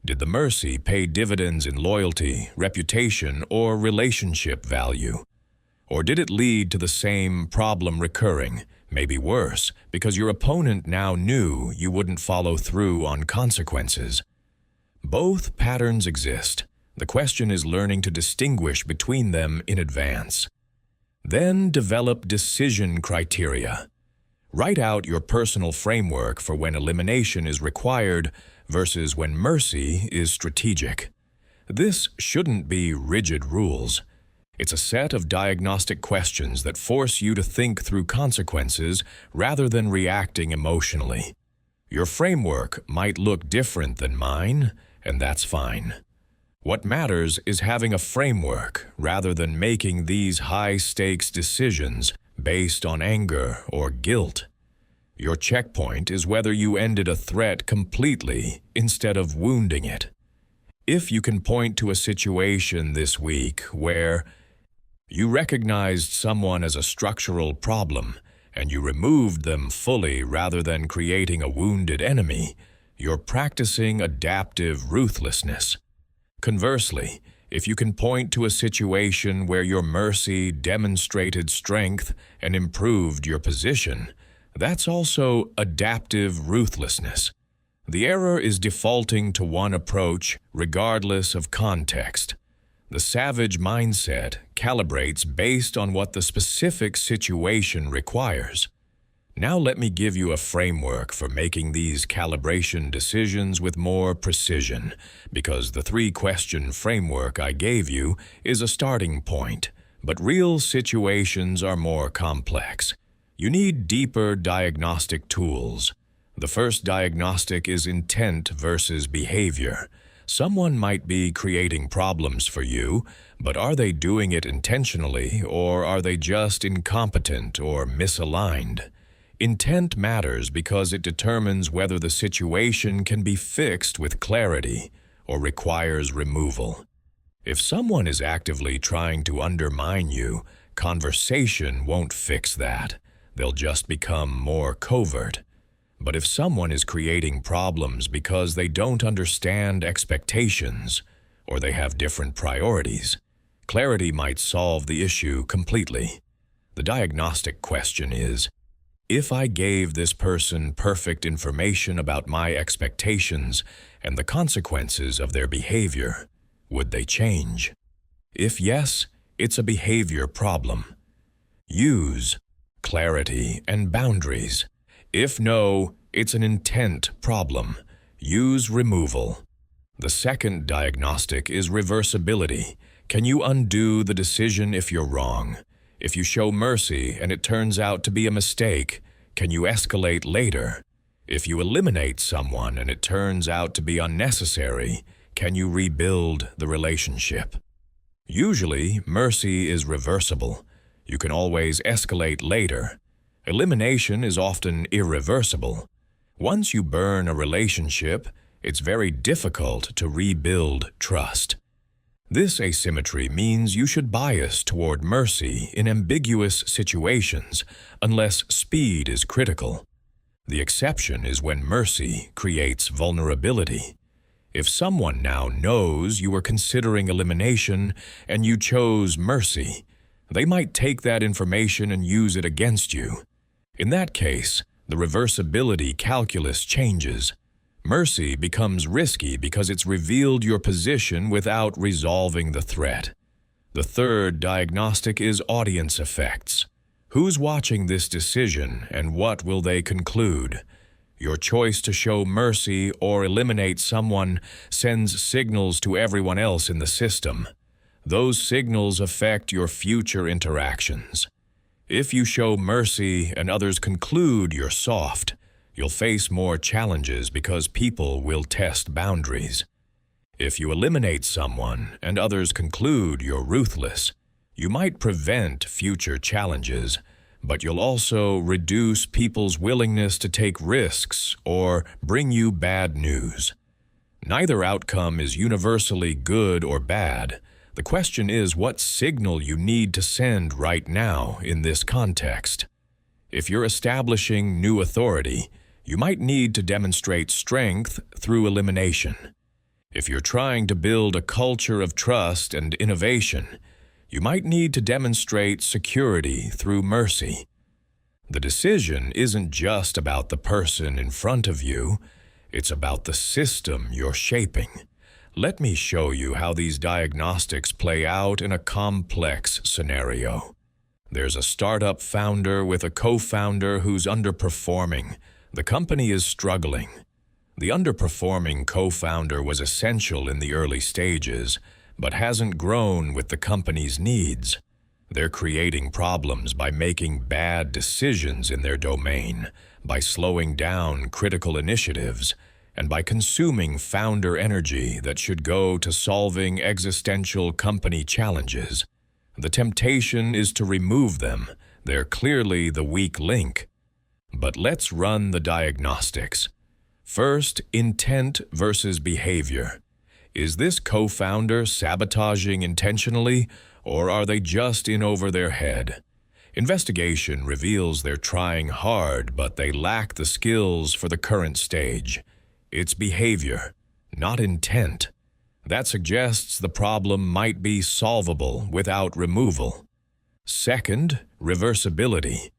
Did the mercy pay dividends in loyalty, reputation, or relationship value? Or did it lead to the same problem recurring, maybe worse, because your opponent now knew you wouldn't follow through on consequences? Both patterns exist. The question is learning to distinguish between them in advance. Then develop decision criteria. Write out your personal framework for when elimination is required versus when mercy is strategic. This shouldn't be rigid rules. It's a set of diagnostic questions that force you to think through consequences rather than reacting emotionally. Your framework might look different than mine, and that's fine. What matters is having a framework rather than making these high-stakes decisions based on anger or guilt. Your checkpoint is whether you ended a threat completely instead of wounding it. If you can point to a situation this week where you recognized someone as a structural problem and you removed them fully rather than creating a wounded enemy, you're practicing adaptive ruthlessness. Conversely, if you can point to a situation where your mercy demonstrated strength and improved your position, that's also adaptive ruthlessness. The error is defaulting to one approach regardless of context. The savage mindset calibrates based on what the specific situation requires. Now let me give you a framework for making these calibration decisions with more precision, because the 3-question framework I gave you is a starting point, but real situations are more complex. You need deeper diagnostic tools. The first diagnostic is intent versus behavior. Someone might be creating problems for you, but are they doing it intentionally, or are they just incompetent or misaligned? Intent matters because it determines whether the situation can be fixed with clarity or requires removal. If someone is actively trying to undermine you, conversation won't fix that. They'll just become more covert. But if someone is creating problems because they don't understand expectations or they have different priorities, clarity might solve the issue completely. The diagnostic question is, if I gave this person perfect information about my expectations and the consequences of their behavior, would they change? If yes, it's a behavior problem. Use clarity and boundaries. If no, it's an intent problem. Use removal. The second diagnostic is reversibility. Can you undo the decision if you're wrong? If you show mercy and it turns out to be a mistake, can you escalate later? If you eliminate someone and it turns out to be unnecessary, can you rebuild the relationship? Usually, mercy is reversible. You can always escalate later. Elimination is often irreversible. Once you burn a relationship, it's very difficult to rebuild trust. This asymmetry means you should bias toward mercy in ambiguous situations unless speed is critical. The exception is when mercy creates vulnerability. If someone now knows you were considering elimination and you chose mercy, they might take that information and use it against you. In that case, the reversibility calculus changes. Mercy becomes risky because it's revealed your position without resolving the threat. The third diagnostic is audience effects. Who's watching this decision and what will they conclude? Your choice to show mercy or eliminate someone sends signals to everyone else in the system. Those signals affect your future interactions. If you show mercy and others conclude you're soft, you'll face more challenges because people will test boundaries. If you eliminate someone and others conclude you're ruthless, you might prevent future challenges, but you'll also reduce people's willingness to take risks or bring you bad news. Neither outcome is universally good or bad. The question is what signal you need to send right now in this context. If you're establishing new authority, you might need to demonstrate strength through elimination. If you're trying to build a culture of trust and innovation, you might need to demonstrate security through mercy. The decision isn't just about the person in front of you, it's about the system you're shaping. Let me show you how these diagnostics play out in a complex scenario. There's a startup founder with a co-founder who's underperforming. The company is struggling. The underperforming co-founder was essential in the early stages, but hasn't grown with the company's needs. They're creating problems by making bad decisions in their domain, by slowing down critical initiatives, and by consuming founder energy that should go to solving existential company challenges. The temptation is to remove them. They're clearly the weak link. But let's run the diagnostics. First, intent versus behavior. Is this co-founder sabotaging intentionally, or are they just in over their head? Investigation reveals they're trying hard, but they lack the skills for the current stage. It's behavior, not intent. That suggests the problem might be solvable without removal. Second, reversibility.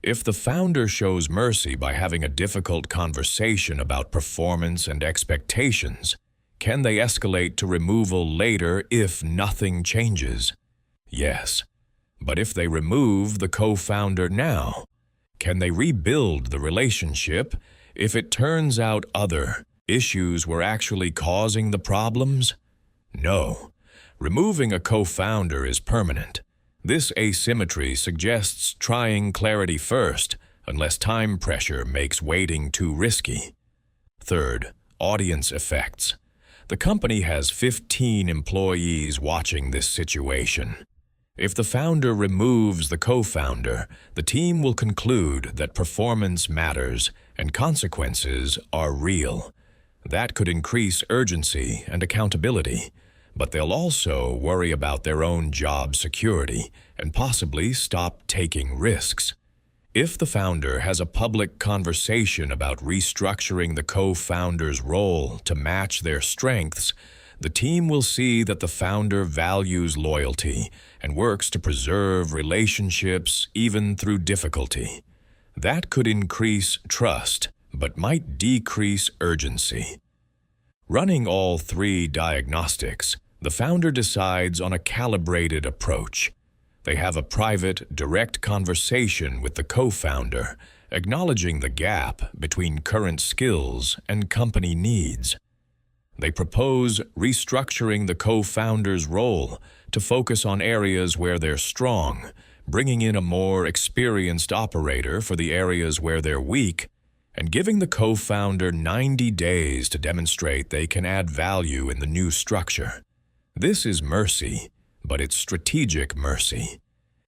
If the founder shows mercy by having a difficult conversation about performance and expectations, can they escalate to removal later if nothing changes? Yes. But if they remove the co-founder now, can they rebuild the relationship if it turns out other issues were actually causing the problems? No. Removing a co-founder is permanent. This asymmetry suggests trying clarity first, unless time pressure makes waiting too risky. Third, audience effects. The company has 15 employees watching this situation. If the founder removes the co-founder, the team will conclude that performance matters and consequences are real. That could increase urgency and accountability, but they'll also worry about their own job security and possibly stop taking risks. If the founder has a public conversation about restructuring the co-founder's role to match their strengths, the team will see that the founder values loyalty and works to preserve relationships even through difficulty. That could increase trust, but might decrease urgency. Running all three diagnostics, the founder decides on a calibrated approach. They have a private, direct conversation with the co-founder, acknowledging the gap between current skills and company needs. They propose restructuring the co-founder's role to focus on areas where they're strong, bringing in a more experienced operator for the areas where they're weak, and giving the co-founder 90 days to demonstrate they can add value in the new structure. This is mercy, but it's strategic mercy.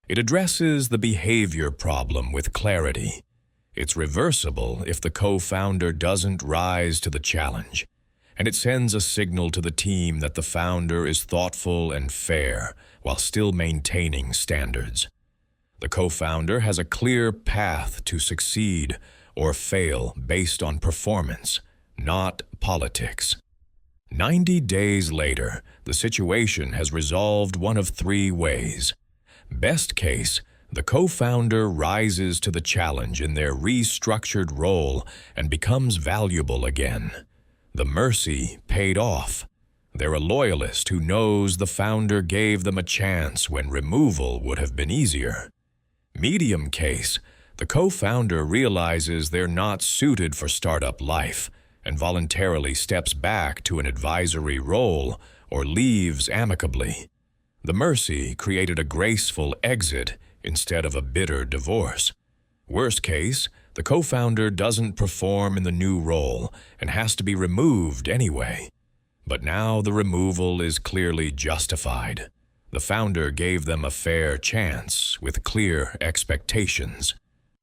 It addresses the behavior problem with clarity. It's reversible if the co-founder doesn't rise to the challenge, and it sends a signal to the team that the founder is thoughtful and fair while still maintaining standards. The co-founder has a clear path to succeed or fail based on performance, not politics. 90 days later, the situation has resolved one of three ways. Best case, the co-founder rises to the challenge in their restructured role and becomes valuable again. The mercy paid off. They're a loyalist who knows the founder gave them a chance when removal would have been easier. Medium case, the co-founder realizes they're not suited for startup life and voluntarily steps back to an advisory role or leaves amicably. The mercy created a graceful exit instead of a bitter divorce. Worst case, the co-founder doesn't perform in the new role and has to be removed anyway. But now the removal is clearly justified. The founder gave them a fair chance with clear expectations.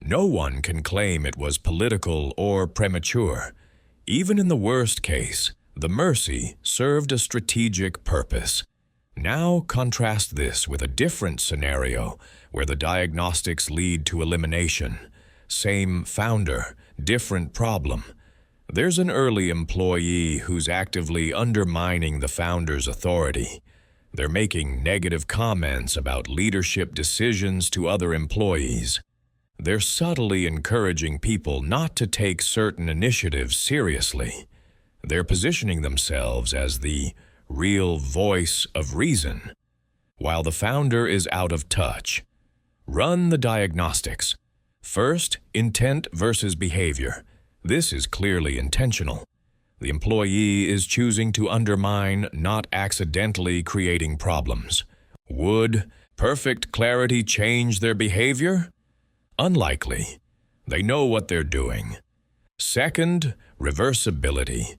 No one can claim it was political or premature. Even in the worst case, the mercy served a strategic purpose. Now contrast this with a different scenario where the diagnostics lead to elimination. Same founder, different problem. There's an early employee who's actively undermining the founder's authority. They're making negative comments about leadership decisions to other employees. They're subtly encouraging people not to take certain initiatives seriously. They're positioning themselves as the real voice of reason, while the founder is out of touch. Run the diagnostics. First, intent versus behavior. This is clearly intentional. The employee is choosing to undermine, not accidentally creating problems. Would perfect clarity change their behavior? Unlikely. They know what they're doing. Second, reversibility.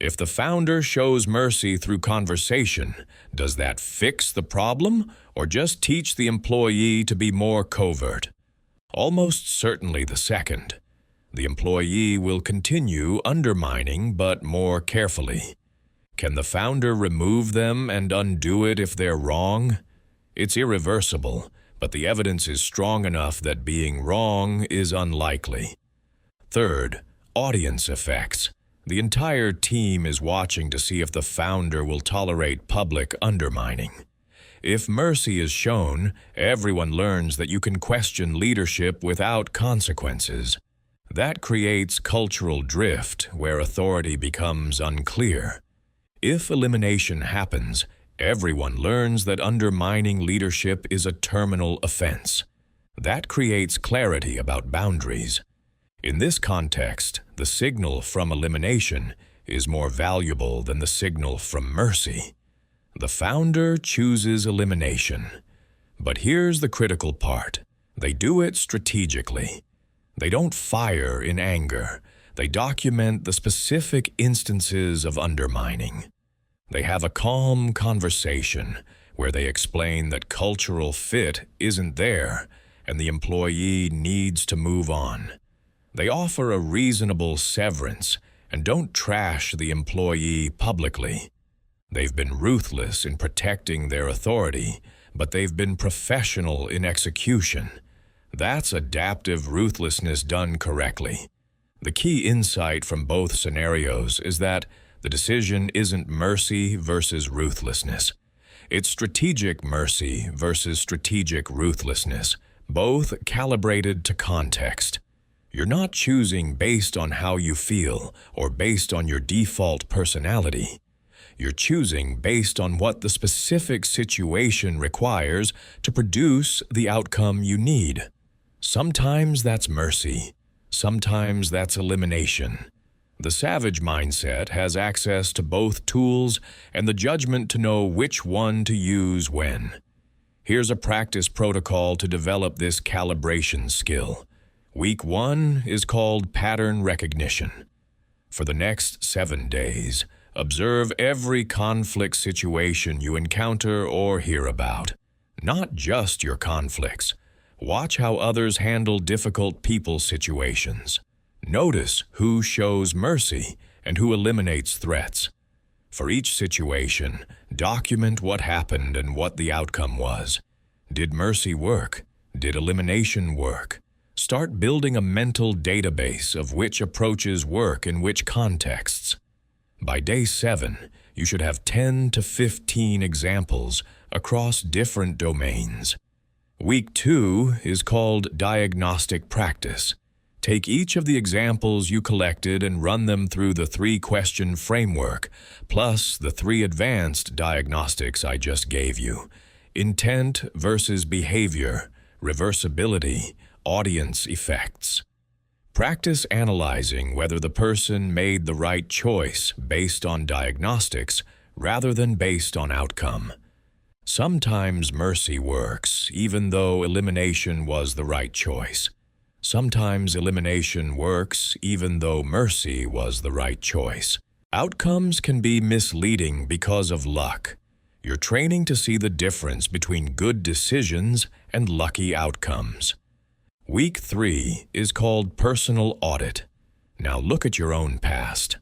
If the founder shows mercy through conversation, does that fix the problem or just teach the employee to be more covert? Almost certainly the second. The employee will continue undermining, but more carefully. Can the founder remove them and undo it if they're wrong? It's irreversible, but the evidence is strong enough that being wrong is unlikely. Third, audience effects. The entire team is watching to see if the founder will tolerate public undermining. If mercy is shown, everyone learns that you can question leadership without consequences. That creates cultural drift where authority becomes unclear. If elimination happens, everyone learns that undermining leadership is a terminal offense. That creates clarity about boundaries. In this context, the signal from elimination is more valuable than the signal from mercy. The founder chooses elimination. But here's the critical part. They do it strategically. They don't fire in anger. They document the specific instances of undermining. They have a calm conversation where they explain that cultural fit isn't there and the employee needs to move on. They offer a reasonable severance and don't trash the employee publicly. They've been ruthless in protecting their authority, but they've been professional in execution. That's adaptive ruthlessness done correctly. The key insight from both scenarios is that the decision isn't mercy versus ruthlessness. It's strategic mercy versus strategic ruthlessness, both calibrated to context. You're not choosing based on how you feel or based on your default personality. You're choosing based on what the specific situation requires to produce the outcome you need. Sometimes that's mercy. Sometimes that's elimination. The savage mindset has access to both tools and the judgment to know which one to use when. Here's a practice protocol to develop this calibration skill. Week 1 is called pattern recognition. For the next 7 days, observe every conflict situation you encounter or hear about. Not just your conflicts. Watch how others handle difficult people situations. Notice who shows mercy and who eliminates threats. For each situation, document what happened and what the outcome was. Did mercy work? Did elimination work? Start building a mental database of which approaches work in which contexts. By day 7, you should have 10 to 15 examples across different domains. Week 2 is called Diagnostic Practice. Take each of the examples you collected and run them through the 3-question framework, plus the 3 advanced diagnostics I just gave you: intent versus behavior, reversibility, audience effects. Practice analyzing whether the person made the right choice based on diagnostics rather than based on outcome. Sometimes mercy works, even though elimination was the right choice. Sometimes elimination works, even though mercy was the right choice. Outcomes can be misleading because of luck. You're training to see the difference between good decisions and lucky outcomes. Week 3 is called Personal Audit. Now look at your own past.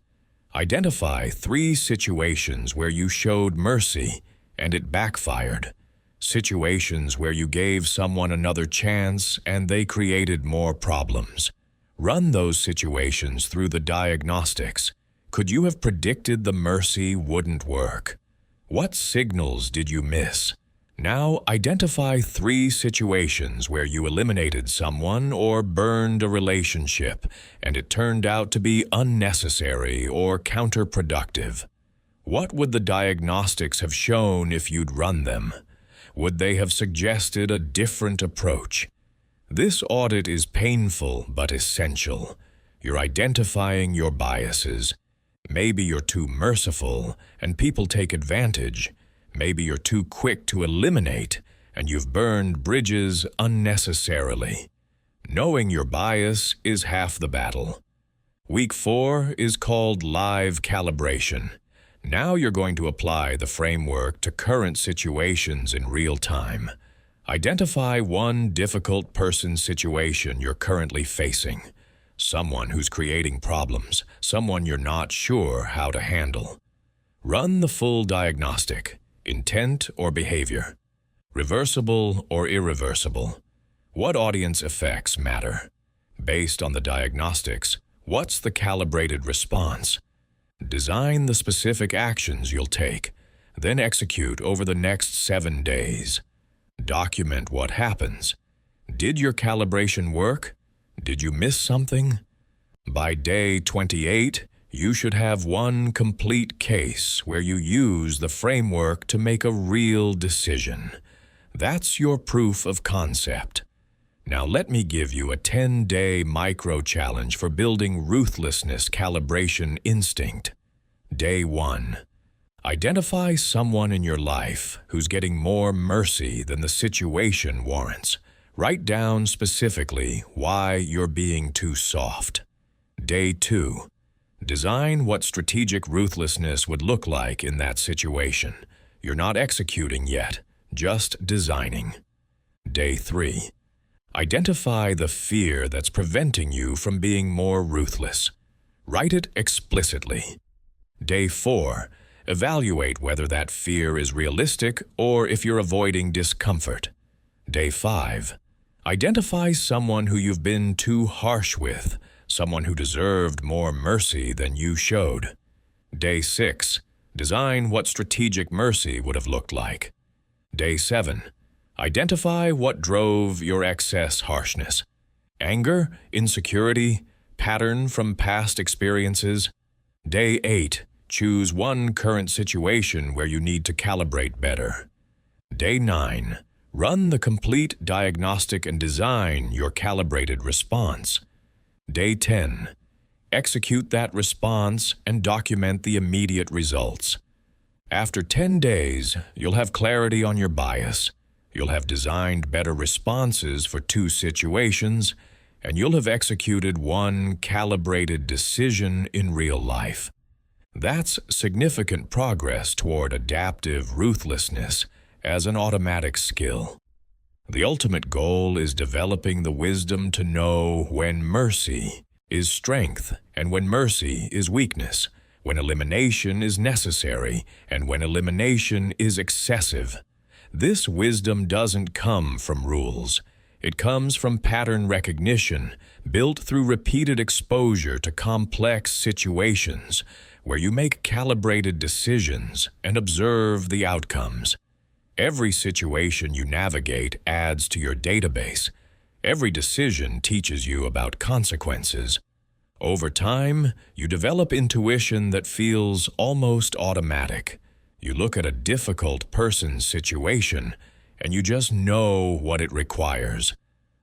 Identify 3 situations where you showed mercy and it backfired. Situations where you gave someone another chance and they created more problems. Run those situations through the diagnostics. Could you have predicted the mercy wouldn't work? What signals did you miss? Now identify 3 situations where you eliminated someone or burned a relationship and it turned out to be unnecessary or counterproductive. What would the diagnostics have shown if you'd run them? Would they have suggested a different approach? This audit is painful but essential. You're identifying your biases. Maybe you're too merciful and people take advantage. Maybe you're too quick to eliminate and you've burned bridges unnecessarily. Knowing your bias is half the battle. Week 4 is called Live Calibration. Now you're going to apply the framework to current situations in real time. Identify one difficult person situation you're currently facing. Someone who's creating problems, someone you're not sure how to handle. Run the full diagnostic: intent or behavior, reversible or irreversible. What audience effects matter? Based on the diagnostics, what's the calibrated response? Design the specific actions you'll take, then execute over the next 7 days. Document what happens. Did your calibration work? Did you miss something? By day 28, you should have one complete case where you use the framework to make a real decision. That's your proof of concept. Now let me give you a 10-day micro-challenge for building ruthlessness calibration instinct. Day 1. Identify someone in your life who's getting more mercy than the situation warrants. Write down specifically why you're being too soft. Day 2. Design what strategic ruthlessness would look like in that situation. You're not executing yet, just designing. Day 3. Identify the fear that's preventing you from being more ruthless. Write it explicitly. Day 4. Evaluate whether that fear is realistic or if you're avoiding discomfort. Day 5. Identify someone who you've been too harsh with, someone who deserved more mercy than you showed. Day 6. Design what strategic mercy would have looked like. Day 7. Identify what drove your excess harshness. Anger, insecurity, pattern from past experiences. Day 8. Choose one current situation where you need to calibrate better. Day 9. Run the complete diagnostic and design your calibrated response. Day 10. Execute that response and document the immediate results. After 10 days, you'll have clarity on your bias. You'll have designed better responses for 2 situations, and you'll have executed one calibrated decision in real life. That's significant progress toward adaptive ruthlessness as an automatic skill. The ultimate goal is developing the wisdom to know when mercy is strength and when mercy is weakness, when elimination is necessary and when elimination is excessive. This wisdom doesn't come from rules. It comes from pattern recognition, built through repeated exposure to complex situations, where you make calibrated decisions and observe the outcomes. Every situation you navigate adds to your database. Every decision teaches you about consequences. Over time, you develop intuition that feels almost automatic. You look at a difficult person's situation, and you just know what it requires.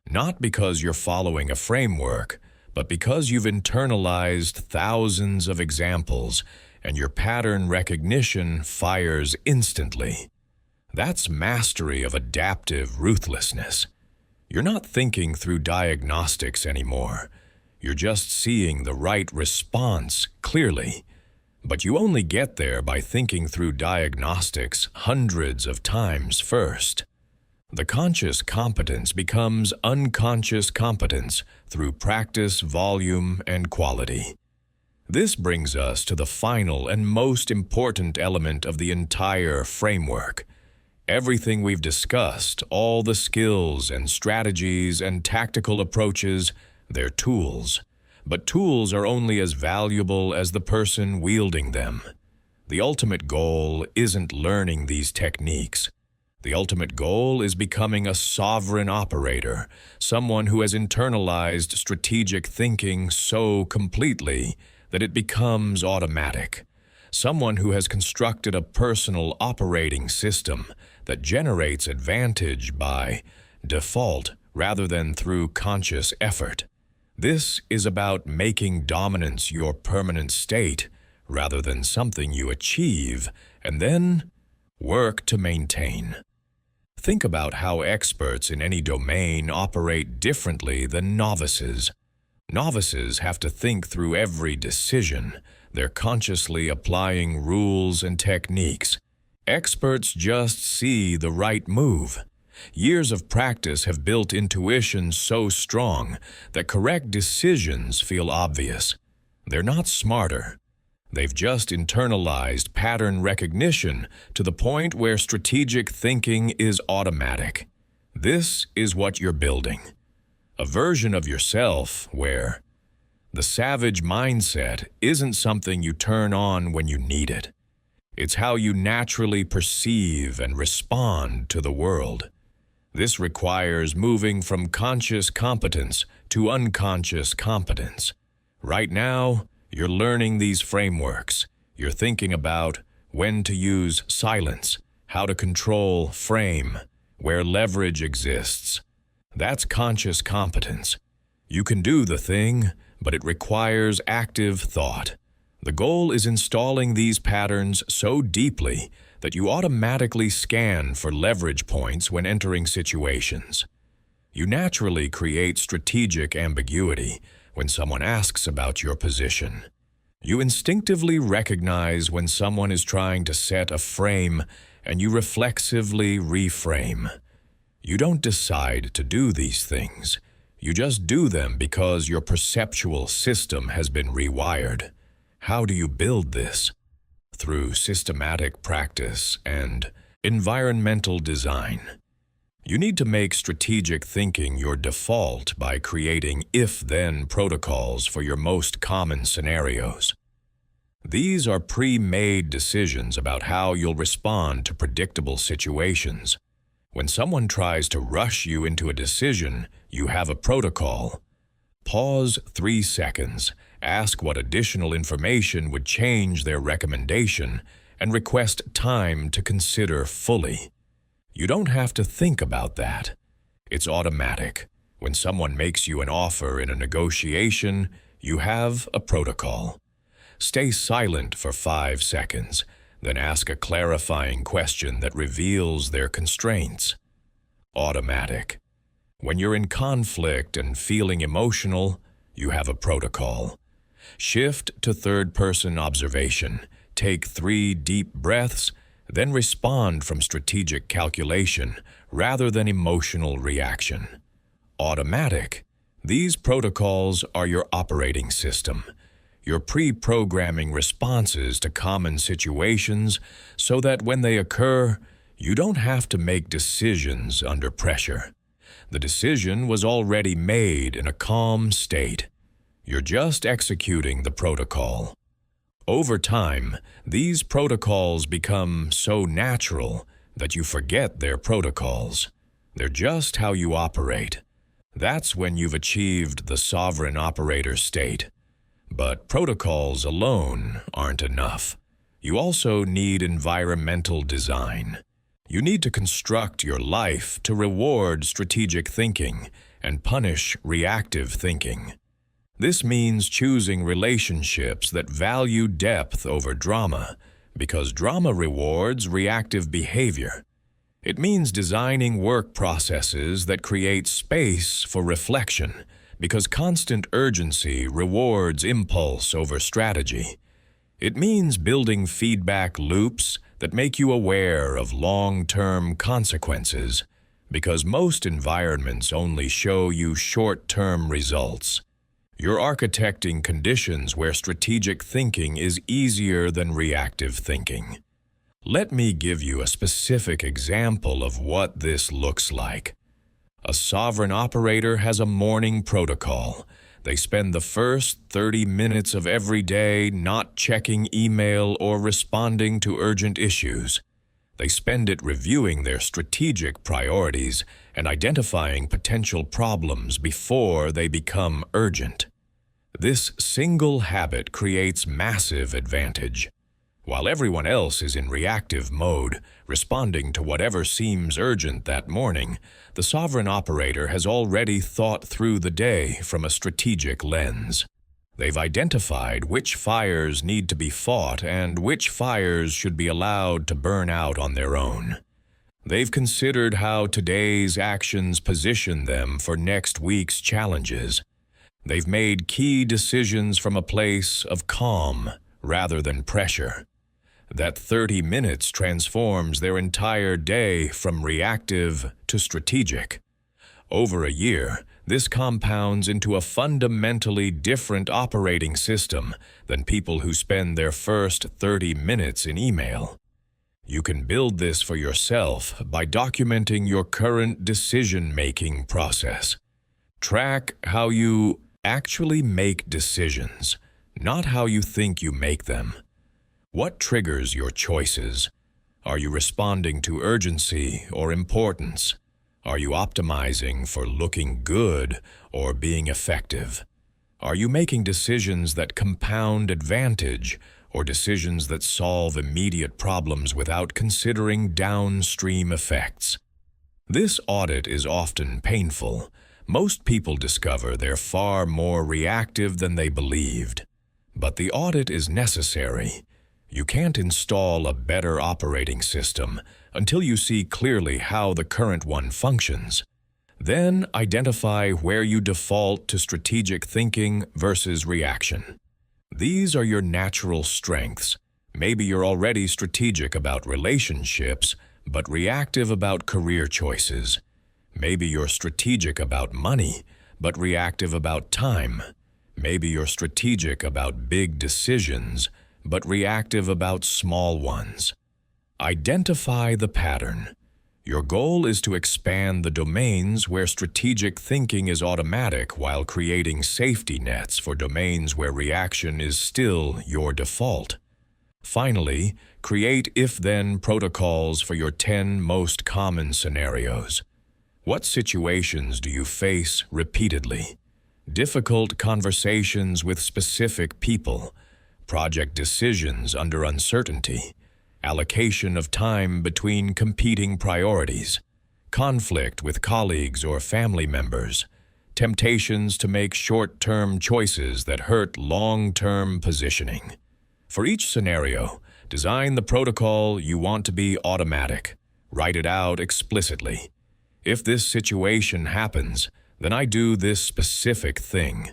Not because you're following a framework, but because you've internalized thousands of examples, and your pattern recognition fires instantly. That's mastery of adaptive ruthlessness. You're not thinking through diagnostics anymore. You're just seeing the right response clearly. But you only get there by thinking through diagnostics hundreds of times first. The conscious competence becomes unconscious competence through practice, volume, and quality. This brings us to the final and most important element of the entire framework. Everything we've discussed, all the skills and strategies and tactical approaches, they're tools. But tools are only as valuable as the person wielding them. The ultimate goal isn't learning these techniques. The ultimate goal is becoming a sovereign operator, someone who has internalized strategic thinking so completely that it becomes automatic. Someone who has constructed a personal operating system that generates advantage by default rather than through conscious effort. This is about making dominance your permanent state rather than something you achieve and then work to maintain. Think about how experts in any domain operate differently than novices. Novices have to think through every decision. They're consciously applying rules and techniques. Experts just see the right move. Years of practice have built intuition so strong that correct decisions feel obvious. They're not smarter. They've just internalized pattern recognition to the point where strategic thinking is automatic. This is what you're building. A version of yourself where the savage mindset isn't something you turn on when you need it. It's how you naturally perceive and respond to the world. This requires moving from conscious competence to unconscious competence. Right now, you're learning these frameworks. You're thinking about when to use silence, how to control frame, where leverage exists. That's conscious competence. You can do the thing, but it requires active thought. The goal is installing these patterns so deeply that you automatically scan for leverage points when entering situations. You naturally create strategic ambiguity when someone asks about your position. You instinctively recognize when someone is trying to set a frame, and you reflexively reframe. You don't decide to do these things. You just do them because your perceptual system has been rewired. How do you build this? Through systematic practice and environmental design. You need to make strategic thinking your default by creating if-then protocols for your most common scenarios. These are pre-made decisions about how you'll respond to predictable situations. When someone tries to rush you into a decision, you have a protocol. Pause 3 seconds, ask what additional information would change their recommendation, and request time to consider fully. You don't have to think about that. It's automatic. When someone makes you an offer in a negotiation, you have a protocol. Stay silent for 5 seconds, then ask a clarifying question that reveals their constraints. Automatic. When you're in conflict and feeling emotional, you have a protocol. Shift to third-person observation. Take 3 deep breaths, then respond from strategic calculation rather than emotional reaction. Automatic. These protocols are your operating system, your pre-programming responses to common situations so that when they occur, you don't have to make decisions under pressure. The decision was already made in a calm state. You're just executing the protocol. Over time, these protocols become so natural that you forget they're protocols. They're just how you operate. That's when you've achieved the sovereign operator state. But protocols alone aren't enough. You also need environmental design. You need to construct your life to reward strategic thinking and punish reactive thinking. This means choosing relationships that value depth over drama, because drama rewards reactive behavior. It means designing work processes that create space for reflection, because constant urgency rewards impulse over strategy. It means building feedback loops that make you aware of long-term consequences, because most environments only show you short-term results. You're architecting conditions where strategic thinking is easier than reactive thinking. Let me give you a specific example of what this looks like. A sovereign operator has a morning protocol. They spend the first 30 minutes of every day not checking email or responding to urgent issues. They spend it reviewing their strategic priorities and identifying potential problems before they become urgent. This single habit creates massive advantage. While everyone else is in reactive mode, responding to whatever seems urgent that morning, the sovereign operator has already thought through the day from a strategic lens. They've identified which fires need to be fought and which fires should be allowed to burn out on their own. They've considered how today's actions position them for next week's challenges. They've made key decisions from a place of calm rather than pressure. That 30 minutes transforms their entire day from reactive to strategic. Over a year, this compounds into a fundamentally different operating system than people who spend their first 30 minutes in email. You can build this for yourself by documenting your current decision-making process. Track how you actually make decisions, not how you think you make them. What triggers your choices? Are you responding to urgency or importance? Are you optimizing for looking good or being effective? Are you making decisions that compound advantage or decisions that solve immediate problems without considering downstream effects? This audit is often painful. Most people discover they're far more reactive than they believed. But the audit is necessary. You can't install a better operating system until you see clearly how the current one functions. Then identify where you default to strategic thinking versus reaction. These are your natural strengths. Maybe you're already strategic about relationships, but reactive about career choices. Maybe you're strategic about money, but reactive about time. Maybe you're strategic about big decisions, but reactive about small ones. Identify the pattern. Your goal is to expand the domains where strategic thinking is automatic while creating safety nets for domains where reaction is still your default. Finally, create if-then protocols for your 10 most common scenarios. What situations do you face repeatedly? Difficult conversations with specific people, project decisions under uncertainty, allocation of time between competing priorities, conflict with colleagues or family members, temptations to make short-term choices that hurt long-term positioning. For each scenario, design the protocol you want to be automatic. Write it out explicitly. If this situation happens, then I do this specific thing.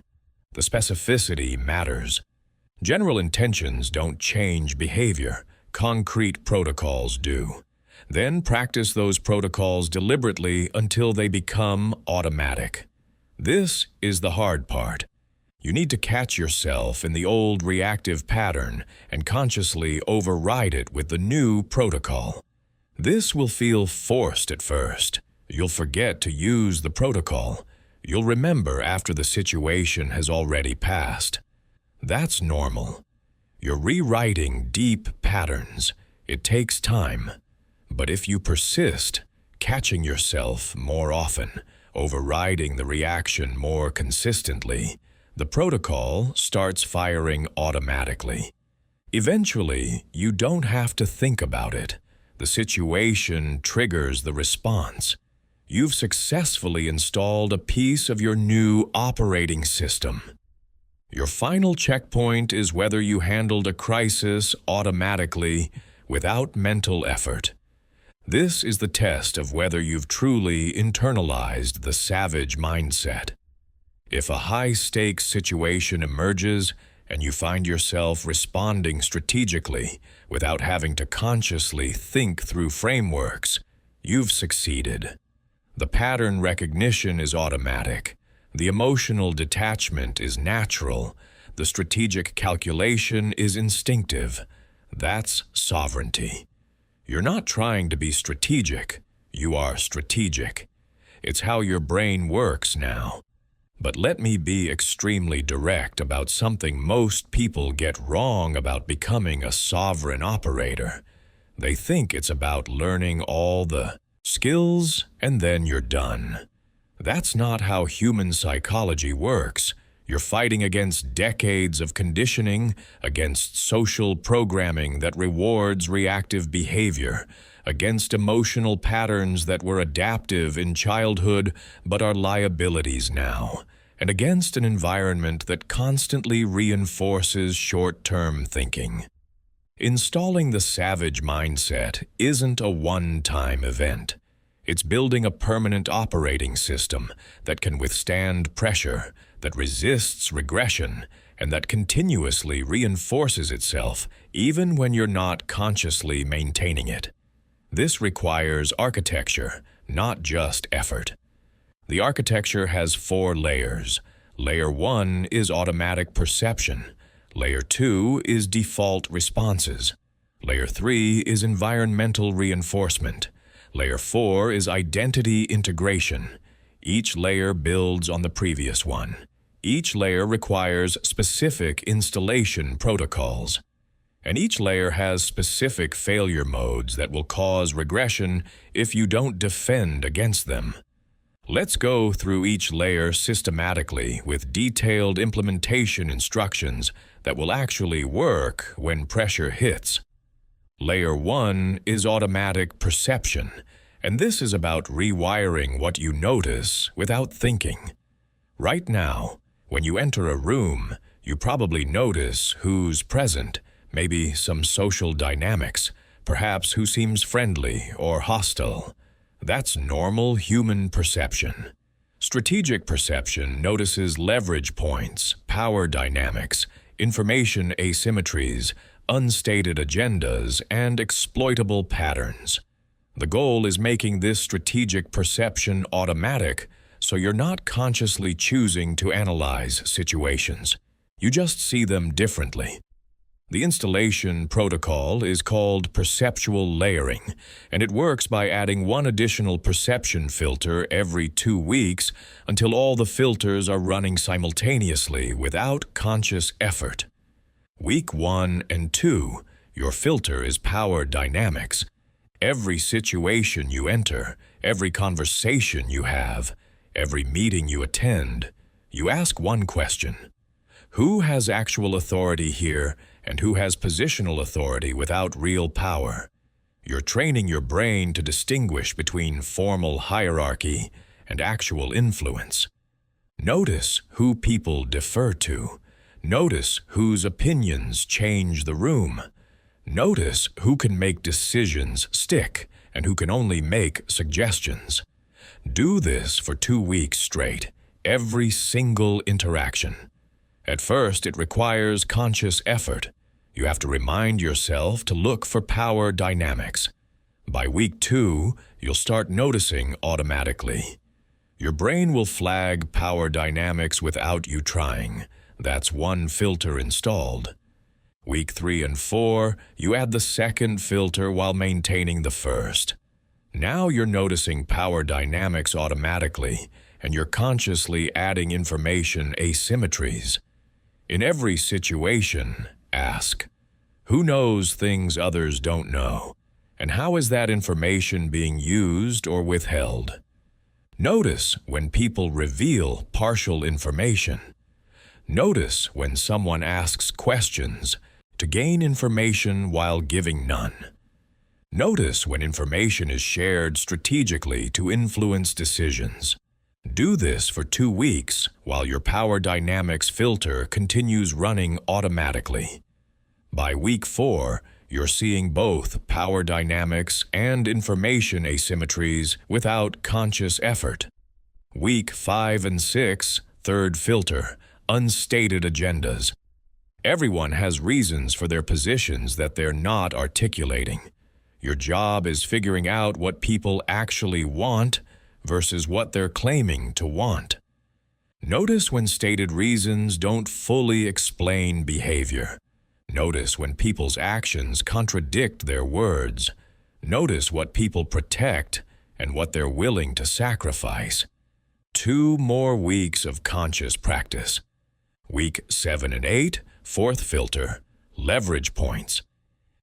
The specificity matters. General intentions don't change behavior. Concrete protocols do. Then practice those protocols deliberately until they become automatic. This is the hard part. You need to catch yourself in the old reactive pattern and consciously override it with the new protocol. This will feel forced at first. You'll forget to use the protocol. You'll remember after the situation has already passed. That's normal. You're rewriting deep patterns. It takes time. But if you persist, catching yourself more often, overriding the reaction more consistently, the protocol starts firing automatically. Eventually, you don't have to think about it. The situation triggers the response. You've successfully installed a piece of your new operating system. Your final checkpoint is whether you handled a crisis automatically without mental effort. This is the test of whether you've truly internalized the savage mindset. If a high-stakes situation emerges and you find yourself responding strategically without having to consciously think through frameworks, you've succeeded. The pattern recognition is automatic. The emotional detachment is natural. The strategic calculation is instinctive. That's sovereignty. You're not trying to be strategic. You are strategic. It's how your brain works now. But let me be extremely direct about something most people get wrong about becoming a sovereign operator. They think it's about learning all the skills and then you're done. That's not how human psychology works. You're fighting against decades of conditioning, against social programming that rewards reactive behavior, against emotional patterns that were adaptive in childhood but are liabilities now, and against an environment that constantly reinforces short-term thinking. Installing the savage mindset isn't a one-time event. It's building a permanent operating system that can withstand pressure, that resists regression, and that continuously reinforces itself even when you're not consciously maintaining it. This requires architecture, not just effort. The architecture has 4 layers. Layer 1 is automatic perception. Layer 2 is default responses. Layer 3 is environmental reinforcement. Layer 4 is identity integration. Each layer builds on the previous one. Each layer requires specific installation protocols. And each layer has specific failure modes that will cause regression if you don't defend against them. Let's go through each layer systematically with detailed implementation instructions that will actually work when pressure hits. Layer 1 is automatic perception, and this is about rewiring what you notice without thinking. Right now, when you enter a room, you probably notice who's present, maybe some social dynamics, perhaps who seems friendly or hostile. That's normal human perception. Strategic perception notices leverage points, power dynamics, information asymmetries, unstated agendas, and exploitable patterns. The goal is making this strategic perception automatic, so you're not consciously choosing to analyze situations. You just see them differently. The installation protocol is called perceptual layering, and it works by adding one additional perception filter every 2 weeks until all the filters are running simultaneously without conscious effort. Week 1 and 2, your filter is power dynamics. Every situation you enter, every conversation you have, every meeting you attend, you ask one question: who has actual authority here and who has positional authority without real power? You're training your brain to distinguish between formal hierarchy and actual influence. Notice who people defer to. Notice whose opinions change the room. Notice who can make decisions stick and who can only make suggestions. Do this for 2 weeks straight, every single interaction. At first, it requires conscious effort. You have to remind yourself to look for power dynamics. By week 2, you'll start noticing automatically. Your brain will flag power dynamics without you trying. That's one filter installed. Week 3 and 4, you add the second filter while maintaining the first. Now you're noticing power dynamics automatically, and you're consciously adding information asymmetries. In every situation, ask, who knows things others don't know? And how is that information being used or withheld? Notice when people reveal partial information. Notice when someone asks questions to gain information while giving none. Notice when information is shared strategically to influence decisions. Do this for 2 weeks while your power dynamics filter continues running automatically. By week 4, you're seeing both power dynamics and information asymmetries without conscious effort. Week 5 and 6, third filter, unstated agendas. Everyone has reasons for their positions that they're not articulating. Your job is figuring out what people actually want versus what they're claiming to want. Notice when stated reasons don't fully explain behavior. Notice when people's actions contradict their words. Notice what people protect and what they're willing to sacrifice. 2 more weeks of conscious practice. Week 7 and 8, fourth filter, leverage points.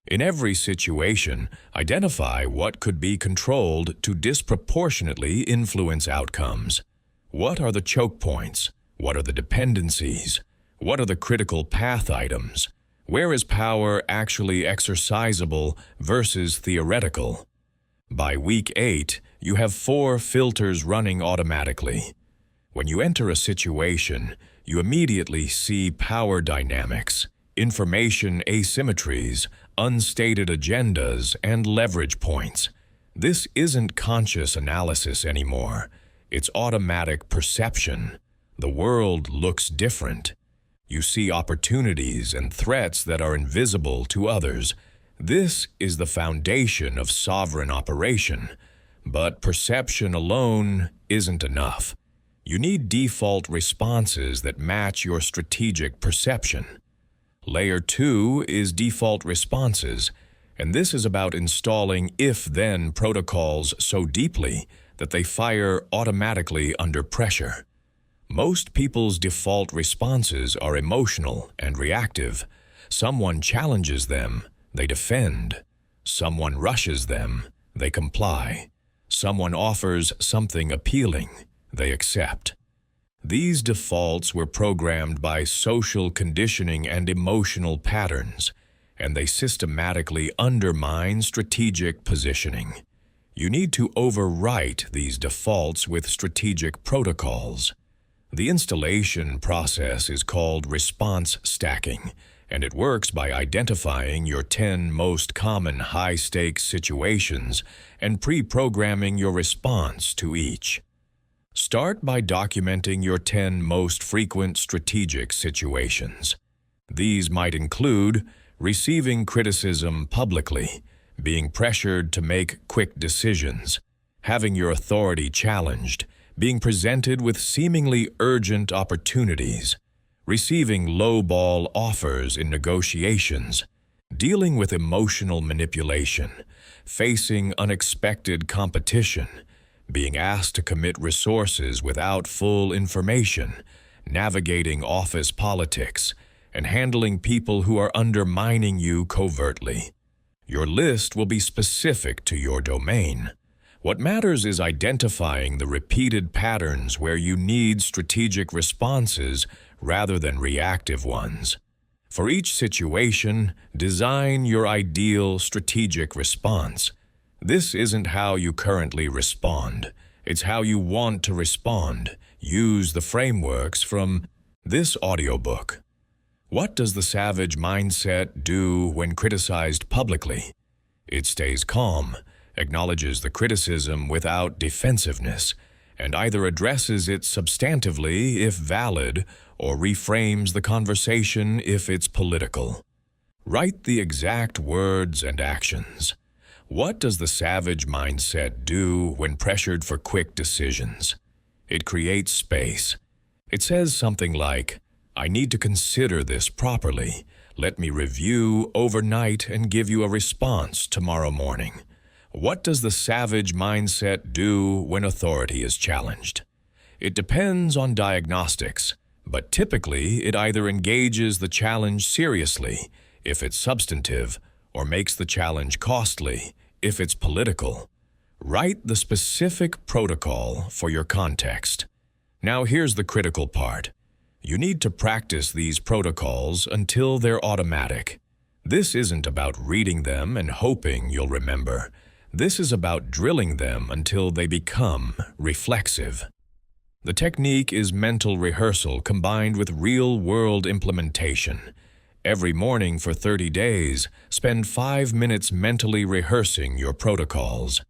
In every situation, identify what could be controlled to disproportionately influence outcomes. What are the choke points? What are the dependencies? What are the critical path items? Where is power actually exercisable versus theoretical? By week 8, you have 4 filters running automatically. When you enter a situation, you immediately see power dynamics, information asymmetries, unstated agendas, and leverage points. This isn't conscious analysis anymore. It's automatic perception. The world looks different. You see opportunities and threats that are invisible to others. This is the foundation of sovereign operation. But perception alone isn't enough. You need default responses that match your strategic perception. Layer 2 is default responses, and this is about installing if-then protocols so deeply that they fire automatically under pressure. Most people's default responses are emotional and reactive. Someone challenges them, they defend. Someone rushes them, they comply. Someone offers something appealing, they accept. These defaults were programmed by social conditioning and emotional patterns, and they systematically undermine strategic positioning. You need to overwrite these defaults with strategic protocols. The installation process is called response stacking, and it works by identifying your 10 most common high-stakes situations and pre-programming your response to each. Start by documenting your 10 most frequent strategic situations. These might include receiving criticism publicly, being pressured to make quick decisions, having your authority challenged, being presented with seemingly urgent opportunities, receiving low-ball offers in negotiations, dealing with emotional manipulation, facing unexpected competition, being asked to commit resources without full information, navigating office politics, and handling people who are undermining you covertly. Your list will be specific to your domain. What matters is identifying the repeated patterns where you need strategic responses rather than reactive ones. For each situation, design your ideal strategic response. This isn't how you currently respond. It's how you want to respond. Use the frameworks from this audiobook. What does the savage mindset do when criticized publicly? It stays calm, acknowledges the criticism without defensiveness, and either addresses it substantively if valid or reframes the conversation if it's political. Write the exact words and actions. What does the savage mindset do when pressured for quick decisions? It creates space. It says something like, "I need to consider this properly. Let me review overnight and give you a response tomorrow morning." What does the savage mindset do when authority is challenged? It depends on diagnostics, but typically it either engages the challenge seriously, if it's substantive, or makes the challenge costly, if it's political. Write the specific protocol for your context. Now here's the critical part. You need to practice these protocols until they're automatic. This isn't about reading them and hoping you'll remember. This is about drilling them until they become reflexive. The technique is mental rehearsal combined with real-world implementation. Every morning for 30 days, spend 5 minutes mentally rehearsing your protocols.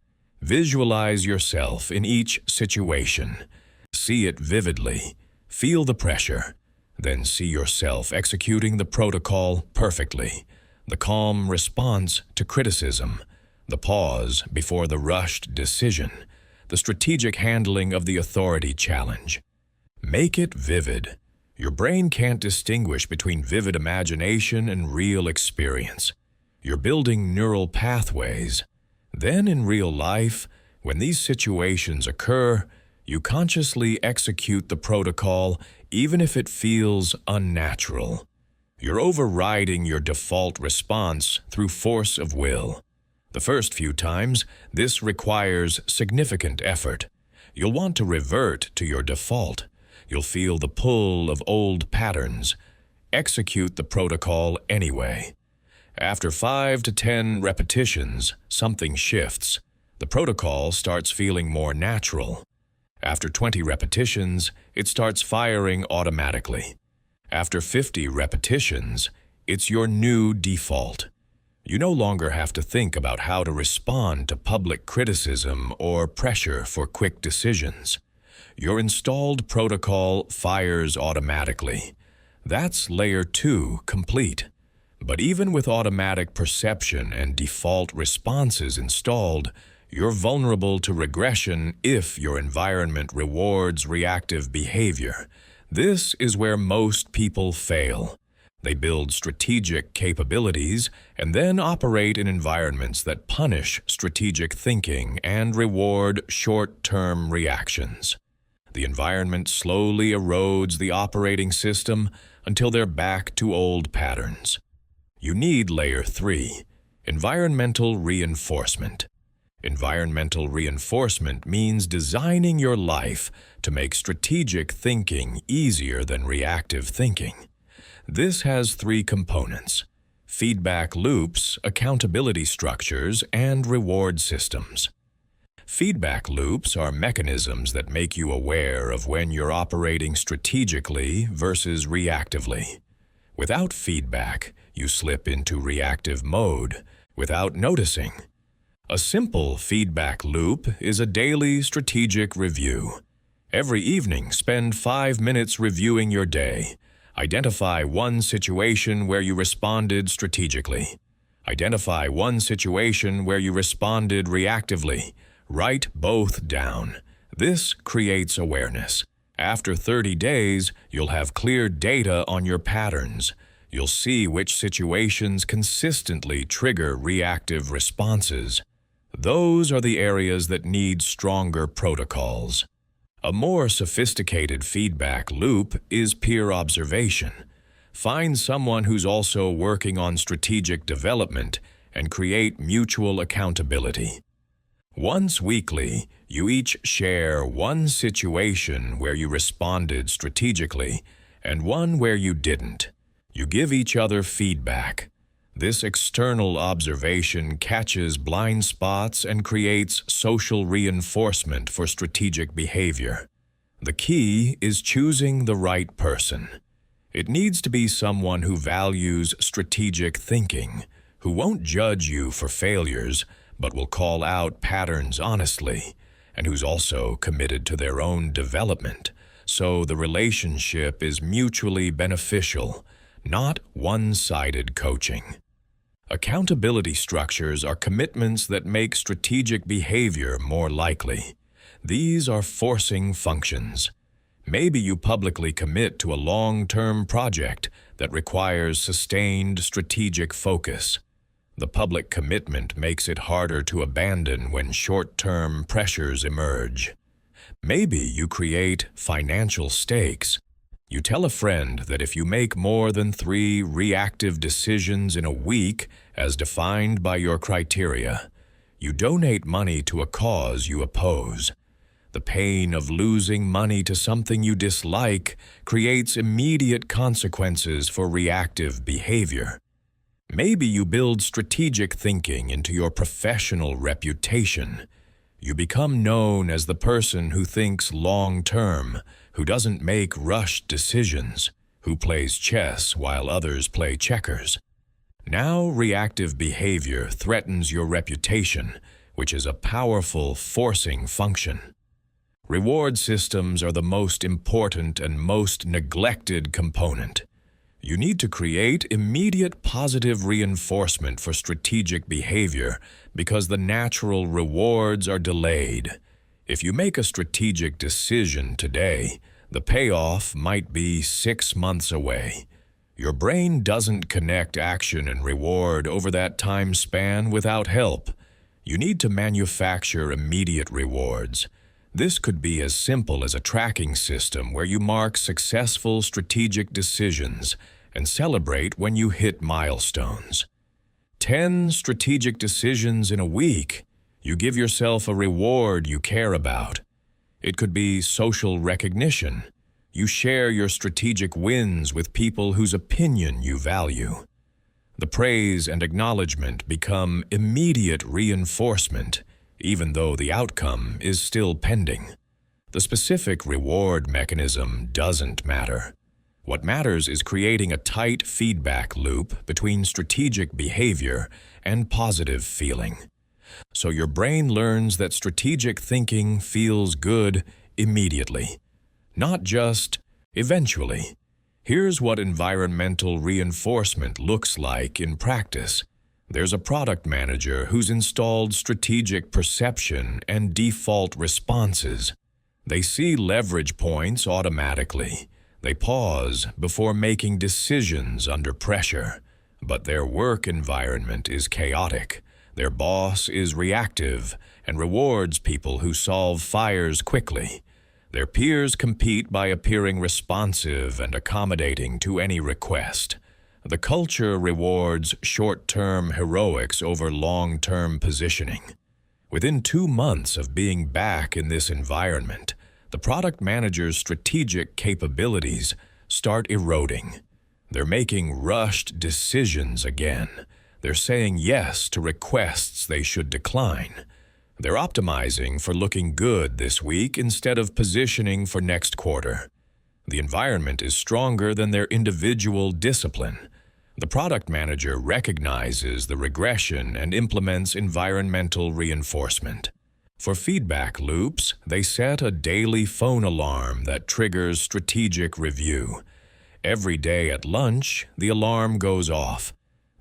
Visualize yourself in each situation. See it vividly. Feel the pressure. Then see yourself executing the protocol perfectly. The calm response to criticism. The pause before the rushed decision. The strategic handling of the authority challenge. Make it vivid. Your brain can't distinguish between vivid imagination and real experience. You're building neural pathways. Then in real life, when these situations occur, you consciously execute the protocol even if it feels unnatural. You're overriding your default response through force of will. The first few times, this requires significant effort. You'll want to revert to your default. You'll feel the pull of old patterns. Execute the protocol anyway. After 5 to 10 repetitions, something shifts. The protocol starts feeling more natural. After 20 repetitions, it starts firing automatically. After 50 repetitions, it's your new default. You no longer have to think about how to respond to public criticism or pressure for quick decisions. Your installed protocol fires automatically. That's layer 2 complete. But even with automatic perception and default responses installed, you're vulnerable to regression if your environment rewards reactive behavior. This is where most people fail. They build strategic capabilities and then operate in environments that punish strategic thinking and reward short-term reactions. The environment slowly erodes the operating system until they're back to old patterns. You need layer 3, environmental reinforcement. Environmental reinforcement means designing your life to make strategic thinking easier than reactive thinking. This has 3 components: feedback loops, accountability structures, and reward systems. Feedback loops are mechanisms that make you aware of when you're operating strategically versus reactively. Without feedback, you slip into reactive mode without noticing. A simple feedback loop is a daily strategic review. Every evening, spend 5 minutes reviewing your day. Identify one situation where you responded strategically. Identify one situation where you responded reactively. Write both down. This creates awareness. After 30 days, you'll have clear data on your patterns. You'll see which situations consistently trigger reactive responses. Those are the areas that need stronger protocols. A more sophisticated feedback loop is peer observation. Find someone who's also working on strategic development and create mutual accountability. Once weekly, you each share one situation where you responded strategically and one where you didn't. You give each other feedback. This external observation catches blind spots and creates social reinforcement for strategic behavior. The key is choosing the right person. It needs to be someone who values strategic thinking, who won't judge you for failures, but will call out patterns honestly, and who's also committed to their own development, so the relationship is mutually beneficial, not one-sided coaching. Accountability structures are commitments that make strategic behavior more likely. These are forcing functions. Maybe you publicly commit to a long-term project that requires sustained strategic focus. The public commitment makes it harder to abandon when short-term pressures emerge. Maybe you create financial stakes. You tell a friend that if you make more than 3 reactive decisions in a week, as defined by your criteria, you donate money to a cause you oppose. The pain of losing money to something you dislike creates immediate consequences for reactive behavior. Maybe you build strategic thinking into your professional reputation. You become known as the person who thinks long-term, who doesn't make rushed decisions, who plays chess while others play checkers. Now reactive behavior threatens your reputation, which is a powerful forcing function. Reward systems are the most important and most neglected component. You need to create immediate positive reinforcement for strategic behavior because the natural rewards are delayed. If you make a strategic decision today, the payoff might be 6 months away. Your brain doesn't connect action and reward over that time span without help. You need to manufacture immediate rewards. This could be as simple as a tracking system where you mark successful strategic decisions and celebrate when you hit milestones. 10 strategic decisions in a week. You give yourself a reward you care about. It could be social recognition. You share your strategic wins with people whose opinion you value. The praise and acknowledgement become immediate reinforcement, even though the outcome is still pending. The specific reward mechanism doesn't matter. What matters is creating a tight feedback loop between strategic behavior and positive feeling. So your brain learns that strategic thinking feels good immediately, not just eventually. Here's what environmental reinforcement looks like in practice. There's a product manager who's installed strategic perception and default responses. They see leverage points automatically. They pause before making decisions under pressure. But their work environment is chaotic. Their boss is reactive and rewards people who solve fires quickly. Their peers compete by appearing responsive and accommodating to any request. The culture rewards short-term heroics over long-term positioning. Within 2 months of being back in this environment, the product manager's strategic capabilities start eroding. They're making rushed decisions again. They're saying yes to requests they should decline. They're optimizing for looking good this week instead of positioning for next quarter. The environment is stronger than their individual discipline. The product manager recognizes the regression and implements environmental reinforcement. For feedback loops, they set a daily phone alarm that triggers strategic review. Every day at lunch, the alarm goes off.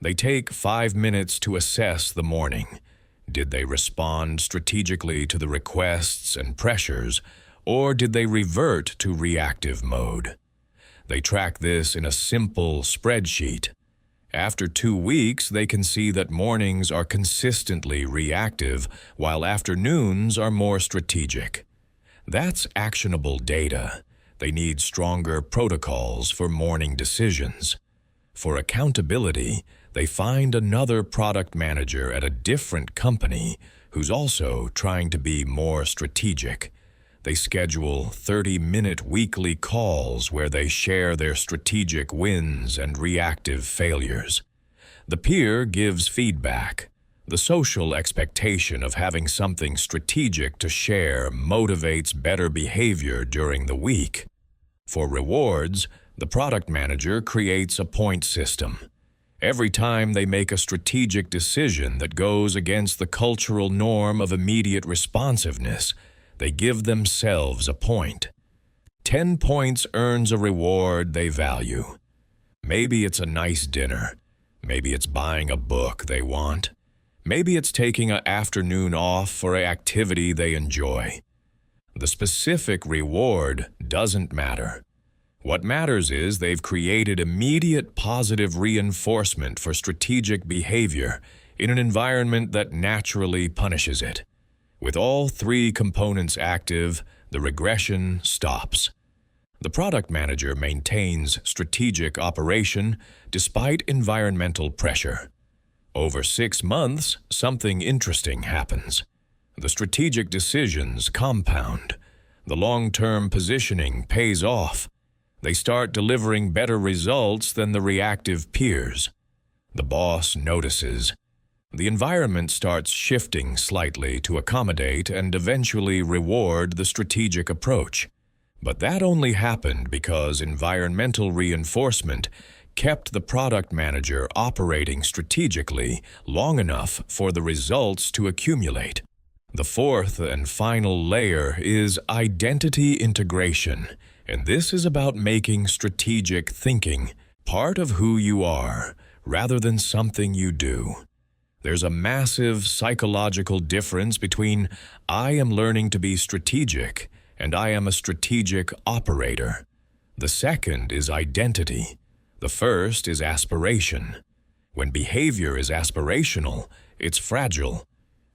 They take 5 minutes to assess the morning. Did they respond strategically to the requests and pressures, or did they revert to reactive mode? They track this in a simple spreadsheet. After 2 weeks, they can see that mornings are consistently reactive, while afternoons are more strategic. That's actionable data. They need stronger protocols for morning decisions. For accountability, they find another product manager at a different company who's also trying to be more strategic. They schedule 30-minute weekly calls where they share their strategic wins and reactive failures. The peer gives feedback. The social expectation of having something strategic to share motivates better behavior during the week. For rewards, the product manager creates a point system. Every time they make a strategic decision that goes against the cultural norm of immediate responsiveness, they give themselves a point. 10 points earns a reward they value. Maybe it's a nice dinner. Maybe it's buying a book they want. Maybe it's taking an afternoon off for an activity they enjoy. The specific reward doesn't matter. What matters is they've created immediate positive reinforcement for strategic behavior in an environment that naturally punishes it. With all three components active, the regression stops. The product manager maintains strategic operation despite environmental pressure. Over 6 months, something interesting happens. The strategic decisions compound. The long-term positioning pays off. They start delivering better results than the reactive peers. The boss notices. The environment starts shifting slightly to accommodate and eventually reward the strategic approach. But that only happened because environmental reinforcement kept the product manager operating strategically long enough for the results to accumulate. The fourth and final layer is identity integration, and this is about making strategic thinking part of who you are rather than something you do. There's a massive psychological difference between I am learning to be strategic and I am a strategic operator. The second is identity. The first is aspiration. When behavior is aspirational, it's fragile.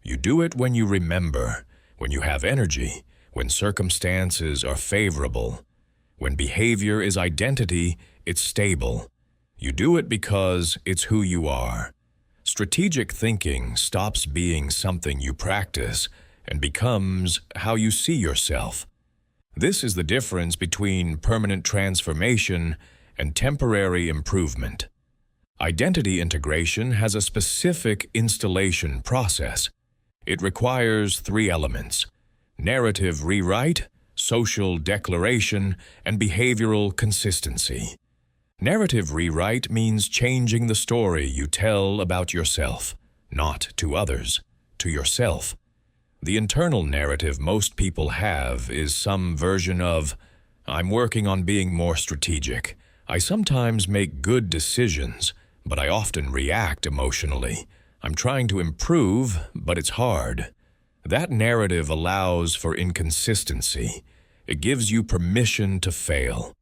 You do it when you remember, when you have energy, when circumstances are favorable. When behavior is identity, it's stable. You do it because it's who you are. Strategic thinking stops being something you practice and becomes how you see yourself. This is the difference between permanent transformation and temporary improvement. Identity integration has a specific installation process. It requires 3 elements: narrative rewrite, social declaration, and behavioral consistency. Narrative rewrite means changing the story you tell about yourself, not to others, to yourself. The internal narrative most people have is some version of, I'm working on being more strategic. I sometimes make good decisions, but I often react emotionally. I'm trying to improve, but it's hard. That narrative allows for inconsistency. It gives you permission to fail.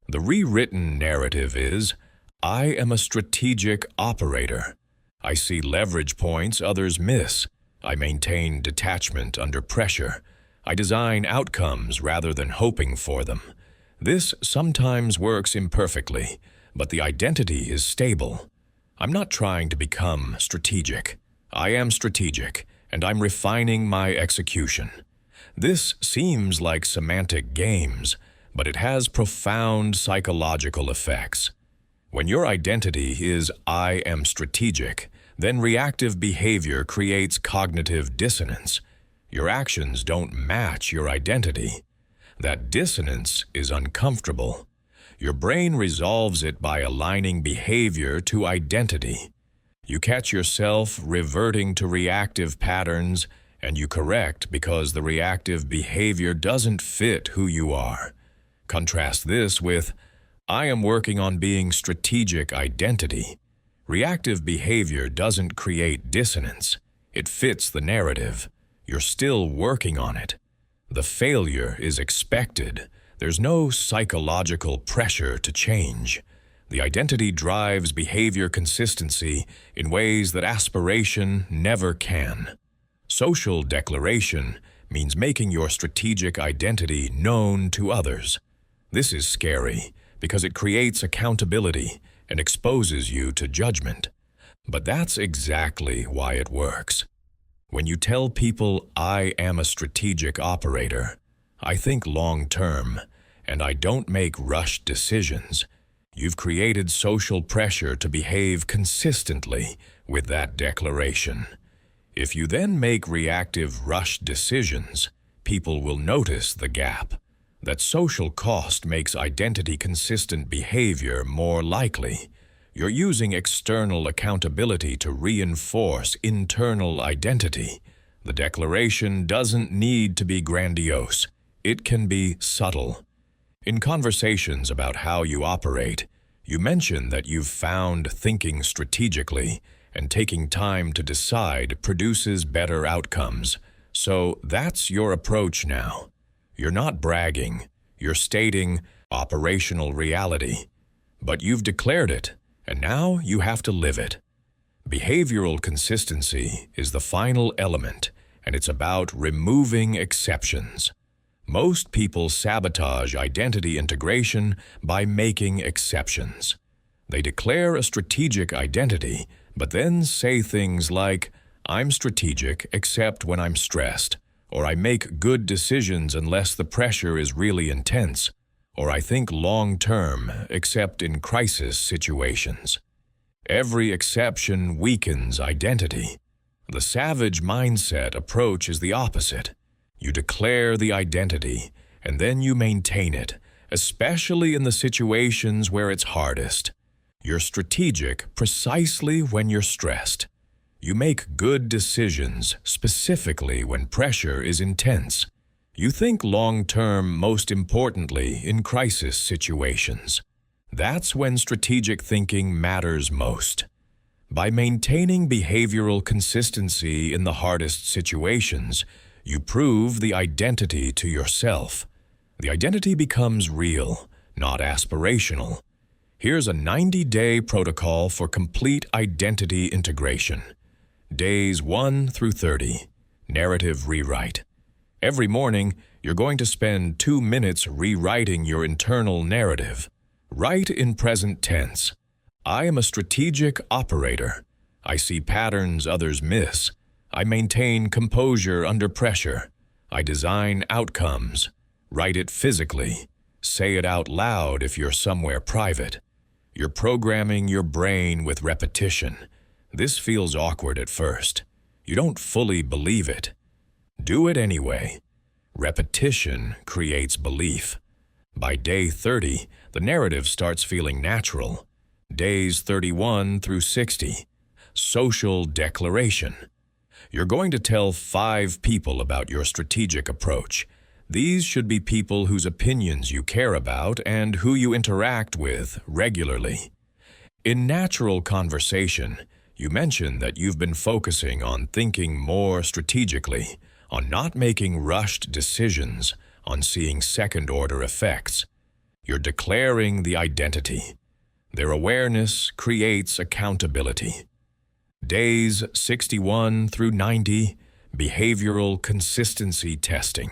The rewritten narrative is, I am a strategic operator. I see leverage points others miss. I maintain detachment under pressure. I design outcomes rather than hoping for them. This sometimes works imperfectly, but the identity is stable. I'm not trying to become strategic. I am strategic, and I'm refining my execution. This seems like semantic games, but it has profound psychological effects. When your identity is I am strategic, then reactive behavior creates cognitive dissonance. Your actions don't match your identity. That dissonance is uncomfortable. Your brain resolves it by aligning behavior to identity. You catch yourself reverting to reactive patterns, and you correct because the reactive behavior doesn't fit who you are. Contrast this with, I am working on being strategic identity. Reactive behavior doesn't create dissonance. It fits the narrative. You're still working on it. The failure is expected. There's no psychological pressure to change. The identity drives behavior consistency in ways that aspiration never can. Social declaration means making your strategic identity known to others. This is scary because it creates accountability and exposes you to judgment. But that's exactly why it works. When you tell people, I am a strategic operator, I think long-term, and I don't make rushed decisions, you've created social pressure to behave consistently with that declaration. If you then make reactive rushed decisions, people will notice the gap. That social cost makes identity-consistent behavior more likely. You're using external accountability to reinforce internal identity. The declaration doesn't need to be grandiose. It can be subtle. In conversations about how you operate, You mentioned that you've found thinking strategically and taking time to decide produces better outcomes. So that's your approach now. You're not bragging. You're stating operational reality. But you've declared it, and now you have to live it. Behavioral consistency is the final element, and it's about removing exceptions. Most people sabotage identity integration by making exceptions. They declare a strategic identity, but then say things like, "I'm strategic except when I'm stressed," or "I make good decisions unless the pressure is really intense," or "I think long-term except in crisis situations." Every exception weakens identity. The savage mindset approach is the opposite. You declare the identity, and then you maintain it, especially in the situations where it's hardest. You're strategic precisely when you're stressed. You make good decisions specifically when pressure is intense. You think long-term most importantly in crisis situations. That's when strategic thinking matters most. By maintaining behavioral consistency in the hardest situations, you prove the identity to yourself. The identity becomes real, not aspirational. Here's a 90-day protocol for complete identity integration. Days 1 through 30. Narrative rewrite. Every morning, you're going to spend 2 minutes rewriting your internal narrative. Write in present tense. I am a strategic operator. I see patterns others miss. I maintain composure under pressure. I design outcomes. Write it physically. Say it out loud if you're somewhere private. You're programming your brain with repetition. This feels awkward at first. You don't fully believe it. Do it anyway. Repetition creates belief. By day 30, the narrative starts feeling natural. Days 31 through 60. Social declaration. You're going to tell 5 people about your strategic approach. These should be people whose opinions you care about and who you interact with regularly. In natural conversation, you mentioned that you've been focusing on thinking more strategically, on not making rushed decisions, on seeing second-order effects. You're declaring the identity. Their awareness creates accountability. Days 61 through 90, behavioral consistency testing.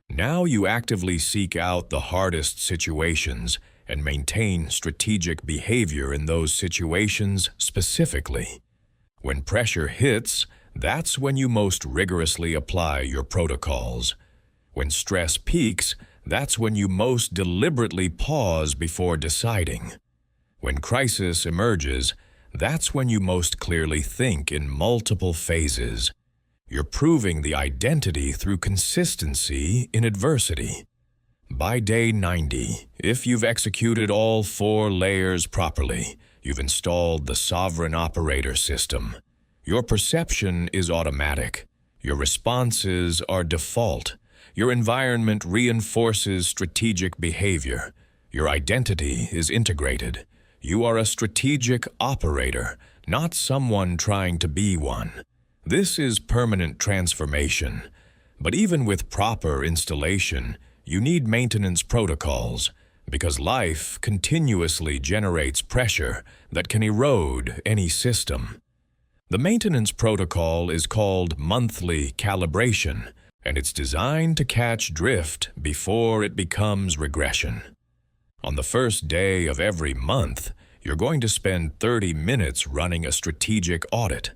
Now you actively seek out the hardest situations and maintain strategic behavior in those situations specifically. When pressure hits, that's when you most rigorously apply your protocols. When stress peaks, that's when you most deliberately pause before deciding. When crisis emerges, that's when you most clearly think in multiple phases. You're proving the identity through consistency in adversity. By day 90, if you've executed all 4 layers properly, you've installed the sovereign operator system. Your perception is automatic. Your responses are default. Your environment reinforces strategic behavior. Your identity is integrated. You are a strategic operator, not someone trying to be one. This is permanent transformation. But even with proper installation, you need maintenance protocols, because life continuously generates pressure that can erode any system. The maintenance protocol is called monthly calibration, and it's designed to catch drift before it becomes regression. On the first day of every month, you're going to spend 30 minutes running a strategic audit.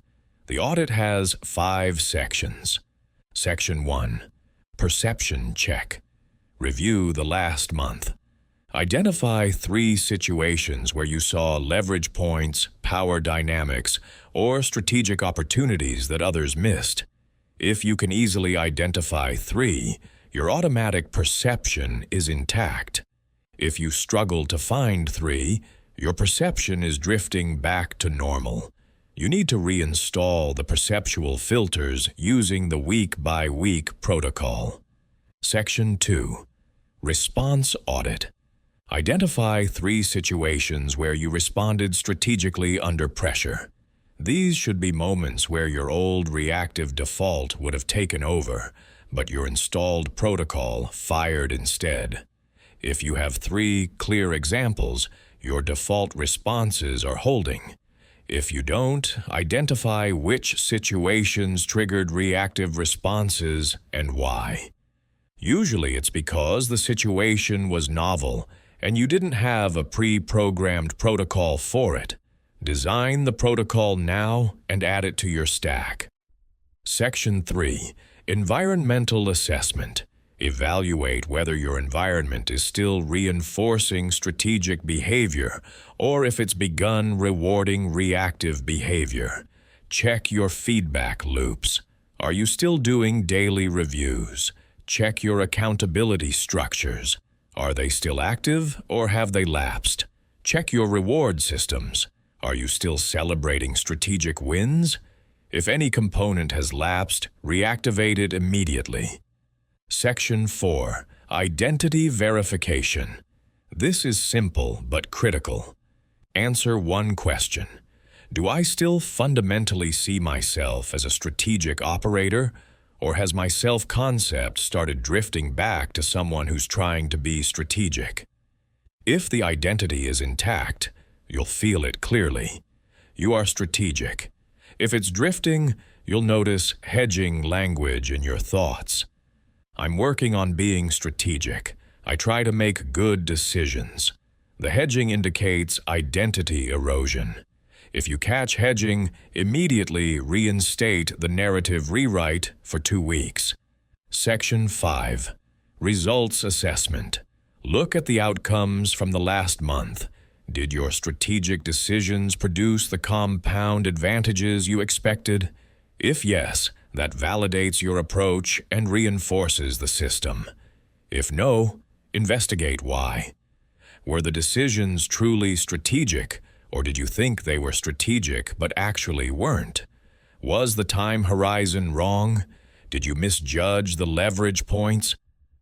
The audit has 5 sections. Section 1. Perception check. Review the last month. Identify 3 situations where you saw leverage points, power dynamics, or strategic opportunities that others missed. If you can easily identify 3, your automatic perception is intact. If you struggle to find 3, your perception is drifting back to normal. You need to reinstall the perceptual filters using the week-by-week protocol. Section 2. Response audit. Identify 3 situations where you responded strategically under pressure. These should be moments where your old reactive default would have taken over, but your installed protocol fired instead. If you have 3 clear examples, your default responses are holding. If you don't, identify which situations triggered reactive responses and why. Usually it's because the situation was novel and you didn't have a pre-programmed protocol for it. Design the protocol now and add it to your stack. Section 3. Environmental Assessment. Evaluate whether your environment is still reinforcing strategic behavior or if it's begun rewarding reactive behavior. Check your feedback loops. Are you still doing daily reviews? Check your accountability structures. Are they still active or have they lapsed? Check your reward systems. Are you still celebrating strategic wins? If any component has lapsed, reactivate it immediately. Section 4. Identity Verification. This is simple but critical. Answer one question. Do I still fundamentally see myself as a strategic operator, or has my self-concept started drifting back to someone who's trying to be strategic? If the identity is intact, you'll feel it clearly. You are strategic. If it's drifting, you'll notice hedging language in your thoughts. I'm working on being strategic. I try to make good decisions. The hedging indicates identity erosion. If you catch hedging, immediately reinstate the narrative rewrite for 2 weeks. Section 5. Results Assessment. Look at the outcomes from the last month. Did your strategic decisions produce the compound advantages you expected? If yes, that validates your approach and reinforces the system. If no, investigate why. Were the decisions truly strategic, or did you think they were strategic but actually weren't? Was the time horizon wrong? Did you misjudge the leverage points?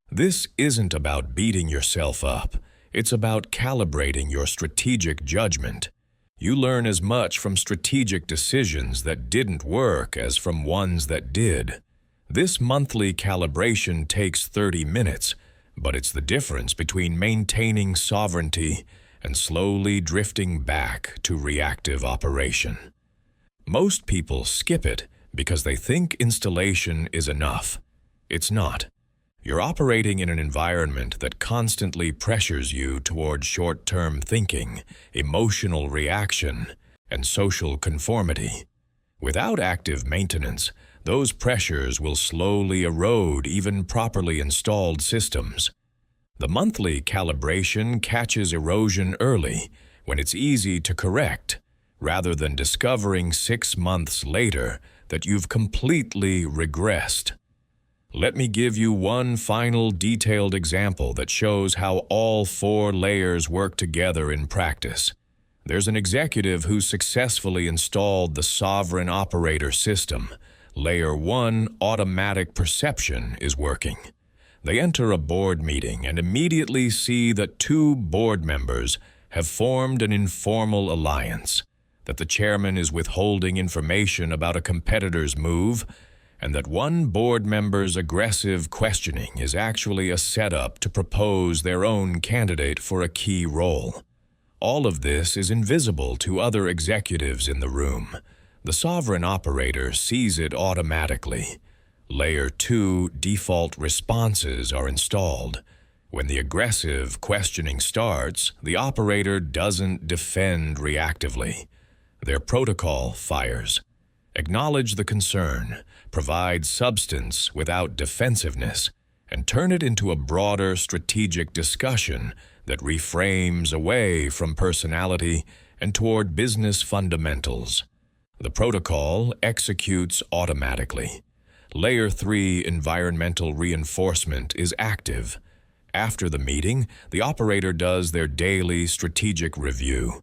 This isn't about beating yourself up. It's about calibrating your strategic judgment. You learn as much from strategic decisions that didn't work as from ones that did. This monthly calibration takes 30 minutes, but it's the difference between maintaining sovereignty and slowly drifting back to reactive operation. Most people skip it because they think installation is enough. It's not. You're operating in an environment that constantly pressures you toward short-term thinking, emotional reaction, and social conformity. Without active maintenance, those pressures will slowly erode even properly installed systems. The monthly calibration catches erosion early, when it's easy to correct, rather than discovering 6 months later that you've completely regressed. Let me give you one final detailed example that shows how all 4 layers work together in practice. There's an executive who successfully installed the sovereign operator system. Layer 1, automatic perception, is working. They enter a board meeting and immediately see that 2 board members have formed an informal alliance, that the chairman is withholding information about a competitor's move, and that one board member's aggressive questioning is actually a setup to propose their own candidate for a key role. All of this is invisible to other executives in the room. The sovereign operator sees it automatically. Layer 2 default responses are installed. When the aggressive questioning starts, the operator doesn't defend reactively. Their protocol fires. Acknowledge the concern, provide substance without defensiveness, and turn it into a broader strategic discussion that reframes away from personality and toward business fundamentals. The protocol executes automatically. Layer 3 environmental reinforcement is active. After the meeting, the operator does their daily strategic review.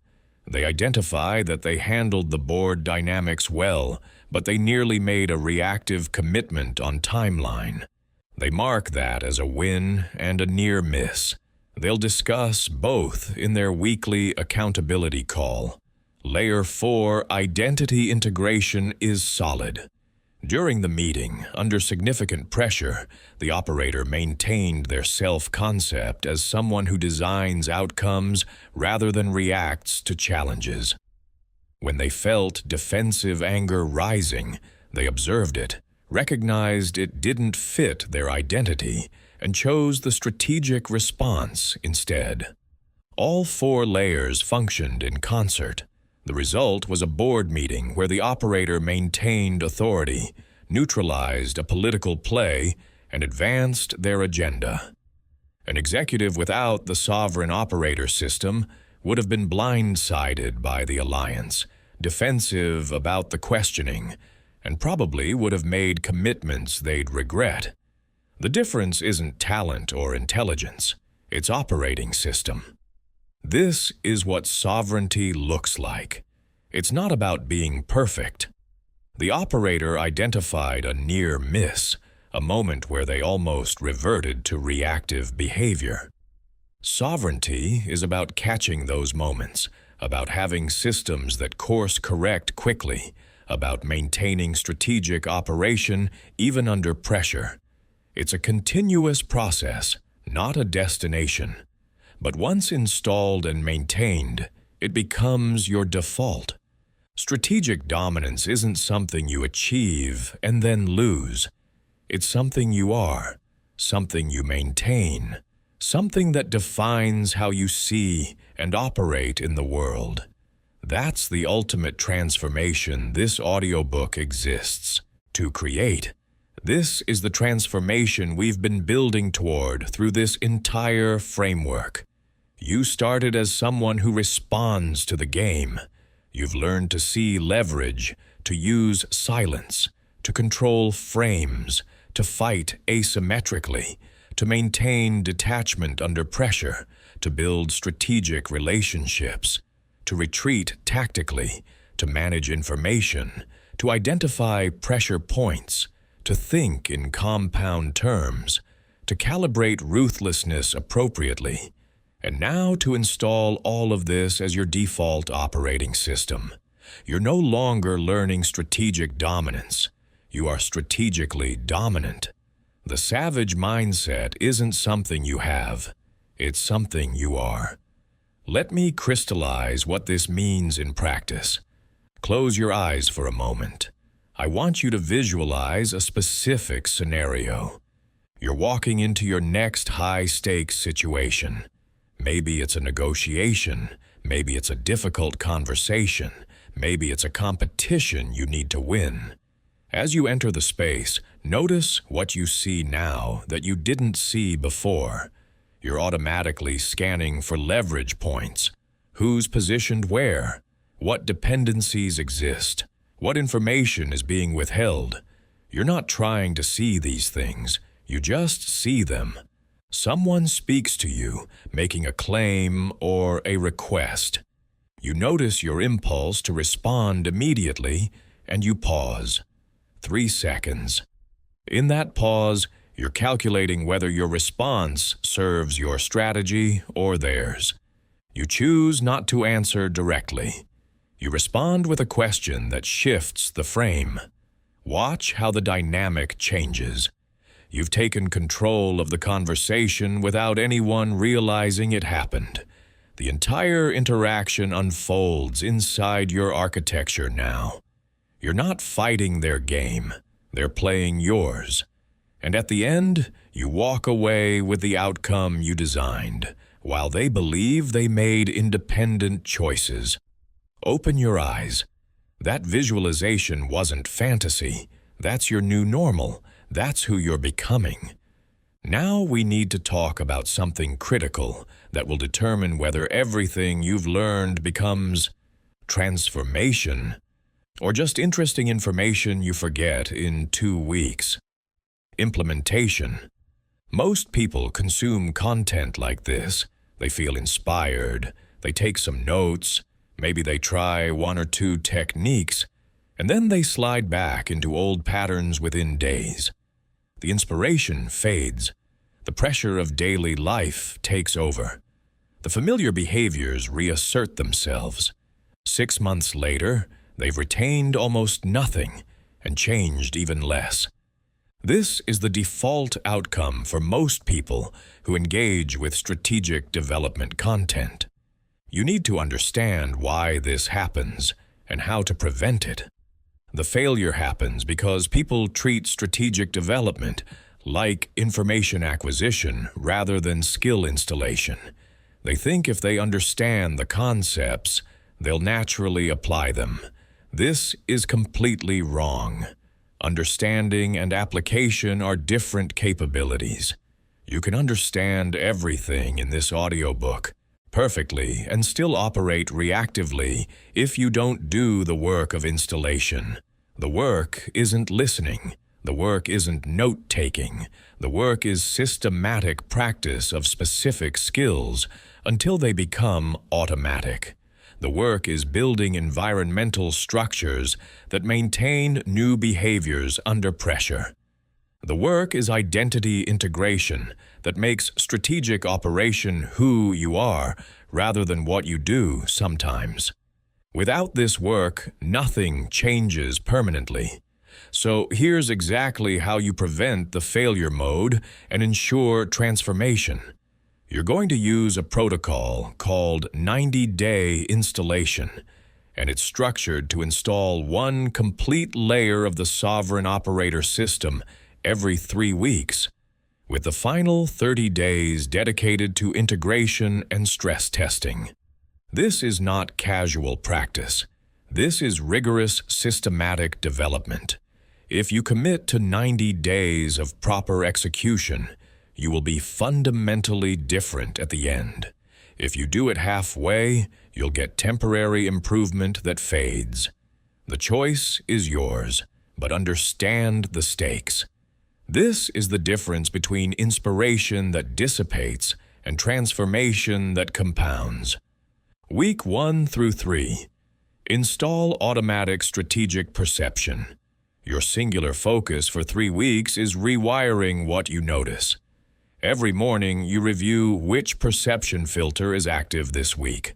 They identify that they handled the board dynamics well, but they nearly made a reactive commitment on timeline. They mark that as a win and a near miss. They'll discuss both in their weekly accountability call. Layer 4 identity integration is solid. During the meeting, under significant pressure, the operator maintained their self-concept as someone who designs outcomes rather than reacts to challenges. When they felt defensive anger rising, they observed it, recognized it didn't fit their identity, and chose the strategic response instead. All 4 layers functioned in concert. The result was a board meeting where the operator maintained authority, neutralized a political play, and advanced their agenda. An executive without the sovereign operator system would have been blindsided by the alliance, defensive about the questioning, and probably would have made commitments they'd regret. The difference isn't talent or intelligence, it's operating system. This is what sovereignty looks like. It's not about being perfect. The operator identified a near miss, a moment where they almost reverted to reactive behavior. Sovereignty is about catching those moments, about having systems that course correct quickly, about maintaining strategic operation even under pressure. It's a continuous process, not a destination. But once installed and maintained, it becomes your default. Strategic dominance isn't something you achieve and then lose. It's something you are, something you maintain, something that defines how you see and operate in the world. That's the ultimate transformation this audiobook exists to create. This is the transformation we've been building toward through this entire framework. You started as someone who responds to the game. You've learned to see leverage, to use silence, to control frames, to fight asymmetrically, to maintain detachment under pressure, to build strategic relationships, to retreat tactically, to manage information, to identify pressure points, to think in compound terms, to calibrate ruthlessness appropriately, and now to install all of this as your default operating system. You're no longer learning strategic dominance. You are strategically dominant. The savage mindset isn't something you have. It's something you are. Let me crystallize what this means in practice. Close your eyes for a moment. I want you to visualize a specific scenario. You're walking into your next high-stakes situation. Maybe it's a negotiation, maybe it's a difficult conversation, maybe it's a competition you need to win. As you enter the space, notice what you see now that you didn't see before. You're automatically scanning for leverage points. Who's positioned where? What dependencies exist? What information is being withheld? You're not trying to see these things, you just see them. Someone speaks to you, making a claim or a request. You notice your impulse to respond immediately, and you pause. 3 seconds. In that pause, you're calculating whether your response serves your strategy or theirs. You choose not to answer directly. You respond with a question that shifts the frame. Watch how the dynamic changes. You've taken control of the conversation without anyone realizing it happened. The entire interaction unfolds inside your architecture now. You're not fighting their game, they're playing yours. And at the end, you walk away with the outcome you designed, while they believe they made independent choices. Open your eyes. That visualization wasn't fantasy. That's your new normal. That's who you're becoming. Now we need to talk about something critical that will determine whether everything you've learned becomes transformation or just interesting information you forget in 2 weeks. Implementation. Most people consume content like this. They feel inspired. They take some notes. Maybe they try 1 or 2 techniques, and then they slide back into old patterns within days. The inspiration fades. The pressure of daily life takes over. The familiar behaviors reassert themselves. 6 months later, they've retained almost nothing and changed even less. This is the default outcome for most people who engage with strategic development content. You need to understand why this happens and how to prevent it. The failure happens because people treat strategic development like information acquisition rather than skill installation. They think if they understand the concepts, they'll naturally apply them. This is completely wrong. Understanding and application are different capabilities. You can understand everything in this audiobook perfectly and still operate reactively if you don't do the work of installation. The work isn't listening. The work isn't note-taking. The work is systematic practice of specific skills until they become automatic. The work is building environmental structures that maintain new behaviors under pressure. The work is identity integration that makes strategic operation who you are rather than what you do sometimes. Without this work, nothing changes permanently. So here's exactly how you prevent the failure mode and ensure transformation. You're going to use a protocol called 90-day installation, and it's structured to install one complete layer of the sovereign operator system every 3 weeks, with the final 30 days dedicated to integration and stress testing. This is not casual practice. This is rigorous, systematic development. If you commit to 90 days of proper execution, you will be fundamentally different at the end. If you do it halfway, you'll get temporary improvement that fades. The choice is yours, but understand the stakes. This is the difference between inspiration that dissipates and transformation that compounds. Week 1 through 3. Install automatic strategic perception. Your singular focus for 3 weeks is rewiring what you notice. Every morning, you review which perception filter is active this week.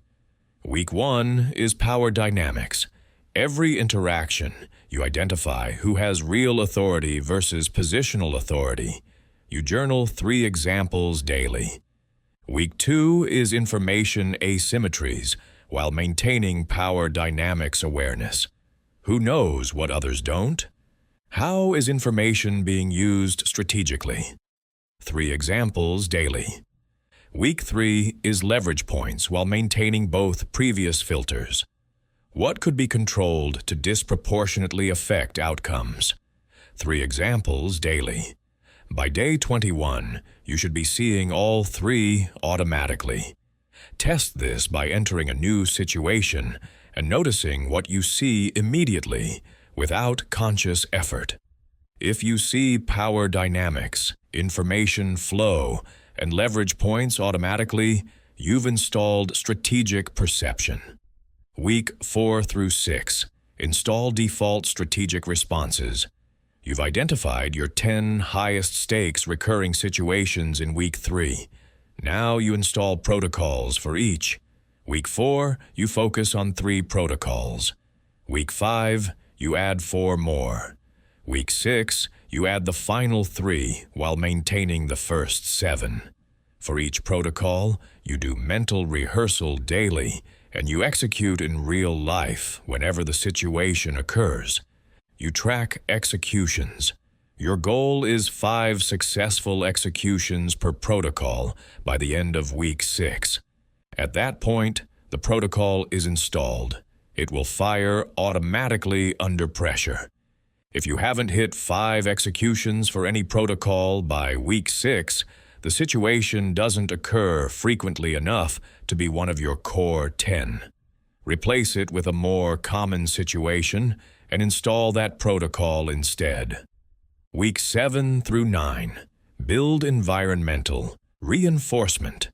Week 1 is power dynamics. Every interaction, you identify who has real authority versus positional authority. You journal 3 examples daily. Week 2 is information asymmetries while maintaining power dynamics awareness. Who knows what others don't? How is information being used strategically? 3 examples daily. Week 3 is leverage points while maintaining both previous filters. What could be controlled to disproportionately affect outcomes? 3 examples daily. By day 21, you should be seeing all 3 automatically. Test this by entering a new situation and noticing what you see immediately without conscious effort. If you see power dynamics, information flow, and leverage points automatically, you've installed strategic perception. Week 4 through 6. Install default strategic responses. You've identified your 10 highest stakes recurring situations in Week 3. Now you install protocols for each. Week 4, you focus on 3 protocols. Week 5, you add 4 more. Week 6, you add the final 3 while maintaining the first 7. For each protocol, you do mental rehearsal daily, and you execute in real life whenever the situation occurs. You track executions. Your goal is 5 successful executions per protocol by the end of Week 6. At that point, the protocol is installed. It will fire automatically under pressure. If you haven't hit 5 executions for any protocol by Week 6, the situation doesn't occur frequently enough to be one of your core 10. Replace it with a more common situation and install that protocol instead. Week 7 through 9. Build environmental reinforcement.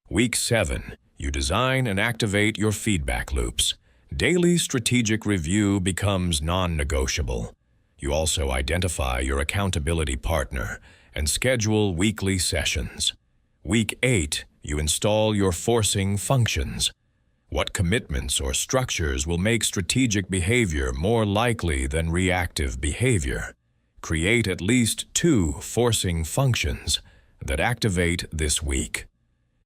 Week 7. You design and activate your feedback loops. Daily strategic review becomes non-negotiable. You also identify your accountability partner and schedule weekly sessions. Week 8, you install your forcing functions. What commitments or structures will make strategic behavior more likely than reactive behavior? Create at least 2 forcing functions that activate this week.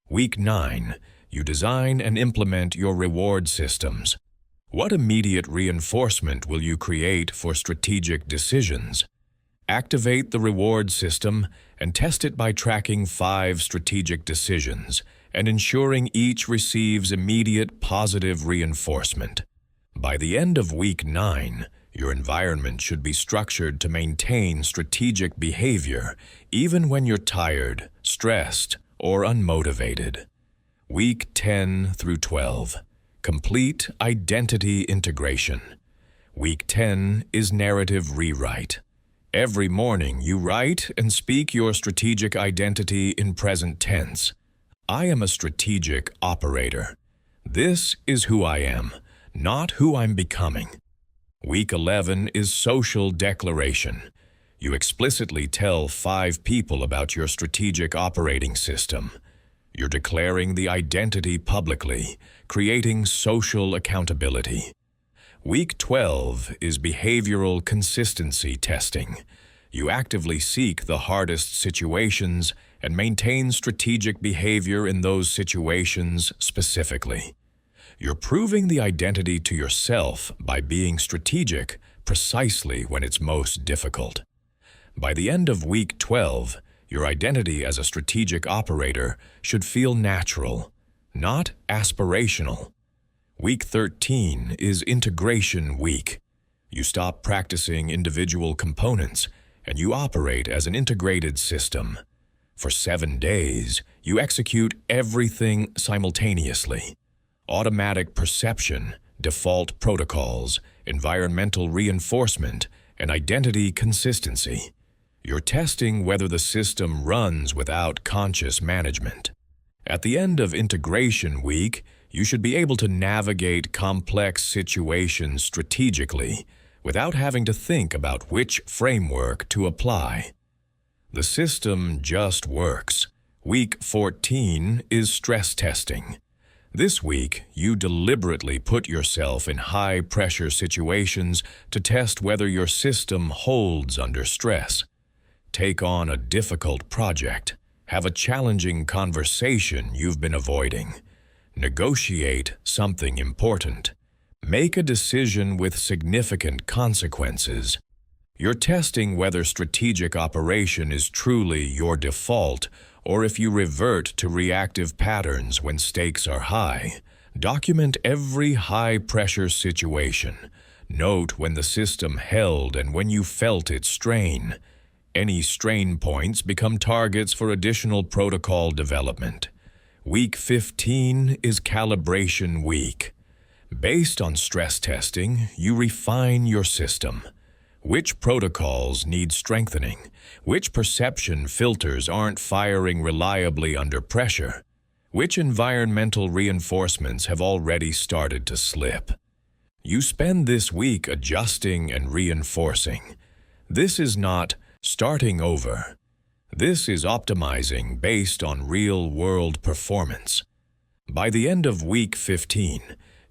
Week 9, you design and implement your reward systems. What immediate reinforcement will you create for strategic decisions? Activate the reward system and test it by tracking 5 strategic decisions and ensuring each receives immediate positive reinforcement. By the end of week 9, your environment should be structured to maintain strategic behavior even when you're tired, stressed, or unmotivated. Week 10 through 12. Complete identity integration. Week 10 is narrative rewrite. Every morning you write and speak your strategic identity in present tense. I am a strategic operator. This is who I am, not who I'm becoming. Week 11 is social declaration. You explicitly tell 5 people about your strategic operating system. You're declaring the identity publicly, creating social accountability. Week 12 is behavioral consistency testing. You actively seek the hardest situations and maintain strategic behavior in those situations specifically. You're proving the identity to yourself by being strategic precisely when it's most difficult. By the end of week 12, your identity as a strategic operator should feel natural, not aspirational. Week 13 is integration week. You stop practicing individual components and you operate as an integrated system. For 7 days, you execute everything simultaneously. Automatic perception, default protocols, environmental reinforcement, and identity consistency. You're testing whether the system runs without conscious management. At the end of integration week, you should be able to navigate complex situations strategically without having to think about which framework to apply. The system just works. Week 14 is stress testing. This week, you deliberately put yourself in high-pressure situations to test whether your system holds under stress. Take on a difficult project. Have a challenging conversation you've been avoiding. Negotiate something important. Make a decision with significant consequences. You're testing whether strategic operation is truly your default or if you revert to reactive patterns when stakes are high. Document every high-pressure situation. Note when the system held and when you felt its strain. Any strain points become targets for additional protocol development. Week 15 is calibration week. Based on stress testing, you refine your system. Which protocols need strengthening? Which perception filters aren't firing reliably under pressure? Which environmental reinforcements have already started to slip? You spend this week adjusting and reinforcing. This is not starting over. This is optimizing based on real-world performance. By the end of week 15,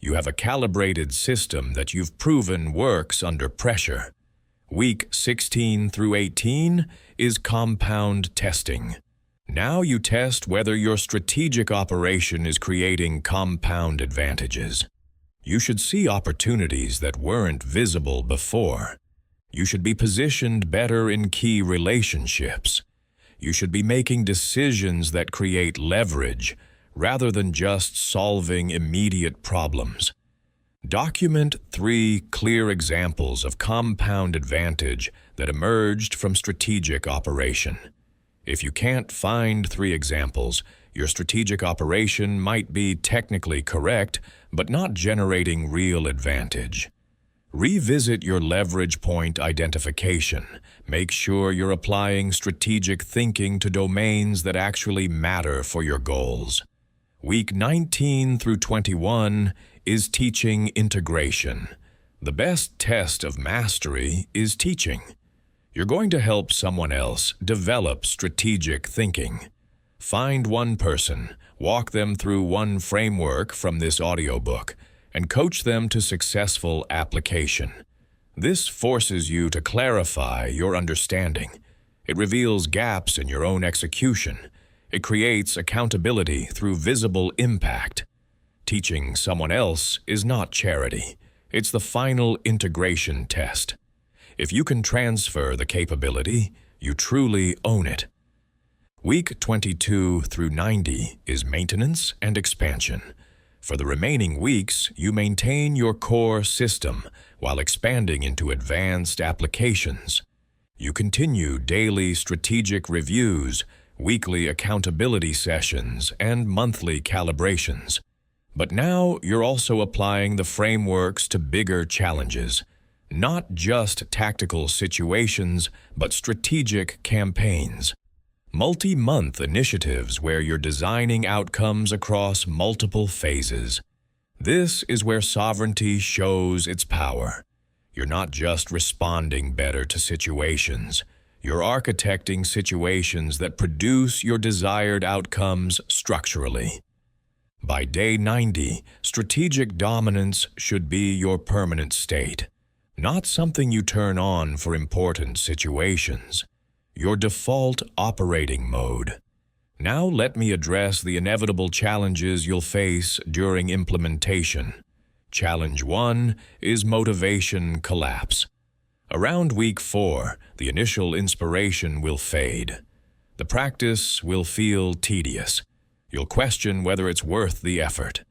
you have a calibrated system that you've proven works under pressure. Week 16 through 18 is compound testing. Now you test whether your strategic operation is creating compound advantages. You should see opportunities that weren't visible before. You should be positioned better in key relationships. You should be making decisions that create leverage rather than just solving immediate problems. Document 3 clear examples of compound advantage that emerged from strategic operation. If you can't find 3 examples, your strategic operation might be technically correct, but not generating real advantage. Revisit your leverage point identification. Make sure you're applying strategic thinking to domains that actually matter for your goals. Week 19 through 21 is teaching integration. The best test of mastery is teaching. You're going to help someone else develop strategic thinking. Find one person, walk them through one framework from this audiobook, and coach them to successful application. This forces you to clarify your understanding. It reveals gaps in your own execution. It creates accountability through visible impact. Teaching someone else is not charity. It's the final integration test. If you can transfer the capability, you truly own it. Week 22 through 90 is maintenance and expansion. For the remaining weeks, you maintain your core system while expanding into advanced applications. You continue daily strategic reviews, weekly accountability sessions, and monthly calibrations. But now you're also applying the frameworks to bigger challenges, not just tactical situations, but strategic campaigns. Multi-month initiatives where you're designing outcomes across multiple phases. This is where sovereignty shows its power. You're not just responding better to situations. You're architecting situations that produce your desired outcomes structurally. By day 90, strategic dominance should be your permanent state, not something you turn on for important situations. Your default operating mode. Now let me address the inevitable challenges you'll face during implementation. Challenge 1 is motivation collapse. Around week 4, the initial inspiration will fade. The practice will feel tedious. You'll question whether it's worth the effort.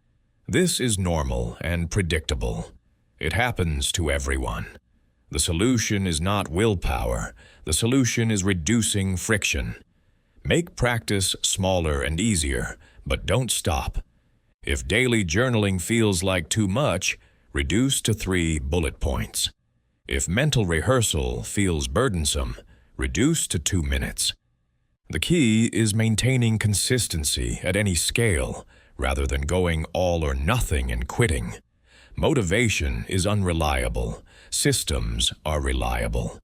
This is normal and predictable. It happens to everyone. The solution is not willpower. The solution is reducing friction. Make practice smaller and easier, but don't stop. If daily journaling feels like too much, reduce to 3 bullet points. If mental rehearsal feels burdensome, reduce to 2 minutes. The key is maintaining consistency at any scale, rather than going all or nothing and quitting. Motivation is unreliable. Systems are reliable.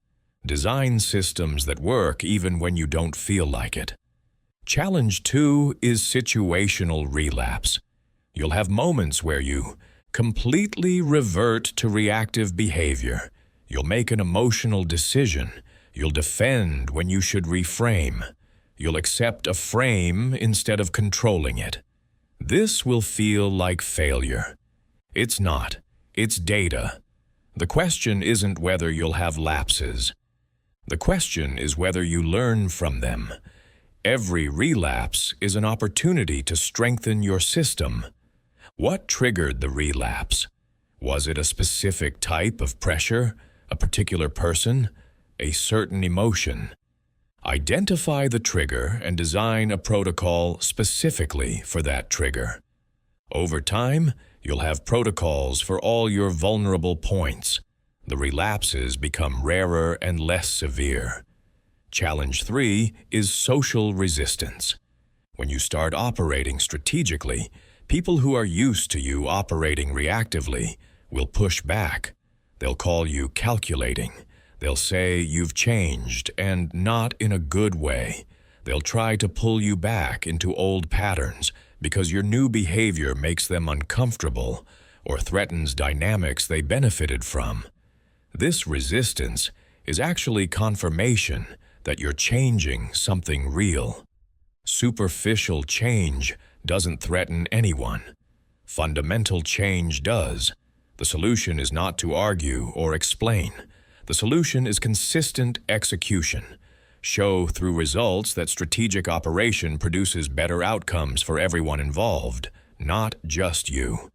Design systems that work even when you don't feel like it. Challenge 2 is situational relapse. You'll have moments where you completely revert to reactive behavior. You'll make an emotional decision. You'll defend when you should reframe. You'll accept a frame instead of controlling it. This will feel like failure. It's not. It's data. The question isn't whether you'll have lapses. The question is whether you learn from them. Every relapse is an opportunity to strengthen your system. What triggered the relapse? Was it a specific type of pressure, a particular person, a certain emotion? Identify the trigger and design a protocol specifically for that trigger. Over time, you'll have protocols for all your vulnerable points. The relapses become rarer and less severe. Challenge 3 is social resistance. When you start operating strategically, people who are used to you operating reactively will push back. They'll call you calculating. They'll say you've changed, and not in a good way. They'll try to pull you back into old patterns because your new behavior makes them uncomfortable or threatens dynamics they benefited from. This resistance is actually confirmation that you're changing something real. Superficial change doesn't threaten anyone. Fundamental change does. The solution is not to argue or explain. The solution is consistent execution. Show through results that strategic operation produces better outcomes for everyone involved, not just you.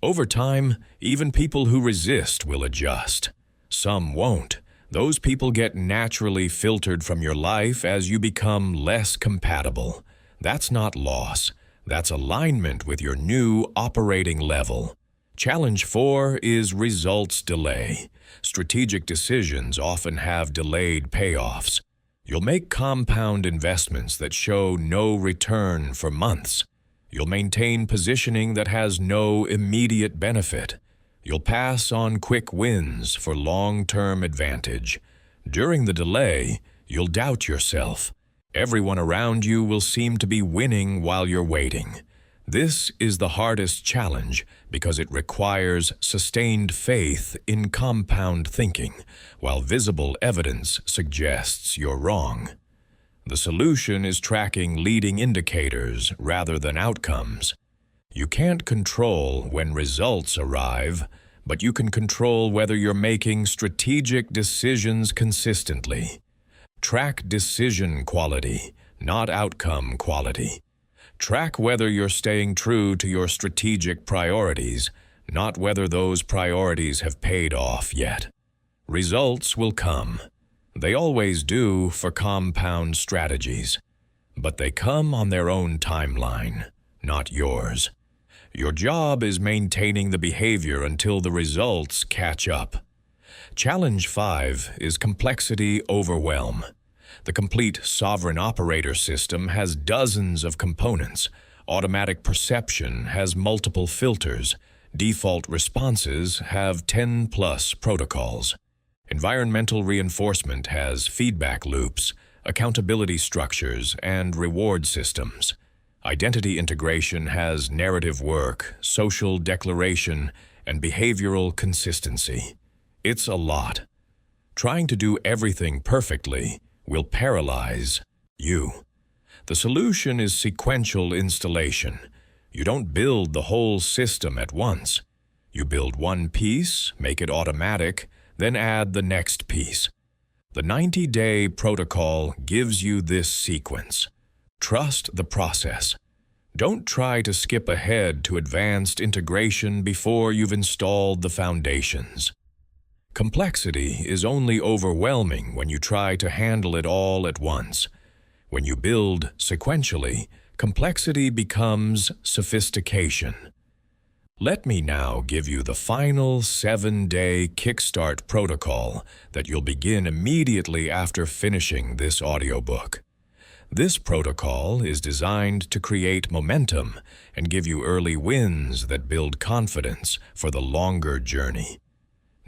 Over time, even people who resist will adjust. Some won't. Those people get naturally filtered from your life as you become less compatible. That's not loss. That's alignment with your new operating level. Challenge 4 is results delay. Strategic decisions often have delayed payoffs. You'll make compound investments that show no return for months. You'll maintain positioning that has no immediate benefit. You'll pass on quick wins for long-term advantage. During the delay, you'll doubt yourself. Everyone around you will seem to be winning while you're waiting. This is the hardest challenge because it requires sustained faith in compound thinking, while visible evidence suggests you're wrong. The solution is tracking leading indicators rather than outcomes. You can't control when results arrive, but you can control whether you're making strategic decisions consistently. Track decision quality, not outcome quality. Track whether you're staying true to your strategic priorities, not whether those priorities have paid off yet. Results will come. They always do for compound strategies, but they come on their own timeline, not yours. Your job is maintaining the behavior until the results catch up. Challenge 5 is complexity overwhelm. The complete sovereign operator system has dozens of components. Automatic perception has multiple filters. Default responses have 10+ protocols. Environmental reinforcement has feedback loops, accountability structures, and reward systems. Identity integration has narrative work, social declaration, and behavioral consistency. It's a lot. Trying to do everything perfectly will paralyze you. The solution is sequential installation. You don't build the whole system at once. You build one piece, make it automatic, then add the next piece. The 90-day protocol gives you this sequence. Trust the process. Don't try to skip ahead to advanced integration before you've installed the foundations. Complexity is only overwhelming when you try to handle it all at once. When you build sequentially, complexity becomes sophistication. Let me now give you the final 7-day kickstart protocol that you'll begin immediately after finishing this audiobook. This protocol is designed to create momentum and give you early wins that build confidence for the longer journey.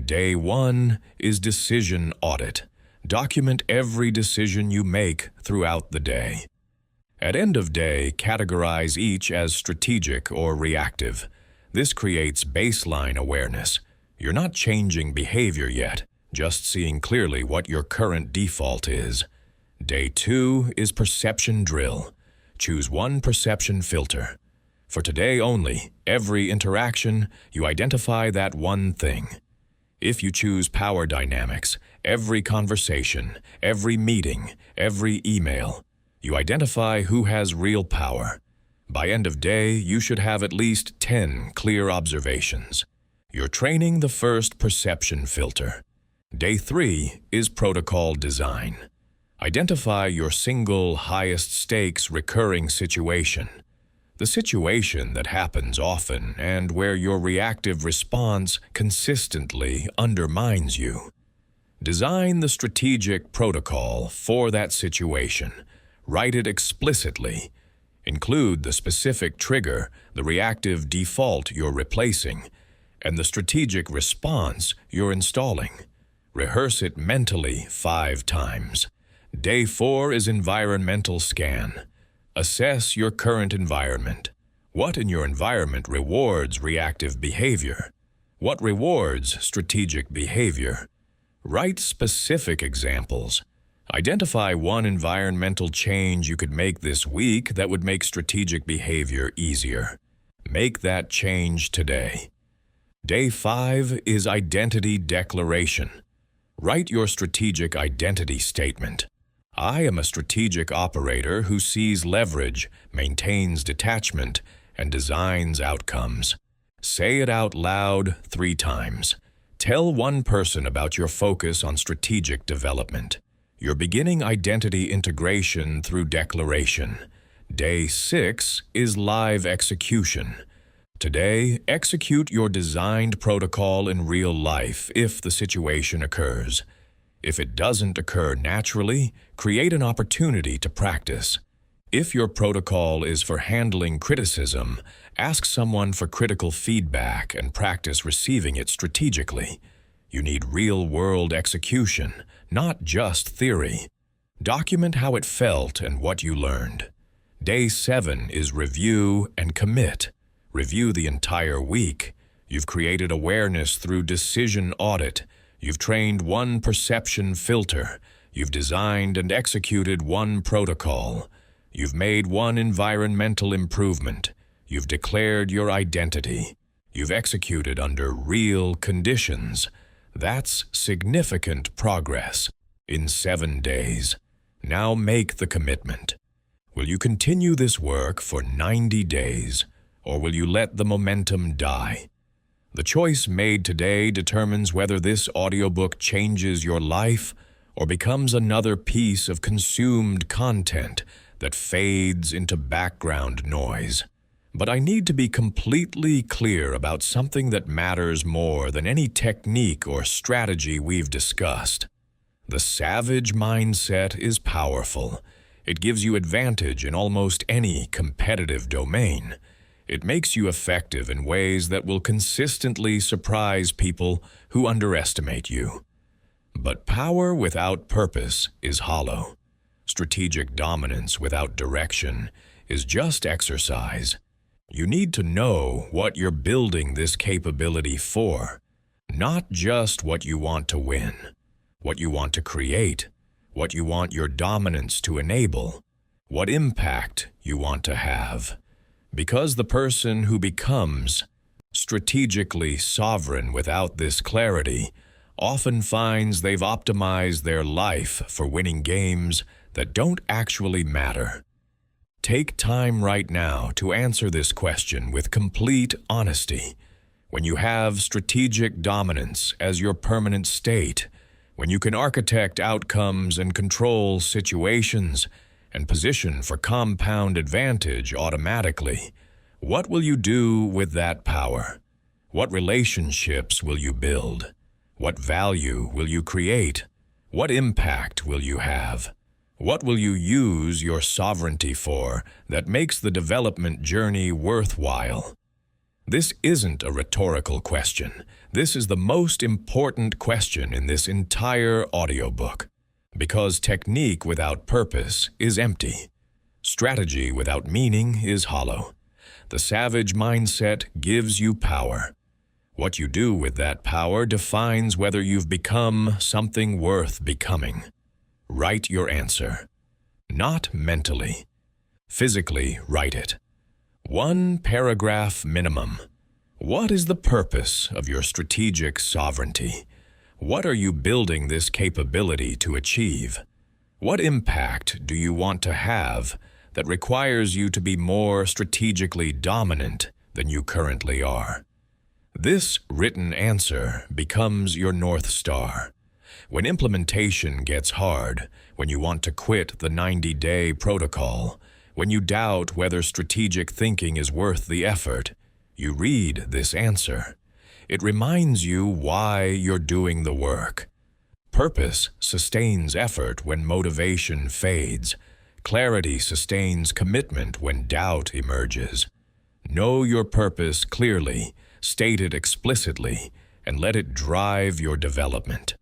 Day 1 is decision audit. Document every decision you make throughout the day. At end of day, categorize each as strategic or reactive. This creates baseline awareness. You're not changing behavior yet, just seeing clearly what your current default is. Day 2 is perception drill. Choose one perception filter. For today only, every interaction, you identify that one thing. If you choose power dynamics, every conversation, every meeting, every email, you identify who has real power. By end of day, you should have at least 10 clear observations. You're training the first perception filter. Day 3 is protocol design. Identify your single highest stakes recurring situation. The situation that happens often and where your reactive response consistently undermines you. Design the strategic protocol for that situation. Write it explicitly. Include the specific trigger, the reactive default you're replacing, and the strategic response you're installing. Rehearse it mentally 5 times. Day 4 is environmental scan. Assess your current environment. What in your environment rewards reactive behavior? What rewards strategic behavior? Write specific examples. Identify one environmental change you could make this week that would make strategic behavior easier. Make that change today. Day 5 is identity declaration. Write your strategic identity statement. I am a strategic operator who sees leverage, maintains detachment, and designs outcomes. Say it out loud 3 times. Tell one person about your focus on strategic development. You're beginning identity integration through declaration. Day 6 is live execution. Today, execute your designed protocol in real life if the situation occurs. If it doesn't occur naturally, create an opportunity to practice. If your protocol is for handling criticism, ask someone for critical feedback and practice receiving it strategically. You need real-world execution, not just theory. Document how it felt and what you learned. Day 7 is review and commit. Review the entire week. You've created awareness through decision audit. You've trained one perception filter. You've designed and executed one protocol. You've made one environmental improvement. You've declared your identity. You've executed under real conditions. That's significant progress in 7 days. Now make the commitment. Will you continue this work for 90 days, or will you let the momentum die? The choice made today determines whether this audiobook changes your life or becomes another piece of consumed content that fades into background noise. But I need to be completely clear about something that matters more than any technique or strategy we've discussed. The savage mindset is powerful. It gives you advantage in almost any competitive domain. It makes you effective in ways that will consistently surprise people who underestimate you. But power without purpose is hollow. Strategic dominance without direction is just exercise. You need to know what you're building this capability for, not just what you want to win, what you want to create, what you want your dominance to enable, what impact you want to have. Because the person who becomes strategically sovereign without this clarity often finds they've optimized their life for winning games that don't actually matter. Take time right now to answer this question with complete honesty. When you have strategic dominance as your permanent state, when you can architect outcomes and control situations and position for compound advantage automatically, what will you do with that power? What relationships will you build? What value will you create? What impact will you have? What will you use your sovereignty for that makes the development journey worthwhile? This isn't a rhetorical question. This is the most important question in this entire audiobook. Because technique without purpose is empty. Strategy without meaning is hollow. The savage mindset gives you power. What you do with that power defines whether you've become something worth becoming. Write your answer. Not mentally. Physically write it. 1 paragraph minimum. What is the purpose of your strategic sovereignty? What are you building this capability to achieve? What impact do you want to have that requires you to be more strategically dominant than you currently are? This written answer becomes your North Star. When implementation gets hard, when you want to quit the 90-day protocol, when you doubt whether strategic thinking is worth the effort, you read this answer. It reminds you why you're doing the work. Purpose sustains effort when motivation fades. Clarity sustains commitment when doubt emerges. Know your purpose clearly, state it explicitly, and let it drive your development.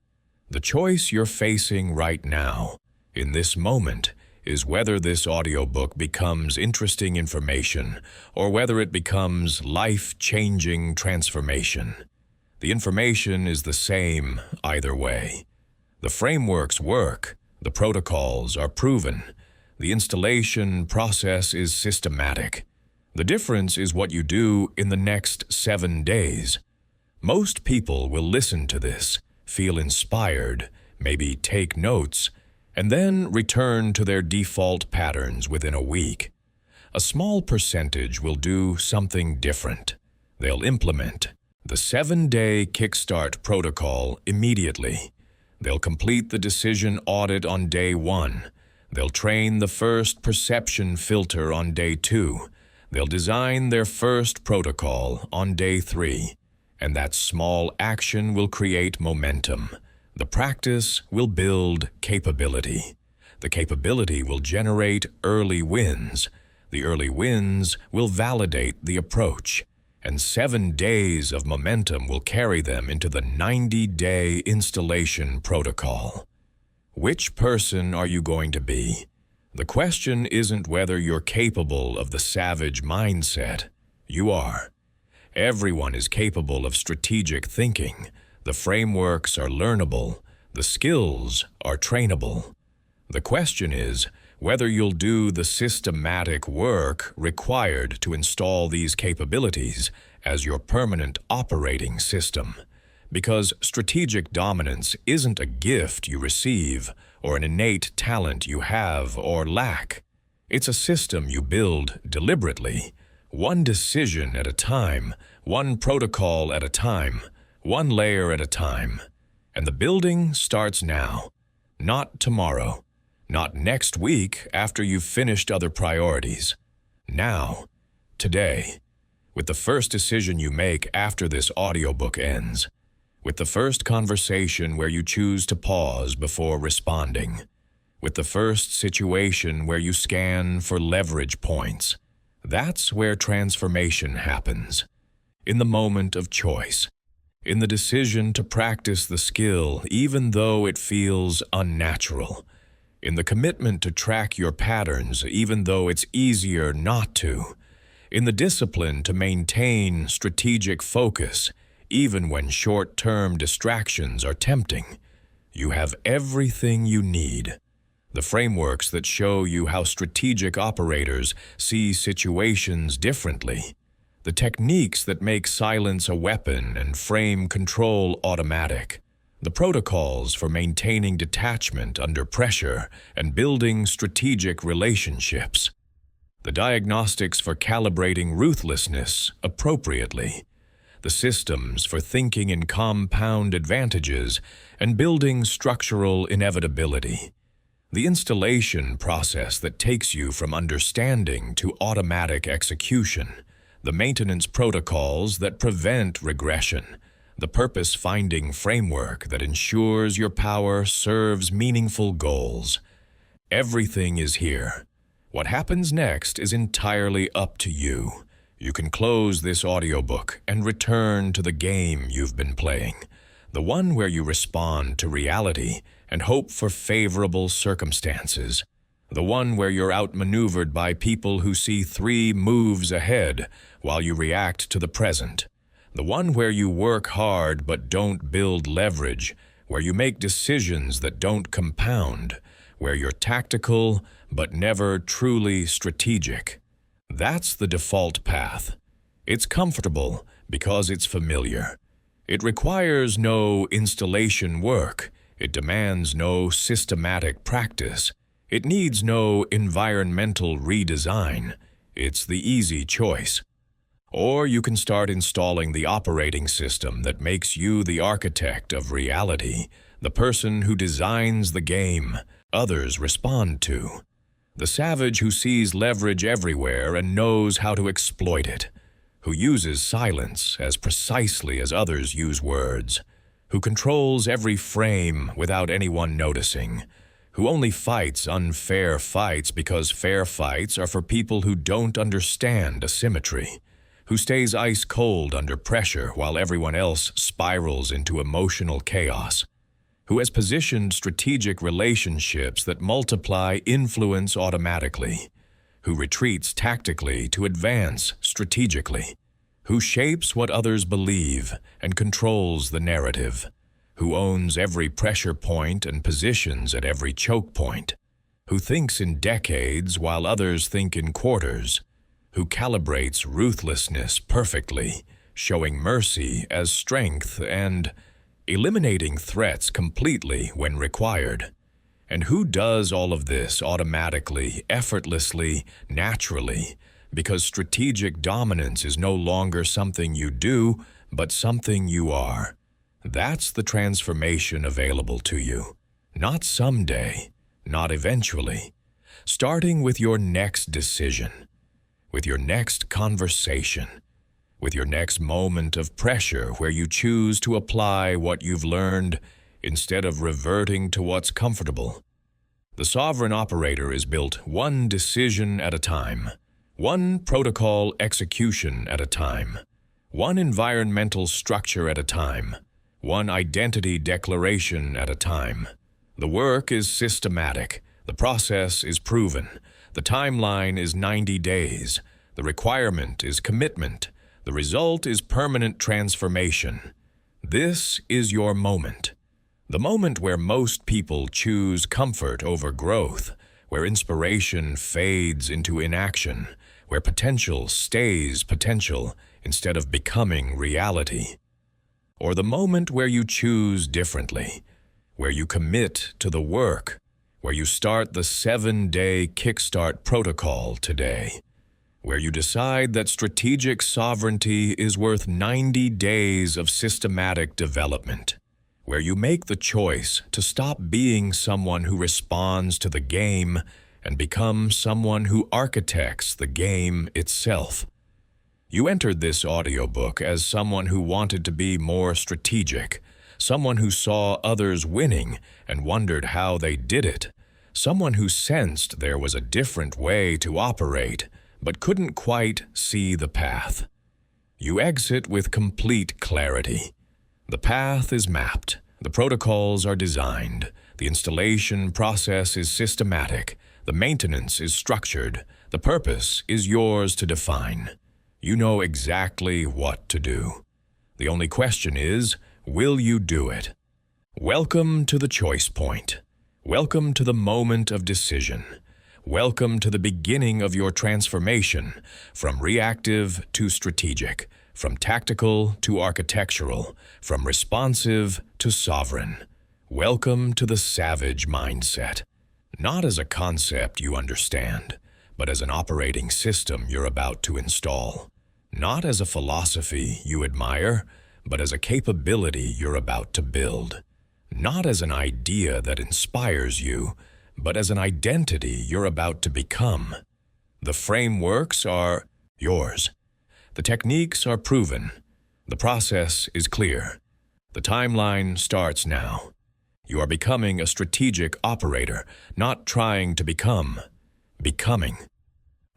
The choice you're facing right now, in this moment, is whether this audiobook becomes interesting information or whether it becomes life-changing transformation. The information is the same either way. The frameworks work, the protocols are proven, the installation process is systematic. The difference is what you do in the next 7 days. Most people will listen to this, feel inspired, maybe take notes, and then return to their default patterns within a week. A small percentage will do something different. They'll implement the 7-day Kickstart protocol immediately. They'll complete the decision audit on day 1. They'll train the first perception filter on day 2. They'll design their first protocol on day 3. And that small action will create momentum. The practice will build capability. The capability will generate early wins. The early wins will validate the approach. and 7 days of momentum will carry them into the 90-day installation protocol. Which person are you going to be? The question isn't whether you're capable of the savage mindset. You are. Everyone is capable of strategic thinking. The frameworks are learnable. The skills are trainable. The question is whether you'll do the systematic work required to install these capabilities as your permanent operating system. Because strategic dominance isn't a gift you receive or an innate talent you have or lack. It's a system you build deliberately, one decision at a time, one protocol at a time, one layer at a time. And the building starts now, not tomorrow, not next week after you've finished other priorities. Now, today, with the first decision you make after this audiobook ends, with the first conversation where you choose to pause before responding, with the first situation where you scan for leverage points. That's where transformation happens. In the moment of choice. In the decision to practice the skill even though it feels unnatural. In the commitment to track your patterns even though it's easier not to. In the discipline to maintain strategic focus even when short-term distractions are tempting. You have everything you need. The frameworks that show you how strategic operators see situations differently. The techniques that make silence a weapon and frame control automatic. The protocols for maintaining detachment under pressure and building strategic relationships. The diagnostics for calibrating ruthlessness appropriately. The systems for thinking in compound advantages and building structural inevitability. The installation process that takes you from understanding to automatic execution. The maintenance protocols that prevent regression. The purpose-finding framework that ensures your power serves meaningful goals. Everything is here. What happens next is entirely up to you. You can close this audiobook and return to the game you've been playing, the one where you respond to reality and hope for favorable circumstances, the one where you're outmaneuvered by people who see 3 moves ahead while you react to the present, the one where you work hard but don't build leverage, where you make decisions that don't compound, where you're tactical but never truly strategic. That's the default path. It's comfortable because it's familiar. It requires no installation work. It demands no systematic practice. It needs no environmental redesign. It's the easy choice. Or you can start installing the operating system that makes you the architect of reality, the person who designs the game others respond to. The savage who sees leverage everywhere and knows how to exploit it, who uses silence as precisely as others use words, who controls every frame without anyone noticing, who only fights unfair fights because fair fights are for people who don't understand asymmetry, who stays ice-cold under pressure while everyone else spirals into emotional chaos, who has positioned strategic relationships that multiply influence automatically, who retreats tactically to advance strategically, who shapes what others believe and controls the narrative, who owns every pressure point and positions at every choke point, who thinks in decades while others think in quarters, who calibrates ruthlessness perfectly, showing mercy as strength and eliminating threats completely when required. And who does all of this automatically, effortlessly, naturally, because strategic dominance is no longer something you do, but something you are. That's the transformation available to you. Not someday, not eventually. Starting with your next decision, with your next conversation, with your next moment of pressure where you choose to apply what you've learned instead of reverting to what's comfortable. The sovereign operator is built one decision at a time, one protocol execution at a time, one environmental structure at a time, one identity declaration at a time. The work is systematic, the process is proven, the timeline is 90 days, the requirement is commitment, the result is permanent transformation. This is your moment. The moment where most people choose comfort over growth, where inspiration fades into inaction, where potential stays potential instead of becoming reality. Or the moment where you choose differently, where you commit to the work, where you start the 7-day kickstart protocol today, where you decide that strategic sovereignty is worth 90 days of systematic development, where you make the choice to stop being someone who responds to the game and become someone who architects the game itself. You entered this audiobook as someone who wanted to be more strategic, someone who saw others winning and wondered how they did it, someone who sensed there was a different way to operate but couldn't quite see the path. You exit with complete clarity. The path is mapped, the protocols are designed, the installation process is systematic, the maintenance is structured, the purpose is yours to define. You know exactly what to do. The only question is, will you do it? Welcome to the choice point. Welcome to the moment of decision. Welcome to the beginning of your transformation from reactive to strategic, from tactical to architectural, from responsive to sovereign. Welcome to the savage mindset. Not as a concept you understand, but as an operating system you're about to install. Not as a philosophy you admire, but as a capability you're about to build. Not as an idea that inspires you, but as an identity you're about to become. The frameworks are yours. The techniques are proven. The process is clear. The timeline starts now. You are becoming a strategic operator, not trying to become, becoming.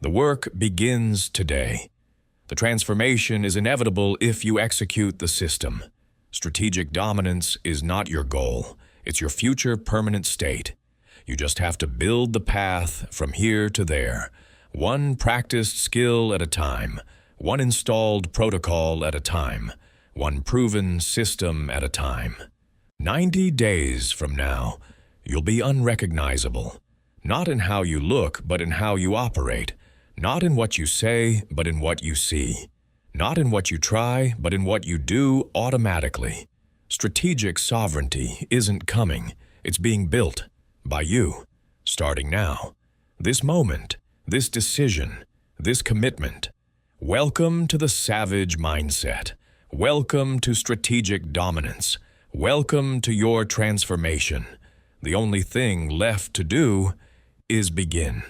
The work begins today. The transformation is inevitable if you execute the system. Strategic dominance is not your goal. It's your future permanent state. You just have to build the path from here to there, one practiced skill at a time, one installed protocol at a time, one proven system at a time. 90 days from now, you'll be unrecognizable, not in how you look, but in how you operate, not in what you say, but in what you see, not in what you try, but in what you do automatically. Strategic sovereignty isn't coming, it's being built. By you, starting now. This moment, this decision, this commitment. Welcome to the savage mindset. Welcome to strategic dominance. Welcome to your transformation. The only thing left to do is begin.